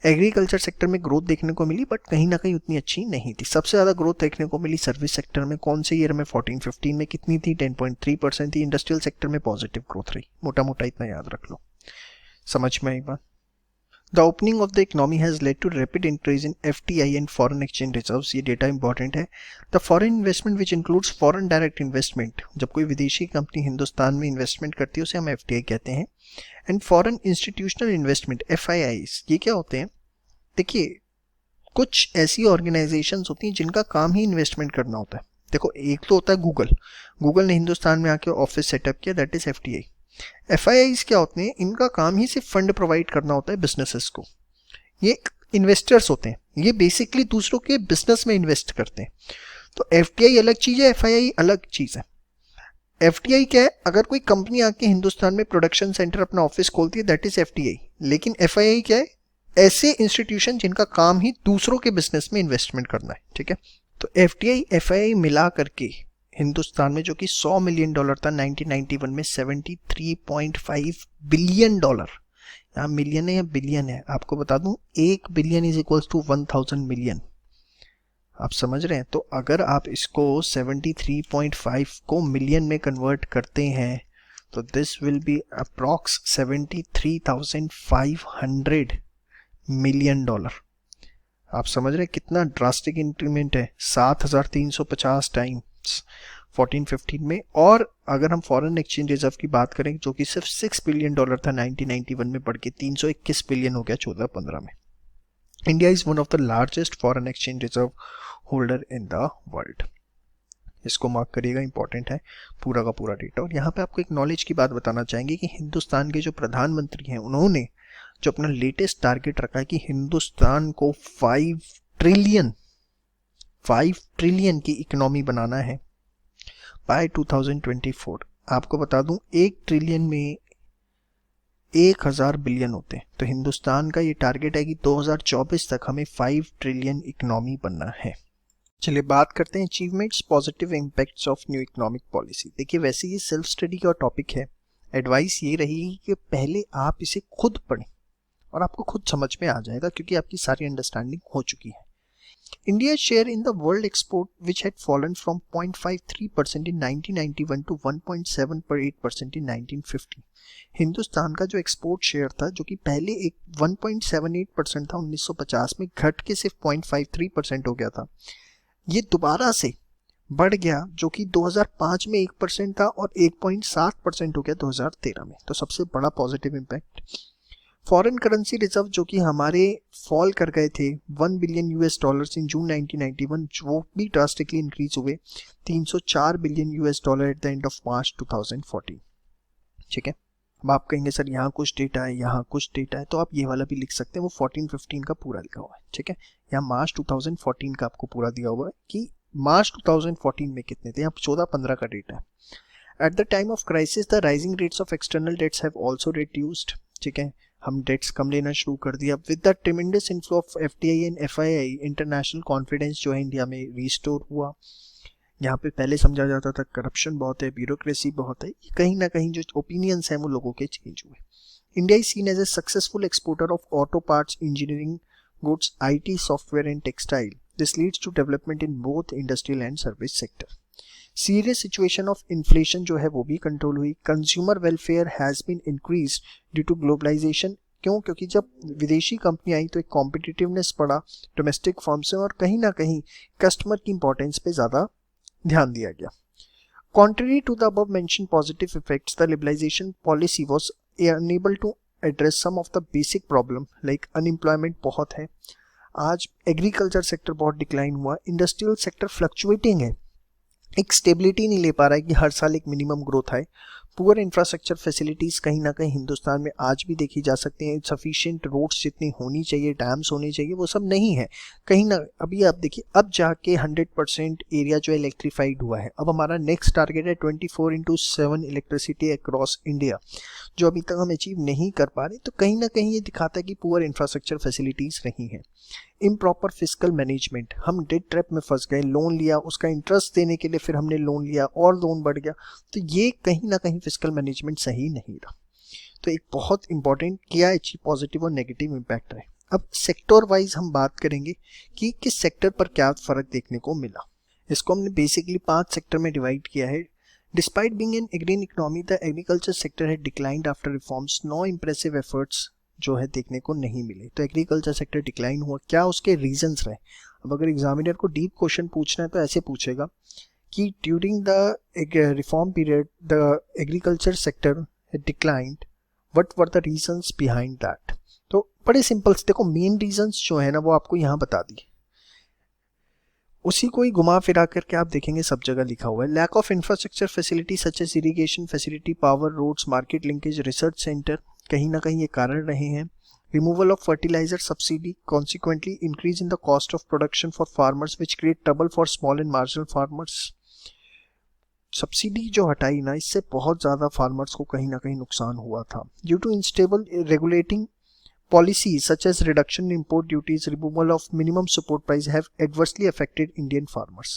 एग्रीकल्चर सेक्टर में ग्रोथ देखने को मिली बट कहीं ना कहीं उतनी अच्छी नहीं थी। सबसे ज़्यादा ग्रोथ देखने को मिली सर्विस सेक्टर में। कौन से ईयर में? 14-15 में। कितनी थी? 10.3% थी। इंडस्ट्रियल सेक्टर में पॉजिटिव ग्रोथ रही। मोटा मोटा इतना याद रख लो। समझ में आई बात? The opening of the economy has led to rapid increase in FDI and foreign exchange reserves। ये डेटा इंपॉर्टेंट है। The foreign investment which includes foreign direct investment, जब कोई विदेशी कंपनी हिंदुस्तान में इन्वेस्टमेंट करती है उसे हम FDI कहते हैं। And foreign institutional investment FIIs, ये क्या होते हैं? देखिए कुछ ऐसी ऑर्गेनाइजेशंस होती हैं जिनका काम ही इन्वेस्टमेंट करना होता है। देखो एक तो होता है गूगल ने हिंदुस्तान में आके ऑफिस सेटअप किया, दैट इज FDI। FIIs क्या होते हैं? इनका काम ही सिर्फ फंड प्रोवाइड करना होता है बिजनेसेस को। ये इन्वेस्टर्स होते हैं, ये बेसिकली दूसरों के बिजनेस में इन्वेस्ट करते हैं। तो FDI अलग चीज़ है, FII अलग चीज़ है। FDI क्या है? अगर कोई कंपनी आके हिंदुस्तान में प्रोडक्शन सेंटर अपना ऑफिस खोलती है, दैट इज FDI। लेकिन FII क्या है? ऐसे इंस्टीट्यूशन जिनका काम ही दूसरों के बिजनेस में इन्वेस्टमेंट करना है। ठीक है, तो FDI FII मिला करके हिंदुस्तान में जो कि $100 मिलियन था 1991 में 73.5 बिलियन डॉलर। यहाँ मिलियन है या बिलियन है? आपको बता दूं 1 billion is equals to 1000 million. आप समझ रहे हैं? तो अगर आप इसको 73.5 को मिलियन में कन्वर्ट करते हैं तो this will be approx 73,500 million dollar. आप समझ रहे हैं कितना ड्रास्टिक इंक्रीमेंट है? 7,350 टाइम्स 14-15 में। और अगर हम फॉरेन एक्सचेंज रिजर्व की बात करें जो कि सिर्फ $6 बिलियन था 1991 में, बढ़ के 321 बिलियन हो गया 14-15 में। India is one of the largest foreign exchange reserve holder in the world. इसको मार्क करिएगा, इंपॉर्टेंट है पूरा का पूरा डेटा। और यहाँ पे आपको एक नॉलेज की बात बताना चाहेंगे कि हिंदुस्तान के जो प्रधानमंत्री हैं उन्होंने जो अपना लेटेस्ट टारगेट रखा है कि हिंदुस्तान को 5 ट्रिलियन की इकोनॉमी बनाना है बाय 2024। आपको बता दूं 1 ट्रिलियन में 1000 बिलियन होते हैं, तो हिंदुस्तान का ये टारगेट है कि 2024 तक हमें 5 ट्रिलियन इकोनॉमी बनना है। चलिए बात करते हैं achievements, positive impacts of new economic policy. देखिए वैसे ये सेल्फ स्टडी का टॉपिक है, एडवाइस ये रहेगी कि पहले आप इसे खुद पढ़ें और आपको खुद समझ में आ जाएगा क्योंकि आपकी सारी अंडरस्टैंडिंग हो चुकी है। India's share in the world export which had fallen from 0.53% in 1991 to 1.78% in 1950। Hindustan का जो एक्सपोर्ट शेयर था जो कि पहले एक 1.78% था 1950 में, घट के सिर्फ 0.53% हो गया था। ये दोबारा से बढ़ गया जो कि 2005 में 1% था और 1.7% हो गया 2013 में। तो सबसे बड़ा positive impact. Foreign currency reserve जो कि हमारे फॉल कर गए थे $1 बिलियन इन जून 1991, वो भी ड्रास्टिकली इंक्रीज हुए 304 billion at the end of March 2014। ठीक है, अब आप कहेंगे सर यहाँ कुछ डेटा है यहाँ कुछ डेटा है, तो आप ये वाला भी लिख सकते हैं, वो 14-15 का पूरा लिखा हुआ है। ठीक है, यहाँ मार्च 2014 का आपको पूरा दिया हुआ है कि मार्च 2014 में कितने थे। यहाँ 14-15 का डेटा है। At the time of crisis the rising rates of external debts have also reduced. ठीक है, हम डेट्स कम लेना शुरू कर दिया। With the tremendous inflow of FDI and FII, international confidence जो है इंडिया में रिस्टोर हुआ। यहाँ पे पहले समझा जाता था करप्शन बहुत है, ब्यूरोक्रेसी बहुत है, कहीं ना कहीं जो ओपिनियंस हैं वो लोगों के चेंज हुए। India is seen as a successful exporter of auto parts, engineering goods, IT, software and textile. This leads to development in both industrial and service sector. Serious situation of inflation जो है वो भी control हुई। Consumer welfare has been increase due to globalization. क्यों? क्योंकि जब विदेशी company आई तो एक कॉम्पिटिटिवनेस बढ़ा डोमेस्टिक फर्म से, और कहीं ना कहीं कस्टमर की इंपॉर्टेंस पे ज़्यादा ध्यान दिया गया। Contrary to the above mentioned positive effects, the liberalization policy was unable to address some of the basic problem like unemployment बहुत है, आज एग्रीकल्चर सेक्टर बहुत डिक्लाइन हुआ, इंडस्ट्रियल सेक्टर फ्लक्चुएटिंग है, एक स्टेबिलिटी नहीं ले पा रहा है कि हर साल एक मिनिमम ग्रोथ आए। पुअर इंफ्रास्ट्रक्चर फैसिलिटीज़ कहीं ना कहीं हिंदुस्तान में आज भी देखी जा सकती हैं। सफिशिएंट रोड्स जितनी होनी चाहिए, डैम्स होने चाहिए, वो सब नहीं है कहीं ना। अभी आप देखिए, अब जाके 100% एरिया जो इलेक्ट्रीफाइड हुआ है। अब हमारा नेक्स्ट टारगेट है 24/7 इलेक्ट्रिसिटी अक्रॉस इंडिया, जो अभी तक हम अचीव नहीं कर पा रहे। तो कहीं ना कहीं ये दिखाता है कि पुअर इंफ्रास्ट्रक्चर फैसिलिटीज़ नहीं है। इम्प्रॉपर फिजिकल मैनेजमेंट, हम डेट ट्रैप में फंस गए, लोन लिया, उसका इंटरेस्ट देने के लिए फिर हमने लोन लिया और लोन बढ़ गया, तो ये कहीं ना कहीं फिजिकल मैनेजमेंट सही नहीं रहा। तो एक बहुत इंपॉर्टेंट क्या अच्छी पॉजिटिव और नेगेटिव इम्पैक्ट है। अब सेक्टर वाइज हम बात करेंगे कि किस सेक्टर पर क्या फ़र्क देखने को मिला। इसको हमने बेसिकली 5 सेक्टर में डिवाइड किया है। Despite being an agrarian economy, the agriculture sector है declined after reforms, no impressive efforts जो है देखने को नहीं मिले। तो एग्रीकल्चर सेक्टर डिक्लाइन हुआ, क्या उसके रीजंस रहे। अब अगर एग्जामिनर को डीप क्वेश्चन पूछना है तो ऐसे पूछेगा कि during the reform period the agriculture sector declined, what were the reasons behind that. तो बड़े सिंपल से देखो, मेन रीजंस जो है ना वो आपको यहाँ बता दिए, उसी को ही घुमा फिरा करके आप देखेंगे सब जगह लिखा हुआ है। Lack of infrastructure facility such as irrigation facility, power, roads, market linkage, research center, कहीं ना कहीं ये कारण रहे हैं। Removal of fertilizer subsidy, consequently increase in the cost of production for farmers which create trouble for small and marginal farmers. Subsidy जो हटाई ना, इससे बहुत ज़्यादा फार्मर्स को कहीं ना कहीं नुकसान हुआ था। Due to instable regulating policies such as reduction in import duties, removal of minimum support price have adversely affected Indian farmers।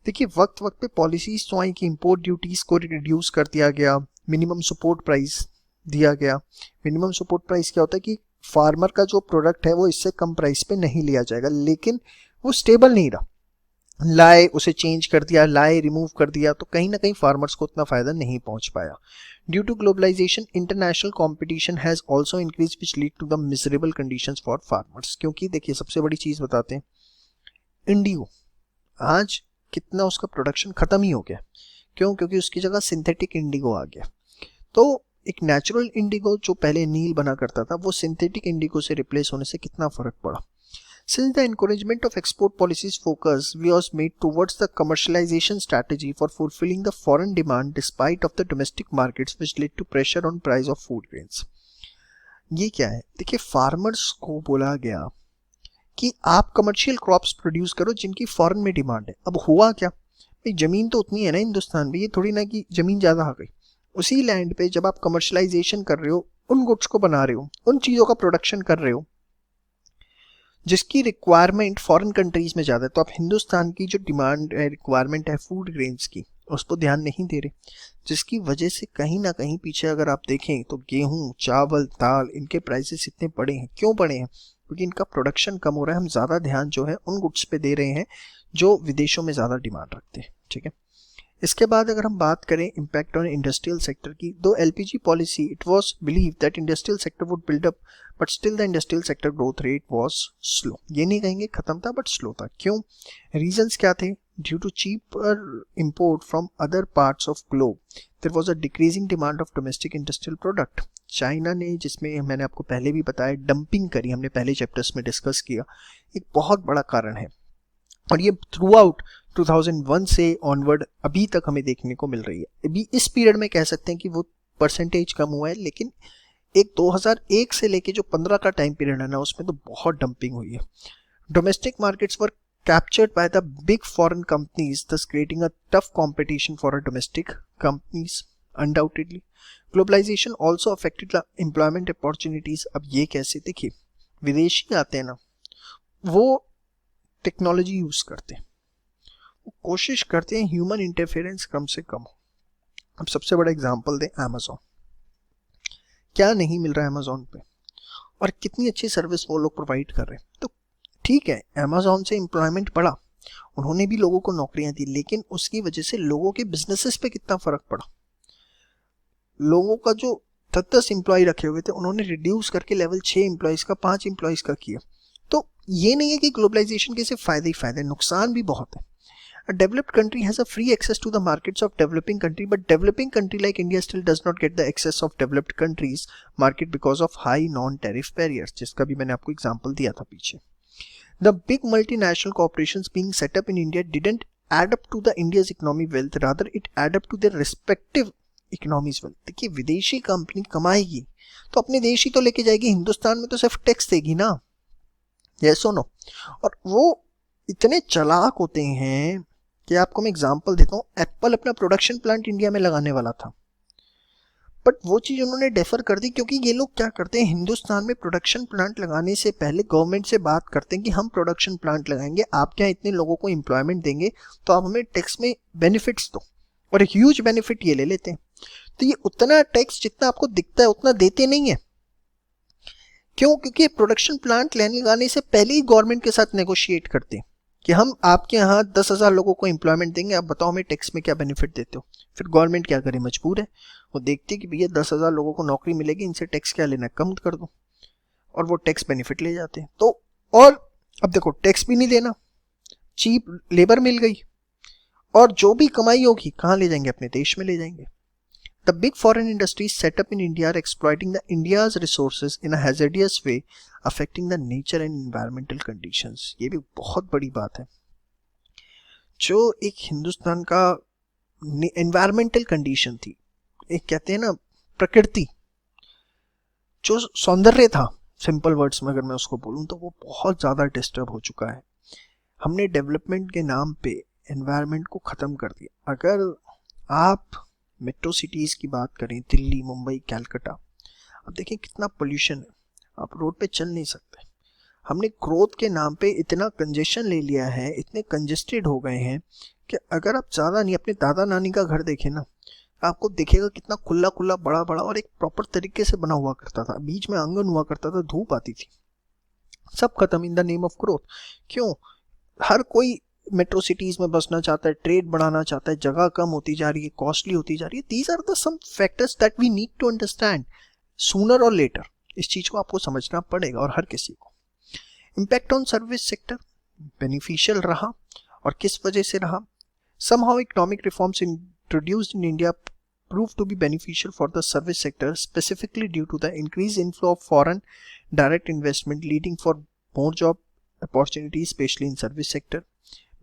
देखिए, वक्त वक्त पे पॉलिसीज तो आई कि इम्पोर्ट ड्यूटीज़ को रिड्यूस कर दिया गया, मिनिमम सपोर्ट प्राइस दिया गया। मिनिमम सपोर्ट प्राइस क्या होता है कि फार्मर का जो प्रोडक्ट है वो इससे कम प्राइस पे नहीं लिया जाएगा, लेकिन वो स्टेबल नहीं रहा, लाए उसे चेंज कर दिया, लाए रिमूव कर दिया, तो कहीं ना कहीं फार्मर्स को उतना फ़ायदा नहीं पहुंच पाया। Due to globalization international competition has also increase which lead to the miserable conditions for farmers. क्योंकि देखिए, सबसे बड़ी चीज़ बताते हैं, इंडिगो आज कितना उसका प्रोडक्शन ख़त्म ही हो गया। क्यों? क्योंकि उसकी जगह सिंथेटिक इंडिगो आ गया। तो एक नेचुरल इंडिगो जो पहले नील बना करता था, वो सिंथेटिक इंडिगो से रिप्लेस होने से कितना फ़र्क पड़ा। Since the encouragement of export policies focus was made towards the commercialization strategy for fulfilling the foreign demand despite of the domestic markets, which led to pressure on price of food grains। ये क्या है? देखिए, farmers को बोला गया कि आप commercial crops produce करो जिनकी फॉरेन में डिमांड है। अब हुआ क्या भाई, जमीन तो उतनी है ना हिंदुस्तान में, ये थोड़ी ना कि जमीन ज़्यादा आ गई। उसी लैंड पे जब आप कमर्शलाइजेशन कर रहे हो, उन गुड्स को बना रहे हो, उन चीज़ों का प्रोडक्शन कर रहे हो जिसकी रिक्वायरमेंट फॉरेन कंट्रीज में ज़्यादा है, तो आप हिंदुस्तान की जो डिमांड है, रिक्वायरमेंट है फूड ग्रेन्स की, उस पर ध्यान नहीं दे रहे, जिसकी वजह से कहीं ना कहीं पीछे अगर आप देखें तो गेहूं, चावल, दाल, इनके प्राइसेस इतने बढ़े हैं। क्यों बढ़े हैं? क्योंकि इनका प्रोडक्शन कम हो रहा है। हम ज़्यादा ध्यान जो है उन गुड्स पे दे रहे हैं जो विदेशों में ज़्यादा डिमांड रखते हैं। ठीक है, इसके बाद अगर हम बात करें इम्पैक्ट ऑन इंडस्ट्रियल सेक्टर की, दो LPG policy it was believe that industrial sector would build up, but still the industrial sector growth rate was slow. ये नहीं कहेंगे खत्म था, बट स्लो था। क्यों? रीजंस क्या थे? Due to cheaper import from other parts of globe there was a decreasing demand of domestic industrial product. China ने, जिसमें मैंने आपको पहले भी बताया, डंपिंग करी, हमने पहले चैप्टर्स में डिस्कस किया, एक बहुत बड़ा कारण है, और ये थ्रू आउट 2001 से ऑनवर्ड अभी तक हमें देखने को मिल रही है। अभी इस पीरियड में कह सकते हैं कि वो परसेंटेज कम हुआ है, लेकिन एक 2001 से लेके जो 15 का टाइम पीरियड है ना, उसमें तो बहुत डंपिंग हुई है। Domestic markets were captured by the big foreign companies, thus creating a tough competition for a domestic companies। Undoubtedly. Globalization also affected employment opportunities. अब ये कैसे, देखिए विदेशी आते हैं ना, वो टेक्नोलॉजी यूज करते हैं, वो कोशिश करते हैं ह्यूमन इंटरफेरेंस कम से कम हो। अब सबसे बड़ा एग्जांपल दें, अमेज़ॉन। क्या नहीं मिल रहा है अमेज़ॉन पे, और कितनी अच्छी सर्विस वो लोग प्रोवाइड कर रहे हैं। तो ठीक है, अमेज़ॉन से एम्प्लॉयमेंट बढ़ा, उन्होंने भी लोगों को नौकरियां दी, लेकिन उसकी वजह से लोगों के बिजनेसेस पे कितना फर्क पड़ा। लोगों का जो 10 एम्प्लॉय रखे हुए थे, उन्होंने रिड्यूस करके लेवल 6 एम्प्लॉयज का 5 एम्प्लॉयज का किया। तो ये नहीं है कि ग्लोबलाइजेशन के सिर्फ फायदे ही फायदे, नुकसान भी बहुत है। A developed country has a free access to the markets of developing country, but developing country like India still does not get the access of developed countries market because of high non-tariff barriers, जिसका भी मैंने आपको example दिया था पीछे। The big multinational corporations being set up in India didn't add up to the India's economy wealth, rather it add up to their respective economies wealth। देखिए विदेशी company कमाएगी तो अपने देश ही तो लेके जाएगी, हिंदुस्तान में तो सिर्फ टैक्स देगी ना, yes or no? और वो इतने चालाक होते हैं कि आपको मैं एग्जांपल देता हूँ, एप्पल अपना प्रोडक्शन प्लांट इंडिया में लगाने वाला था, बट वो चीज़ उन्होंने डेफर कर दी, क्योंकि ये लोग क्या करते हैं, हिंदुस्तान में प्रोडक्शन प्लांट लगाने से पहले गवर्नमेंट से बात करते हैं कि हम प्रोडक्शन प्लांट लगाएंगे, आप क्या इतने लोगों को एम्प्लॉयमेंट देंगे, तो आप हमें टैक्स में बेनिफिट्स दो, और एक ह्यूज बेनिफिट ये ले लेते हैं। तो ये उतना टैक्स जितना आपको दिखता है उतना देते नहीं है। क्यों? क्योंकि प्रोडक्शन प्लांट लगाने से पहले ही गवर्नमेंट के साथ नेगोशिएट करते हैं कि हम आपके यहाँ 10,000 लोगों को एम्प्लॉयमेंट देंगे, आप बताओ हमें टैक्स में क्या बेनिफिट देते हो। फिर गवर्नमेंट क्या करे, मजबूर है, वो देखती है कि भैया 10,000 लोगों को नौकरी मिलेगी, इनसे टैक्स क्या लेना है, कम कर दो, और वो टैक्स बेनिफिट ले जाते हैं। तो और अब देखो, टैक्स भी नहीं देना, चीप लेबर मिल गई, और जो भी कमाई होगी कहाँ ले जाएंगे, अपने देश में ले जाएंगे। The big foreign industries set up in India are exploiting the India's resources in a hazardous way, affecting the nature and environmental conditions। ये भी बहुत बड़ी बात है। जो एक हिंदुस्तान का environmental condition थी, एक कहते हैं ना प्रकृति, जो सौंदर्य था, सिंपल वर्ड्स में अगर मैं उसको बोलूँ तो वो बहुत ज़्यादा डिस्टर्ब हो चुका है। हमने डेवलपमेंट के नाम पे एनवायरनमेंट को ख़त्म कर दिया। अगर आप मेट्रो सिटीज़ की बात करें, दिल्ली, मुंबई, कैलकाटा, अब देखिए कितना पोल्यूशन है, आप रोड पे चल नहीं सकते। हमने ग्रोथ के नाम पे इतना कंजेशन ले लिया है, इतने कंजेस्टेड हो गए हैं कि अगर आप ज़्यादा नहीं, अपने दादा नानी का घर देखें ना, आपको दिखेगा कितना खुला खुला, बड़ा बड़ा, और एक प्रॉपर तरीके से बना हुआ करता था, बीच में आंगन हुआ करता था, धूप आती थी। सब खत्म in the name of growth. क्यों? हर कोई मेट्रो सिटीज में बसना चाहता है, ट्रेड बढ़ाना चाहता है, जगह कम होती जा रही है, कॉस्टली होती जा रही है। These are the some factors that we need to understand sooner और लेटर। इस चीज को आपको समझना पड़ेगा, और हर किसी को। Impact on service sector beneficial रहा, और किस वजह से रहा? somehow economic reforms introduced in India proved to be beneficial for the service sector, specifically due to the increased inflow of foreign direct investment, leading for more job opportunities, especially in service sector.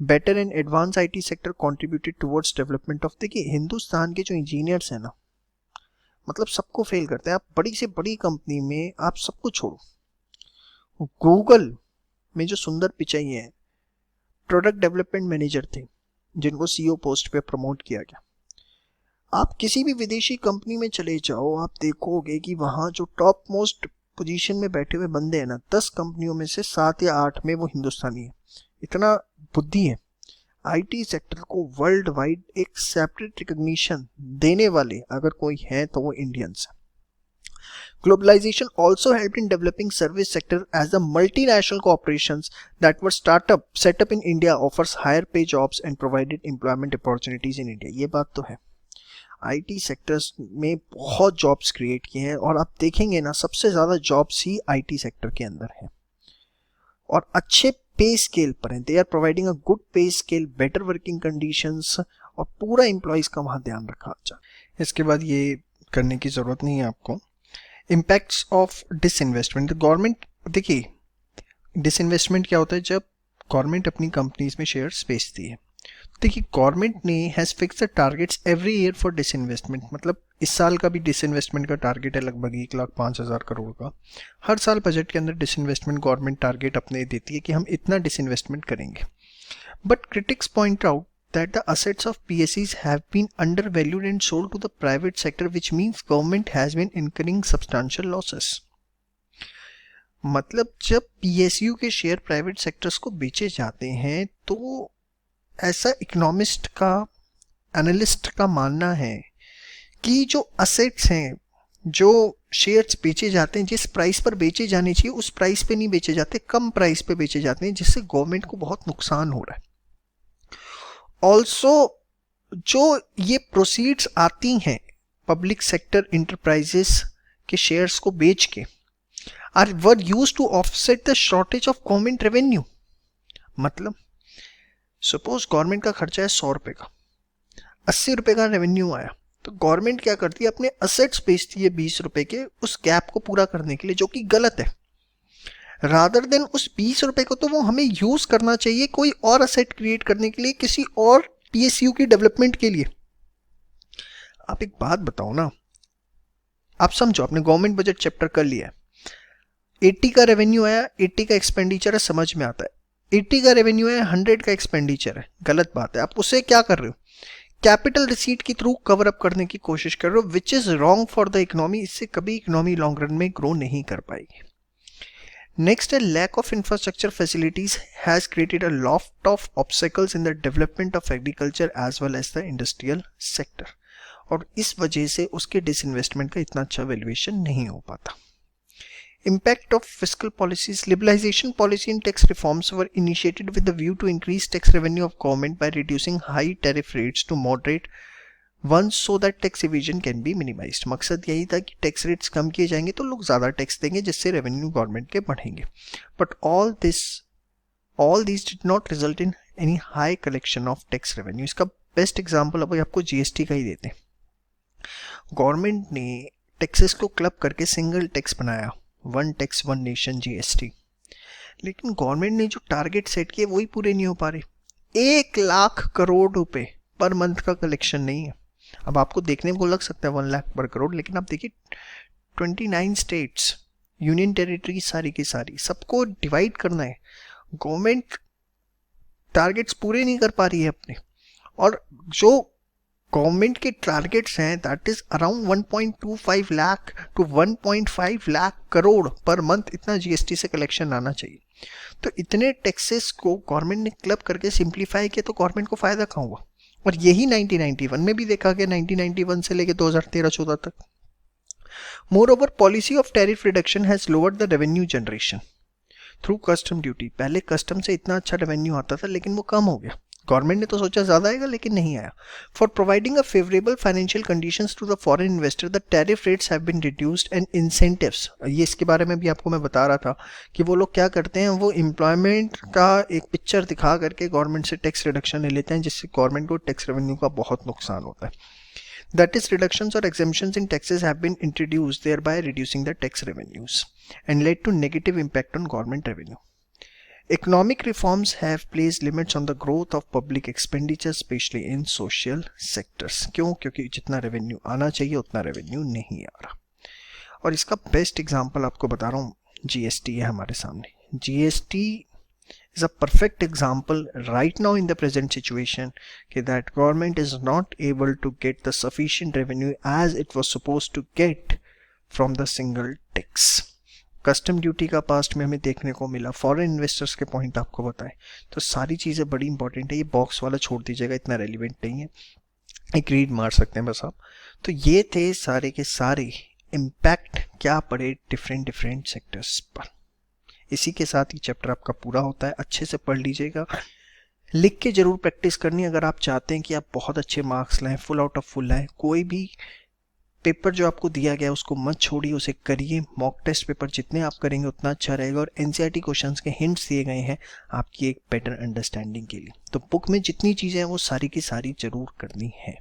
Better and advanced IT sector contributed towards development of, देखिए हिंदुस्तान के जो engineers हैं ना, मतलब सबको fail करते हैं। आप बड़ी से बड़ी कंपनी में आप सबको छोड़ो, गूगल में जो सुंदर पिचाई है, प्रोडक्ट डेवलपमेंट मैनेजर थे जिनको सीईओ पोस्ट पे प्रमोट किया गया। आप किसी भी विदेशी कंपनी में चले जाओ, आप देखोगे कि वहाँ जो टॉप मोस्ट पोजीशन में बैठे हुए बंदे हैं ना, 10 कंपनियों में से 7 या 8 में वो हिंदुस्तानी है। इतना बुद्धि है। आईटी सेक्टर को वर्ल्ड वाइड एक सेपरेट रिकॉग्निशन देने वाले अगर कोई है तो वो इंडियंस है। Globalization also helped in developing service sector as the multinational corporations that were set up in India offers higher pay jobs and provided employment opportunities in India। ये बात तो है, आईटी सेक्टर्स में बहुत जॉब्स क्रिएट किए हैं, और आप देखेंगे ना सबसे ज़्यादा जॉब्स ही आईटी सेक्टर के अंदर है, और अच्छे पे स्केल पर हैं। They are providing a good pay scale, better working conditions, और पूरा एम्प्लॉयज़ का वहाँ ध्यान रखा जाए। इसके बाद ये करने की ज़रूरत नहीं है आपको। Impacts of disinvestment. गवर्नमेंट, देखिए डिसइन्वेस्टमेंट क्या होता है? जब गवर्नमेंट अपनी कंपनीज में शेयर्स बेचती है। देखिए गवर्नमेंट ने has fix the targets every year for disinvestment. मतलब इस साल का भी डिसइन्वेस्टमेंट का टारगेट है लगभग 1,05,000 करोड़ का। हर साल बजट के अंदर डिसइन्वेस्टमेंट गवर्नमेंट टारगेट अपने देती है कि हम इतना डिसइन्वेस्टमेंट करेंगे। But critics point out that the assets of PSEs have been undervalued and sold to the private sector, which means government has been incurring substantial losses. मतलब जब PSU के शेयर प्राइवेट सेक्टर्स को बेचे जाते हैं तो ऐसा इकोनॉमिस्ट का, एनालिस्ट का मानना है कि जो असेट्स हैं, जो शेयर्स बेचे जाते हैं, जिस प्राइस पर बेचे जाने चाहिए उस प्राइस पे नहीं बेचे जाते, कम प्राइस पे बेचे जाते हैं, जिससे गवर्नमेंट को बहुत नुकसान हो रहा है. ऑल्सो जो ये प्रोसीड्स आती हैं पब्लिक सेक्टर इंटरप्राइजेस के शेयर्स को बेच के, are were used to offset the shortage of government revenue. मतलब सपोज गवर्नमेंट का खर्चा है 100 रुपए का, 80 रुपए का रेवेन्यू आया, तो गवर्नमेंट क्या करती है, अपने असेट्स बेचती है 20 रुपए के उस गैप को पूरा करने के लिए, जो कि गलत है. रादर देन उस 20 रुपए को तो वो हमें यूज करना चाहिए कोई और असेट क्रिएट करने के लिए, किसी और PSU की डेवलपमेंट के लिए. आप एक बात बताओ ना, आप समझो, आपने गवर्नमेंट बजट चैप्टर कर लिया है, 80 का रेवेन्यू आया, 80 का एक्सपेंडिचर है, समझ में आता है. 80 का रेवेन्यू है, 100 का एक्सपेंडिचर है, गलत बात है. आप उसे क्या कर रहे हो, कैपिटल रिसीट के थ्रू कवर अप करने की कोशिश कर रहे हो, which is wrong for the economy. इससे कभी इकोनॉमी लॉन्ग रन में ग्रो नहीं कर पाएगी. नेक्स्ट है lack of infrastructure facilities has created a lot of obstacles in the development of agriculture as well as the industrial sector. और इस वजह से उसके डिसइन्वेस्टमेंट का इतना अच्छा वैल्यूएशन नहीं हो पाता. Impact of fiscal policies. Liberalization policy and tax reforms were initiated with the view to increase tax revenue of government by reducing high tariff rates to moderate ones so that tax evasion can be minimized. मकसद यही था कि tax rates कम किए जाएंगे तो लोग ज़्यादा टैक्स देंगे, जिससे रेवेन्यू गवर्नमेंट के बढ़ेंगे. But all these did not result in any high collection of tax revenue. इसका बेस्ट एग्जाम्पल अभी आपको GST का ही देते हैं. गवर्नमेंट ने टैक्सेस को क्लब करके सिंगल टैक्स बनाया, one tax one nation GST, लेकिन गवर्नमेंट ने जो टारगेट सेट किए वही पूरे नहीं हो पा रहे. 1 लाख करोड़ रुपए पर मंथ का कलेक्शन नहीं है. अब आपको देखने को लग सकता है 1 लाख पर करोड़, लेकिन आप देखिए 29 स्टेट्स, यूनियन टेरिटरी सारी की सारी, सबको डिवाइड करना है. गवर्नमेंट टारगेट्स पूरे नहीं कर पा रही है अपने, और जो गवर्नमेंट के टारगेट्स हैं that is around 1.25 lakh to 1.5 lakh crore per month, इतना GST से कलेक्शन आना चाहिए. तो इतने टैक्सेस को गवर्नमेंट ने क्लब करके सिंप्लीफाई किया, तो गवर्नमेंट को फायदा कहाँ हुआ. और यही 1991 में भी देखा गया, 1991 से लेकर 2013-14 तक. More over policy of tariff reduction has lowered the revenue generation through custom duty. पहले कस्टम से इतना अच्छा रेवेन्यू आता था, लेकिन वो कम हो गया. गवर्नमेंट ने तो सोचा ज़्यादा आएगा, लेकिन नहीं आया. For providing a favourable financial conditions to the foreign investor, the tariff rates have been reduced and incentives. ये इसके बारे में भी आपको मैं बता रहा था कि वो लोग क्या करते हैं, वो एम्प्लॉयमेंट का एक पिक्चर दिखा करके गवर्नमेंट से टैक्स रिडक्शन ले लेते हैं, जिससे गवर्नमेंट को टैक्स रेवेन्यू का बहुत नुकसान होता है. That is, reductions or exemptions in taxes have been introduced, thereby reducing the tax revenues and led to negative impact on government revenue. Economic reforms have placed limits on the growth of public expenditure, especially in social sectors. क्यों? क्योंकि जितना revenue आना चाहिए उतना revenue नहीं आ रहा. और इसका बेस्ट एग्जांपल आपको बता रहा हूँ, GST है हमारे सामने. GST is a perfect example right now in the present situation that government is not able to get the sufficient revenue as it was supposed to get from the single tax. Custom duty का past में हमें देखने को मिला, foreign investors के point आपको बताएं, तो सारी चीज़ें बड़ी इंपॉर्टेंट है. ये बॉक्स वाला छोड़ दीजिएगा, इतना रेलिवेंट नहीं है, एक रीड मार सकते हैं बस आप. तो ये थे सारे के सारे इम्पैक्ट क्या पड़े डिफरेंट सेक्टर्स पर. इसी के साथ ही चैप्टर आपका पूरा होता है. अच्छे से पढ़ लीजिएगा, लिख के जरूर प्रैक्टिस करनी अगर आप चाहते हैं कि आप बहुत अच्छे मार्क्स लाएं, फुल आउट ऑफ फुल लाएं. कोई भी पेपर जो आपको दिया गया उसको मत छोड़िए, उसे करिए. मॉक टेस्ट पेपर जितने आप करेंगे उतना अच्छा रहेगा. और NCERT क्वेश्चंस के हिंट्स दिए गए हैं आपकी एक बेटर अंडरस्टैंडिंग के लिए. तो बुक में जितनी चीज़ें हैं वो सारी की सारी जरूर करनी है.